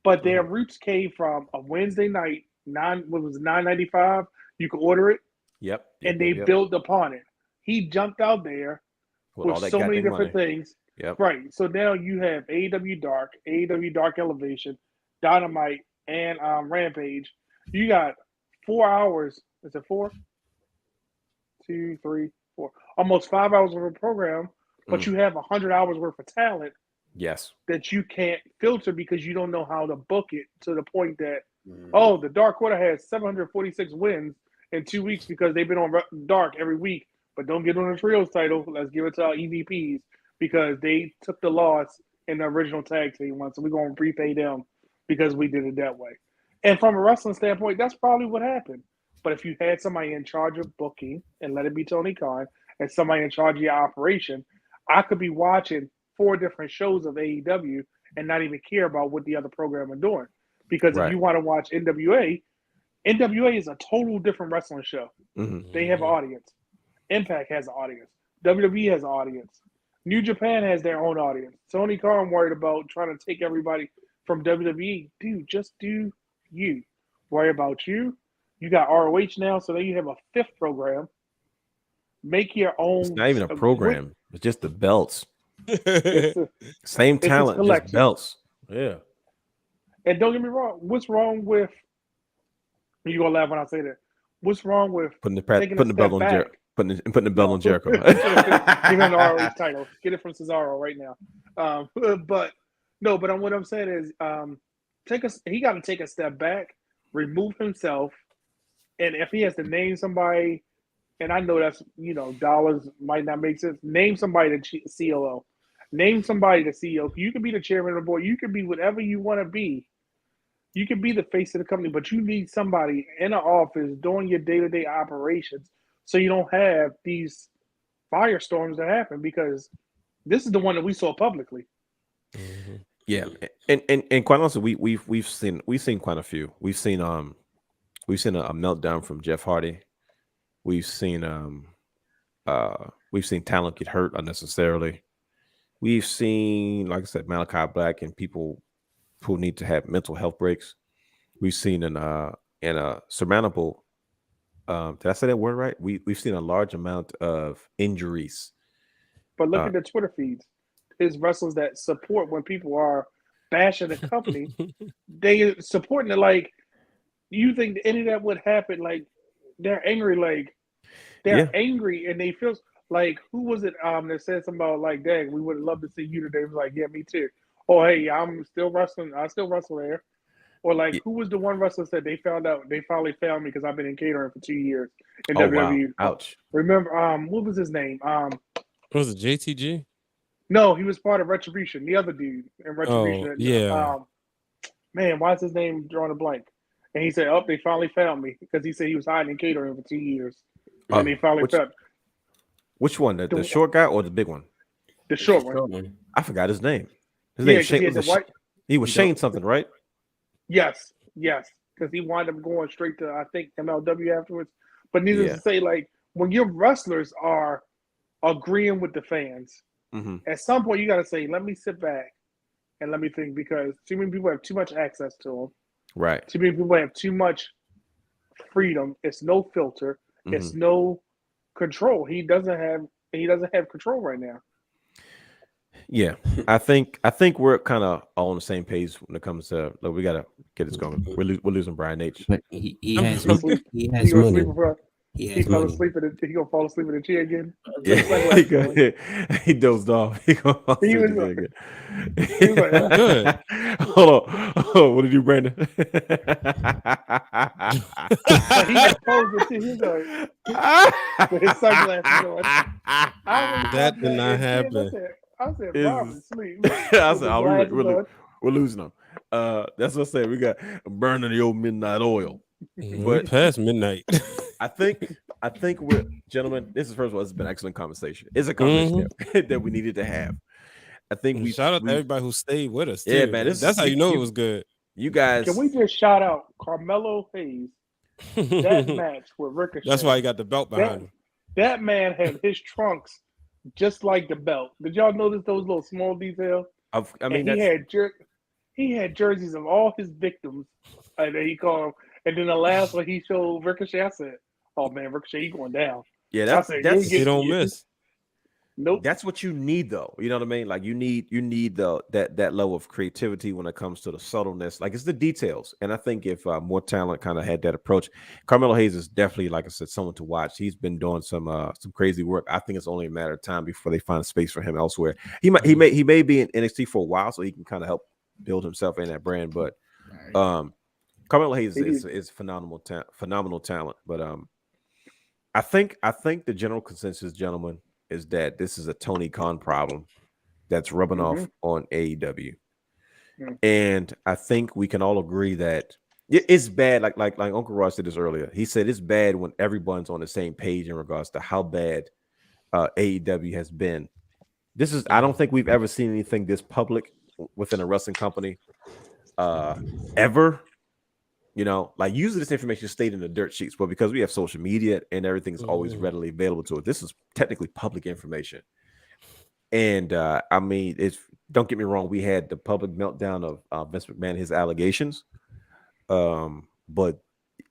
But their roots came from a Wednesday night, $9.95. You can order it. Yep. And they built upon it. He jumped out there with so many different things. Yep. Right. So now you have AEW Dark Elevation, Dynamite, and Rampage. You got 4 hours. Is it 4? 2, 3, 4. Almost 5 hours of a program, but you have 100 hours worth of talent. Yes. That you can't filter because you don't know how to book it to the point that, the Dark Order has 746 wins in 2 weeks because they've been on Dark every week. But don't get on the trios title. Let's give it to our EVPs because they took the loss in the original tag team one, so we're gonna repay them because we did it that way. And from a wrestling standpoint, that's probably what happened. But if you had somebody in charge of booking and let it be Tony Khan and somebody in charge of your operation, I could be watching 4 different shows of AEW and not even care about what the other program are doing. Because if Right. you want to watch NWA, NWA is a total different wrestling show. Mhm. They have an audience. Impact has an audience. WWE has an audience. New Japan has their own audience. Tony Khan worried about trying to take everybody from WWE. Dude, just do you. Worry about you. You got ROH now, so then you have a 5th program. Make your own. It's not even a program. It's just the belts. It's a, Same it's a talent, just collection. belts. Yeah. And don't get me wrong. What's wrong with? You gonna laugh when I say that. What's wrong with Putting the taking a belt step on back? Jericho. Putting the belt on Jericho. Give him the ROH title. Get it from Cesaro right now. But no, but what I'm saying is, he got to take a step back, remove himself, and if he has to name somebody, and I know that's dollars might not make sense. Name somebody the COO. Name somebody the CEO. You can be the chairman of the board. You can be whatever you want to be. You can be the face of the company, but you need somebody in an office doing your day-to-day operations so you don't have these firestorms that happen, because this is the one that we saw publicly. Yeah, and quite honestly, we've seen quite a few. We've seen a meltdown from Jeff Hardy. We've seen talent get hurt unnecessarily. We've seen, like I said, Malachi Black and people who need to have mental health breaks. We've seen in a surmountable. Did I say that word right? We've seen a large amount of injuries. But look at the Twitter feeds. His wrestlers that support when people are bashing the company, they supporting it like, you think any of that would happen? Like, they're angry, like they're angry, and they feel like, who was it that said something about, like, dang, we would have loved to see you today. It was like, yeah, me too. Oh, hey, I'm still wrestling. I still wrestle there. Or like, who was the one wrestler said they finally found me because I've been in catering for 2 years in WWE. Wow. Ouch. Remember, what was his name? Was it JTG? No, he was part of Retribution. The other dude in Retribution. Oh, yeah. Man, why is his name drawing a blank? And he said, "Oh, they finally found me," because he said he was hiding in catering for 2 years, and they finally found. Which one? The short guy or the big one? The short one. I forgot his name. His name Shane. He was Shane something, right? Yes, because he wound up going straight to, I think, MLW afterwards. But needless to say, like, when your wrestlers are agreeing with the fans, at some point you got to say, let me sit back and let me think, because too many people have too much access to them. Right. Too many people have too much freedom. It's no filter. It's no control. He doesn't have control right now. Yeah, I think we're kind of all on the same page when it comes to, like, we gotta get this going. We're losing Brian H. But he has money. He gonna fall asleep in the chair again. Yeah, he dozed off. He gonna fall asleep in the chair again. He was like, Good. Hold on. What did you, Brandon? he exposed it. He's like, with his sunglasses on. That did not happen. I said, Brian, sleep. I said, we're losing them. That's what I said. We got burning the old midnight oil. But past midnight. I think we're, gentlemen, this is, first of all, it's been an excellent conversation. It's a conversation that we needed to have. I think shout out to everybody who stayed with us. Yeah, too. man. That's how you know it was good. You guys, can we just shout out Carmelo Hayes? That match with Ricochet. That's why he got the belt behind him. That man had his trunks just like the belt. Did y'all notice those little small details? I mean, he had jerseys of all his victims, and then he called them. And then the last one he showed Ricochet, I said, "Oh man, Ricochet, he going down." Yeah, that's he don't miss. Nope. That's what you need, though. You know what I mean? Like, you need that level of creativity when it comes to the subtleness. Like, it's the details. And I think if more talent kind of had that approach, Carmelo Hayes is definitely, like I said, someone to watch. He's been doing some crazy work. I think it's only a matter of time before they find space for him elsewhere. He may be in NXT for a while, so he can kind of help build himself in that brand. But Carmelo Hayes is phenomenal talent. But I think the general consensus, gentlemen, is that this is a Tony Khan problem. that's rubbing off on AEW. And I think we can all agree that it's bad. Like Uncle Ross said this earlier. He said it's bad when everyone's on the same page in regards to how bad AEW has been. This is, I don't think we've ever seen anything this public within a wrestling company ever. You know, like usually this information stayed in the dirt sheets, but because we have social media and everything's always readily available to it, this is technically public information. And I mean, don't get me wrong, we had the public meltdown of Vince McMahon, his allegations. But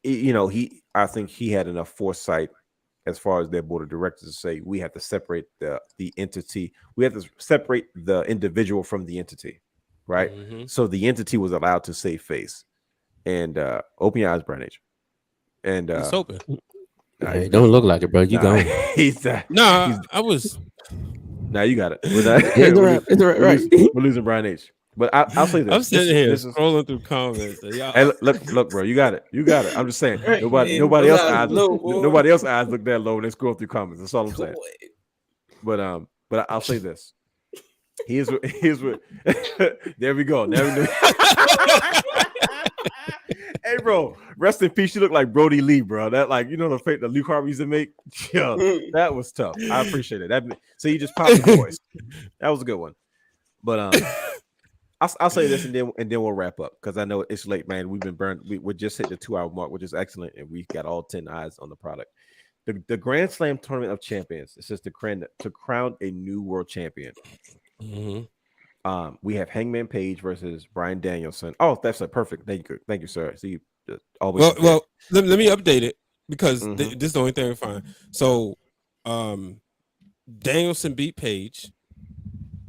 I think he had enough foresight as far as their board of directors to say we have to separate the entity, we have to separate the individual from the entity, right? So the entity was allowed to save face. And open your eyes, Brian H. And it's open. Hey, don't look like it, bro. You going? I was. Now you got it. It's right. We're losing Brian H. But I'll say this. I'm sitting here scrolling through comments. Hey, look, bro. You got it. I'm just saying. Nobody else's eyes look that low when they scroll through comments. That's all I'm saying. But I'll say this. Here's what. There we go. Hey, bro, rest in peace. You look like Brody Lee, bro. That, like, you know, the fake that Luke Harvey used to make. Yeah, that was tough. I appreciate it. So you just popped the voice. That was a good one. But I'll say this and then we'll wrap up because I know it's late, man. We've been burned. We just hit the 2-hour mark, which is excellent, and we got all 10 eyes on the product. The Grand Slam Tournament of Champions. It's just to crown a new world champion. We have Hangman Page versus Bryan Danielson. Oh, that's perfect. Thank you, sir. See, always. Well, let me update it because this is the only thing we find. So, Danielson beat Page.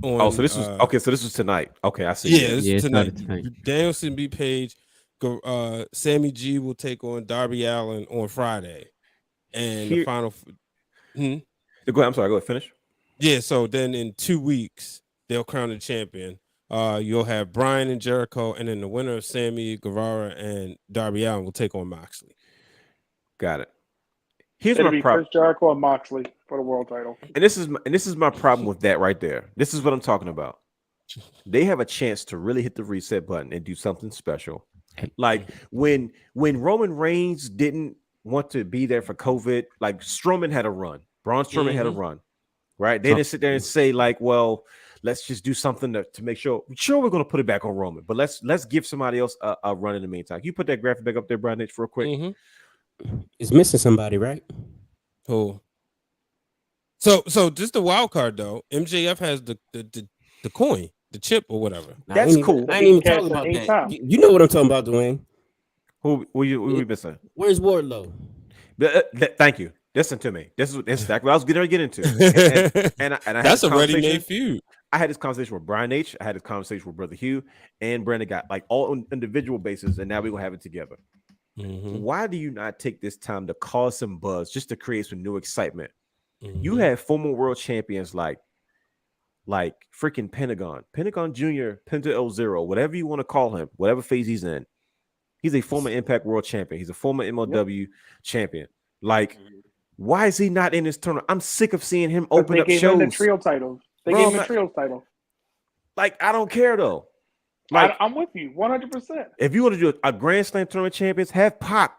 So this was okay. So this was tonight. Okay, I see. Yeah, this is tonight. Danielson beat Page. Sammy G will take on Darby Allin on Friday, and the final. Go ahead. I'm sorry. Go ahead. Finish. Yeah. So then in 2 weeks they'll crown the champion. You'll have Bryan and Jericho, and then the winner of Sammy Guevara and Darby Allin will take on Moxley. Got it. Here's It'll my be problem. Chris Jericho and Moxley for the world title. And this is my problem with that right there. This is what I'm talking about. They have a chance to really hit the reset button and do something special. Like when Roman Reigns didn't want to be there for COVID, like Strowman had a run. Braun Strowman had a run, right? They didn't sit there and say like, well, let's just do something to make sure we're going to put it back on Roman, but let's give somebody else a run in the meantime. Can you put that graphic back up there, Brian H, real quick? It's missing somebody, right? Who? So just the wild card though. MJF has the coin, the chip or whatever. That's cool. I ain't even talking about that. You know what I'm talking about, Dwayne? Who we missing? Where's Wardlow? Thank you. Listen to me. This is exactly what I was going to get into. And I that's a ready-made feud. I had this conversation with Brian H. I had this conversation with Brother Hugh and Brandon got like all on individual basis, and now we're gonna have it together. Why do you not take this time to cause some buzz just to create some new excitement? You have former world champions like freaking Pentagon Jr., Penta El-Zero, whatever you want to call him, whatever phase he's in. He's a former Impact World Champion. He's a former MLW champion. Like, why is he not in this tournament? I'm sick of seeing him open up shows. They gave him the trio title. They gave him the trio title. Like, I don't care though. Like, I'm with you 100%. If you want to do a Grand Slam tournament champions, have Pac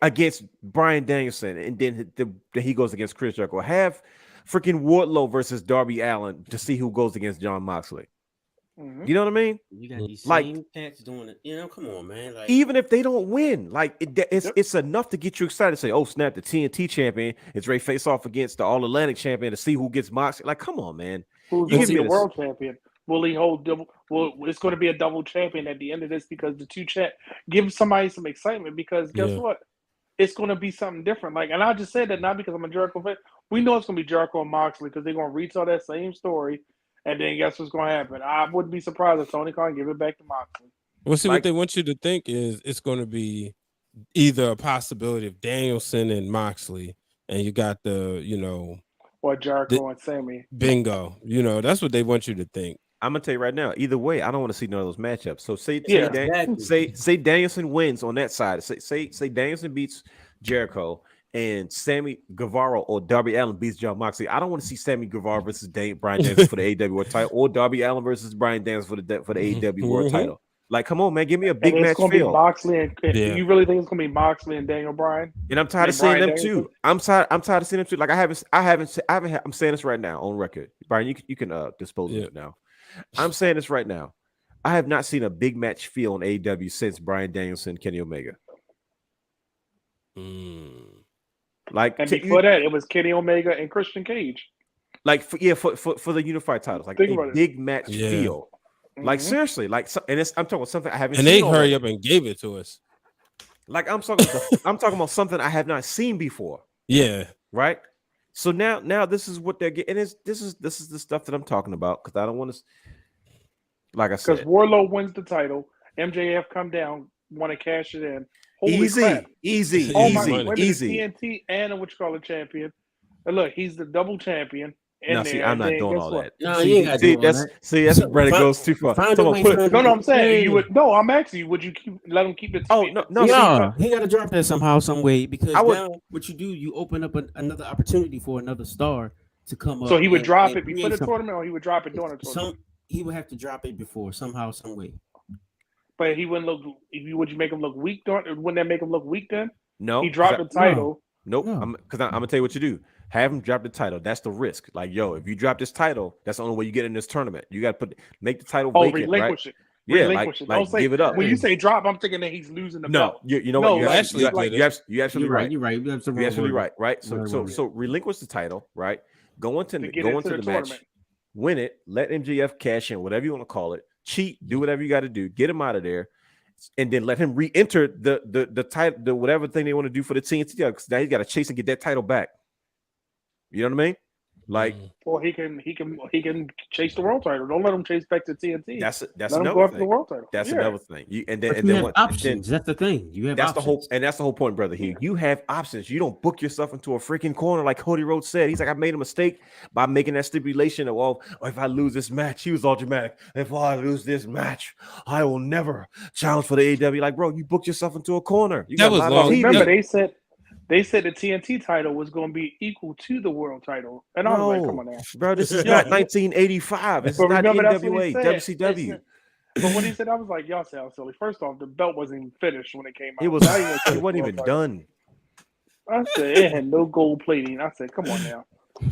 against Bryan Danielson, and then he goes against Chris Jericho. Have freaking Wardlow versus Darby Allin to see who goes against John Moxley. You know what I mean? You got these same cats doing it. You know, come on, man. Like, even if they don't win, like it's enough to get you excited. Say, oh snap, the TNT champion is ready to face off against the All Atlantic champion to see who gets Moxley. Like, come on, man. Who's going to be the world champion? Will he hold double? Well, it's going to be a double champion at the end of this because the two give somebody some excitement because guess what? It's going to be something different. Like, and I just said that not because I'm a Jericho fan. We know it's going to be Jericho and Moxley because they're going to retell that same story. And then guess what's going to happen? I wouldn't be surprised if Tony Khan give it back to Moxley. Well, see, what they want you to think is it's going to be either a possibility of Danielson and Moxley, and you got or Jericho and Sammy. Bingo. That's what they want you to think. I'm gonna tell you right now. Either way, I don't want to see none of those matchups. So say Danielson wins on that side. Say Danielson beats Jericho, and Sammy Guevara or Darby Allin beats John Moxley, I don't want to see Sammy Guevara versus Brian Danielson for the AEW World title, or Darby Allin versus Brian Danielson for the AEW World title. Like, come on, man, give me a big and match it's going to be feel. Moxley and Yeah. you really think it's going to be Moxley and Daniel Bryan? And I'm tired of seeing them too. I'm tired of seeing them too. Like I'm saying this right now on record. Brian, you can dispose of it now. I'm saying this right now. I have not seen a big match feel on AEW since Bryan Danielson, Kenny Omega. Like, and before that, it was Kenny Omega and Christian Cage. Like for the unified titles, like a big match feel. Like seriously, like, and I'm talking about something I haven't seen. And they hurry up and gave it to us. Like I'm talking about something I have not seen before. Yeah. Right. So now this is what they're getting. And this is the stuff that I'm talking about, because I don't want to. Like I said, because Warlow wins the title, MJF come down, want to cash it in. Holy easy. crap. Easy. TNT and a champion. And look, he's the double champion. No, see, I'm not doing all that. No, you ain't got to do all that. See, that's where Brandon goes too far. I'm saying you would. No, I'm asking you. Would you let him keep it? Oh no, he got to drop that somehow, some way, because now what you do, you open up another opportunity for another star to come up. So he would drop it before the tournament, or he would drop it during the tournament. He would have to drop it before somehow, some way. But he wouldn't look. Would you make him look weak? Wouldn't that make him look weak then? No, he dropped the title. Nope. Because I'm gonna tell you what you do. Have him drop the title. That's the risk. Like, yo, if you drop this title, that's the only way you get in this tournament. You got to make the title vacant, relinquish right? it. Yeah, relinquish like it. give it up. When you say drop, I'm thinking that he's losing the belt. You know what? You're absolutely right. You're right. You're absolutely right. Right. So relinquish the title. Right. Go into the match, win it. Let MJF cash in, whatever you want to call it. Cheat. Do whatever you got to do. Get him out of there. And then let him re-enter the title, the whatever thing they want to do for the TNT, because now he's got to chase and get that title back. You know what I mean? Like, or he can chase the world title. Don't let him chase back to TNT. That's let another him go after thing. the world title. That's another thing. And then have options. That's the thing. You have that's options. That's the whole point, brother. Here, you have options. You don't book yourself into a freaking corner like Cody Rhodes said. He's like, I made a mistake by making that stipulation of, well, if I lose this match, he was all dramatic. If I lose this match, I will never challenge for the AEW. Like, bro, you booked yourself into a corner. You that was long. Remember, they said the TNT title was going to be equal to the world title. And I was like, come on now. Bro, this is not 1985. It's not NWA, WCW. But when he said, I was like, y'all sound silly. First off, the belt wasn't even finished when it came out. It wasn't even done. I said, it had no gold plating. I said, come on now.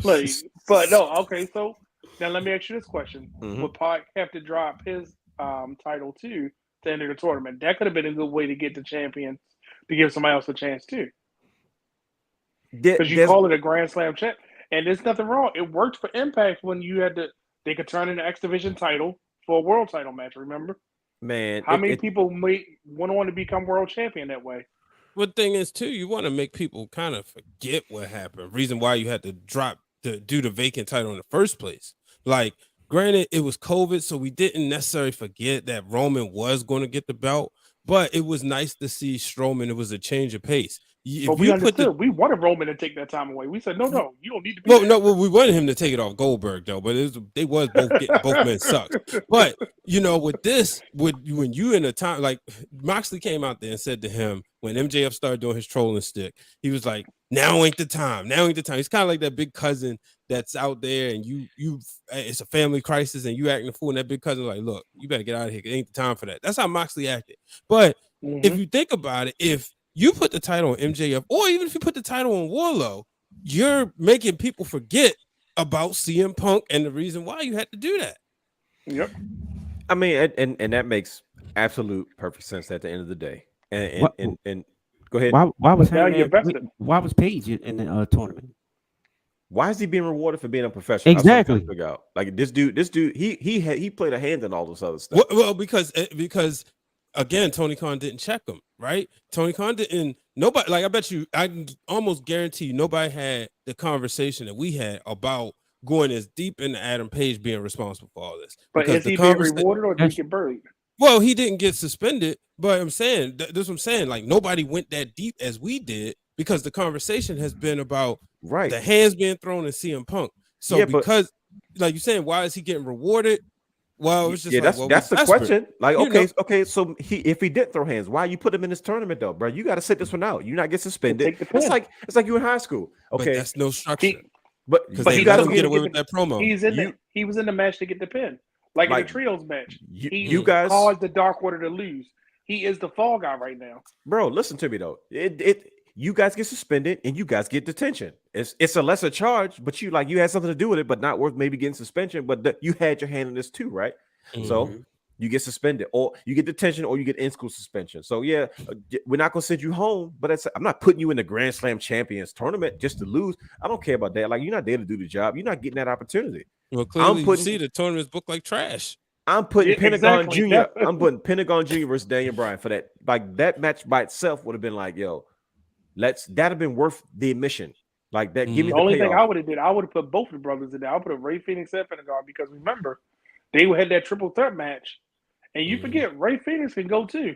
Like, but no, okay, so now let me ask you this question. Would Pac have to drop his title too to enter the tournament? That could have been a good way to get the champion to give somebody else a chance too. Because you call it a Grand Slam champ, and there's nothing wrong. It worked for Impact when you had they could turn in an X Division title for a world title match. Remember, man, how many people went on to become world champion that way? Well, thing is too, you want to make people kind of forget what happened. Reason why you had to do the vacant title in the first place. Like, granted, it was COVID, so we didn't necessarily forget that Roman was going to get the belt, but it was nice to see Strowman. It was a change of pace. But we understood. We wanted Roman to take that time away. We said, no, you don't need to be we wanted him to take it off Goldberg, though, but they was both getting both men sucked. But, with this, when you in a time, like, Moxley came out there and said to him, when MJF started doing his trolling stick, he was like, now ain't the time. He's kind of like that big cousin that's out there, and you it's a family crisis, and you acting a fool, and that big cousin like, look, you better get out of here. It ain't the time for that. That's how Moxley acted. But if you think about it, if you put the title on MJF, or even if you put the title on Warlow, you're making people forget about CM Punk and the reason why you had to do that. Yep. I mean, and that makes absolute perfect sense at the end of the day. And go ahead. Why was Paige in the tournament? Why is he being rewarded for being a professional? Exactly. Figure out. Like this dude, he played a hand in all this other stuff. Well, because again, Tony Khan didn't check him, right? Tony Khan didn't. Nobody, like, I bet you, I can almost guarantee you, nobody had the conversation that we had about going as deep into Adam Page being responsible for all this. But is he being rewarded or did he get buried? Well, he didn't get suspended, but I'm saying this is what I'm saying. Like, nobody went that deep as we did because the conversation has been about the hands being thrown in CM Punk. So because, like you're saying, why is he getting rewarded? Well, it was just Yeah, like, that's the desperate. question. Like, You know. okay. So if he did throw hands, why you put him in this tournament though, bro? You got to sit this one out. You not get suspended. Take the pin. It's like you in high school. But Okay, that's no structure. but Because but they you he's got let to him get get away with that promo. He was in the match to get the pin, like in Like, the trios match. you guys caused the Dark Order to lose. He is the fall guy right now. Bro, listen to me though. You guys get suspended and you guys get detention. It's a lesser charge, but you had something to do with it, but not worth maybe getting suspension. But you had your hand in this too, right? So you get suspended, or you get detention, or you get in-school suspension. So yeah, we're not gonna send you home, but I'm not putting you in the Grand Slam Champions tournament just to lose. I don't care about that. Like, you're not there to do the job. You're not getting that opportunity. Well, clearly, you see the tournaments book like trash. I'm putting Pentagon exactly. Jr. I'm putting Pentagon Jr. versus Daniel Bryan for that. Like, that match by itself would have been like, yo, that'd have been worth the admission. Like that. Give me The the only thing payoff. I would have did, I would have put both of the brothers in there. I would have Ray Phoenix and Pentagon, because remember, they had that triple threat match, and you forget Ray Phoenix can go too.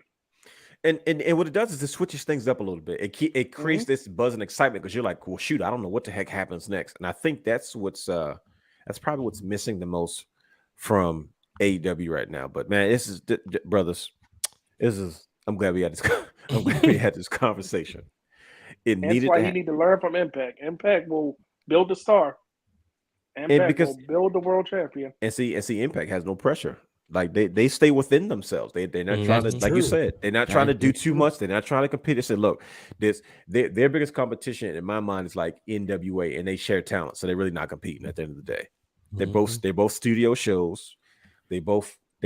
And what it does is it switches things up a little bit. It creates this buzz and excitement, because you're like, well, shoot, I don't know what the heck happens next. And I think that's probably what's missing the most from AEW right now. But man, this is brothers. I'm glad we had this. I'm glad we had this conversation. It That's needed. why you need to learn from Impact. Impact will build a star. Impact will build the world champion. And see, Impact has no pressure. Like, they stay within themselves. They're not trying to, like you said, they're not trying to do too much. They're not trying to compete. They said, look, their biggest competition in my mind is like NWA, and they share talent, so they're really not competing at the end of the day. They're both studio shows. They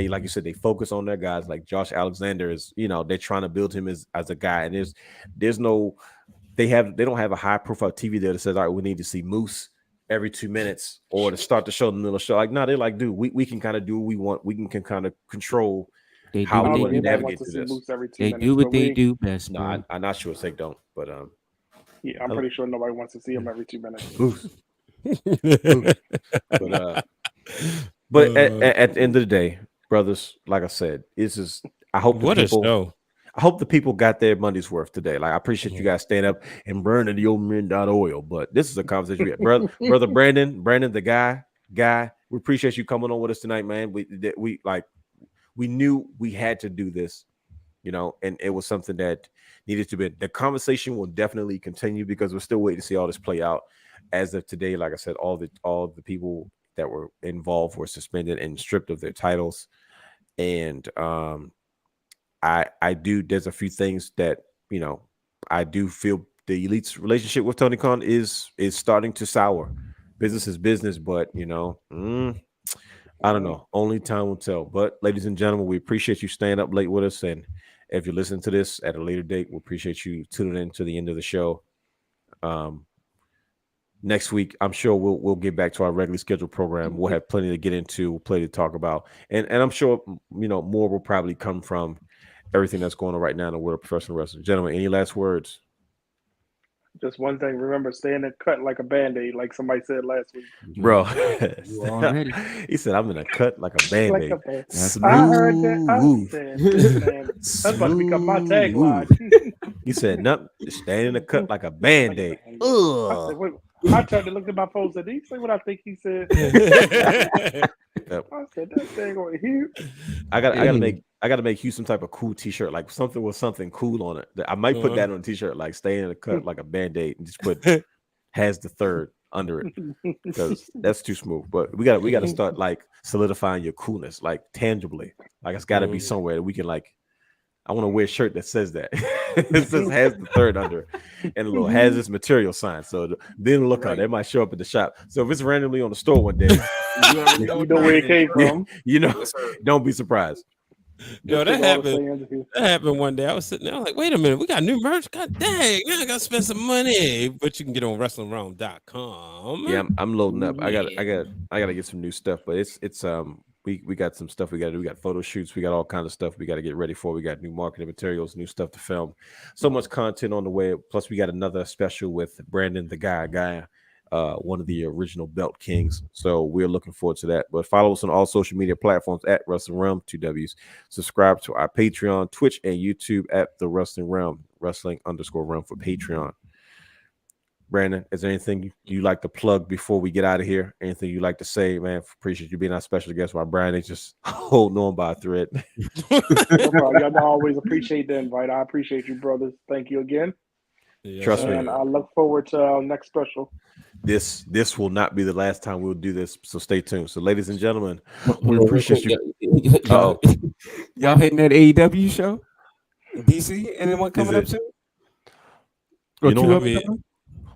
like you said, they focus on their guys. Like Josh Alexander is, they're trying to build him as a guy, and there's no. They don't have a high profile TV there that says, all right, we need to see Moose every 2 minutes, or to start the show in the middle of the show. Like, no, they're like, dude, we can kind of do what we want. We can kind of control how we navigate through this. They do what they do best. No, I'm not sure they don't, but yeah, I'm pretty sure nobody wants to see them every 2 minutes. But at the end of the day, brothers, like I said, I hope I hope the people got their money's worth today. Like, I appreciate you guys staying up and burning the old midnight oil. But this is a conversation we had. brother Brandon, the guy. We appreciate you coming on with us tonight, man. We knew we had to do this, and it was something that needed to be. The conversation will definitely continue, because we're still waiting to see all this play out. As of today, like I said, all the people that were involved were suspended and stripped of their titles, and there's a few things that, I do feel the Elite's relationship with Tony Khan is starting to sour. Business is business, but I don't know. Only time will tell. But ladies and gentlemen, we appreciate you staying up late with us, and if you're listening to this at a later date, we appreciate you tuning in to the end of the show. Next week, I'm sure we'll get back to our regularly scheduled program. We'll have plenty to get into, plenty to talk about, and I'm sure more will probably come from everything that's going on right now in the world of professional wrestling. Gentlemen, any last words? Just one thing. Remember, stay in the cut like a Band-Aid, like somebody said last week. Bro, he said, I'm in a cut like a Band-Aid. I heard that. That's about to become my tagline. He said, nothing. Stay in the cut like a Band-Aid. I turned to look at my phone and said, did he say what I think he said? I said, that thing over here. I gotta make you some type of cool t-shirt, like something with something cool on it. I might put that on a t-shirt, like stay in the cut like a Band-Aid, and just put has the third under it, because that's too smooth. But we gotta start like solidifying your coolness, like tangibly. Like, it's gotta be somewhere that we can, like, I want to wear a shirt that says that. It says has the third under it, and a little has this material sign. So then look out, it might show up at the shop. So if it's randomly on the store one day, you know where it came from. Don't be surprised. Yo, that happened one day. I was sitting there, I was like, wait a minute, we got new merch. God dang, man, I gotta spend some money. But you can get on WrestlingRealm.com. Yeah, I'm loading up. I gotta get some new stuff, but it's we got some stuff we gotta do. We got photo shoots, we got all kinds of stuff we gotta get ready for. We got new marketing materials, new stuff to film. So much content on the way. Plus, we got another special with Brandon, the guy, one of the original Belt Kings. So we're looking forward to that. But follow us on all social media platforms at Wrestling Realm, 2 W's. Subscribe to our Patreon, Twitch, and YouTube at The Wrestling Realm, Wrestling_Realm for Patreon. Brandon, is there anything you like to plug before we get out of here? Anything you like to say, man? Appreciate you being our special guest while Brandon just holding on by a thread. No problem. Y'all always appreciate the invite. I appreciate you, brothers. Thank you again. Yeah, Trust me. And I look forward to our next special. This will not be the last time we'll do this, so stay tuned. So, ladies and gentlemen, we appreciate you. Y'all hitting that AEW show? DC? Anyone coming up soon? You know what?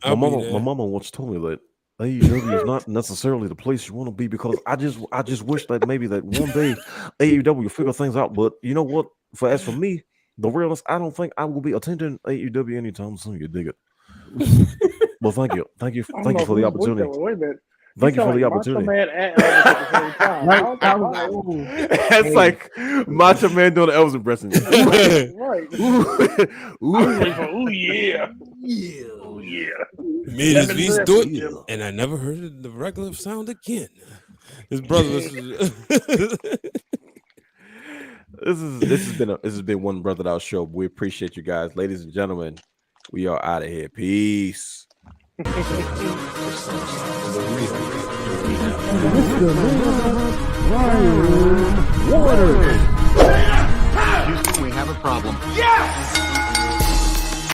I'll My be there. mama once told me that AEW is not necessarily the place you want to be, because I just wish that maybe that one day AEW will figure things out. But you know what? As for me, the realness, I don't think I will be attending AEW anytime soon. You dig it? Well, thank you for the opportunity. Wait a minute. Thank you for the opportunity. Macho Man and Elvis at the same time. I was like, ooh. It's like Macho Man doing the Elvis impression. Right. Ooh yeah. Oh yeah. Made his beats do it, and I never heard the regular sound again. His brother was. This has been one Brother Out show. We appreciate you guys, ladies and gentlemen. We are out of here. Peace. Houston, we have a problem. Yes!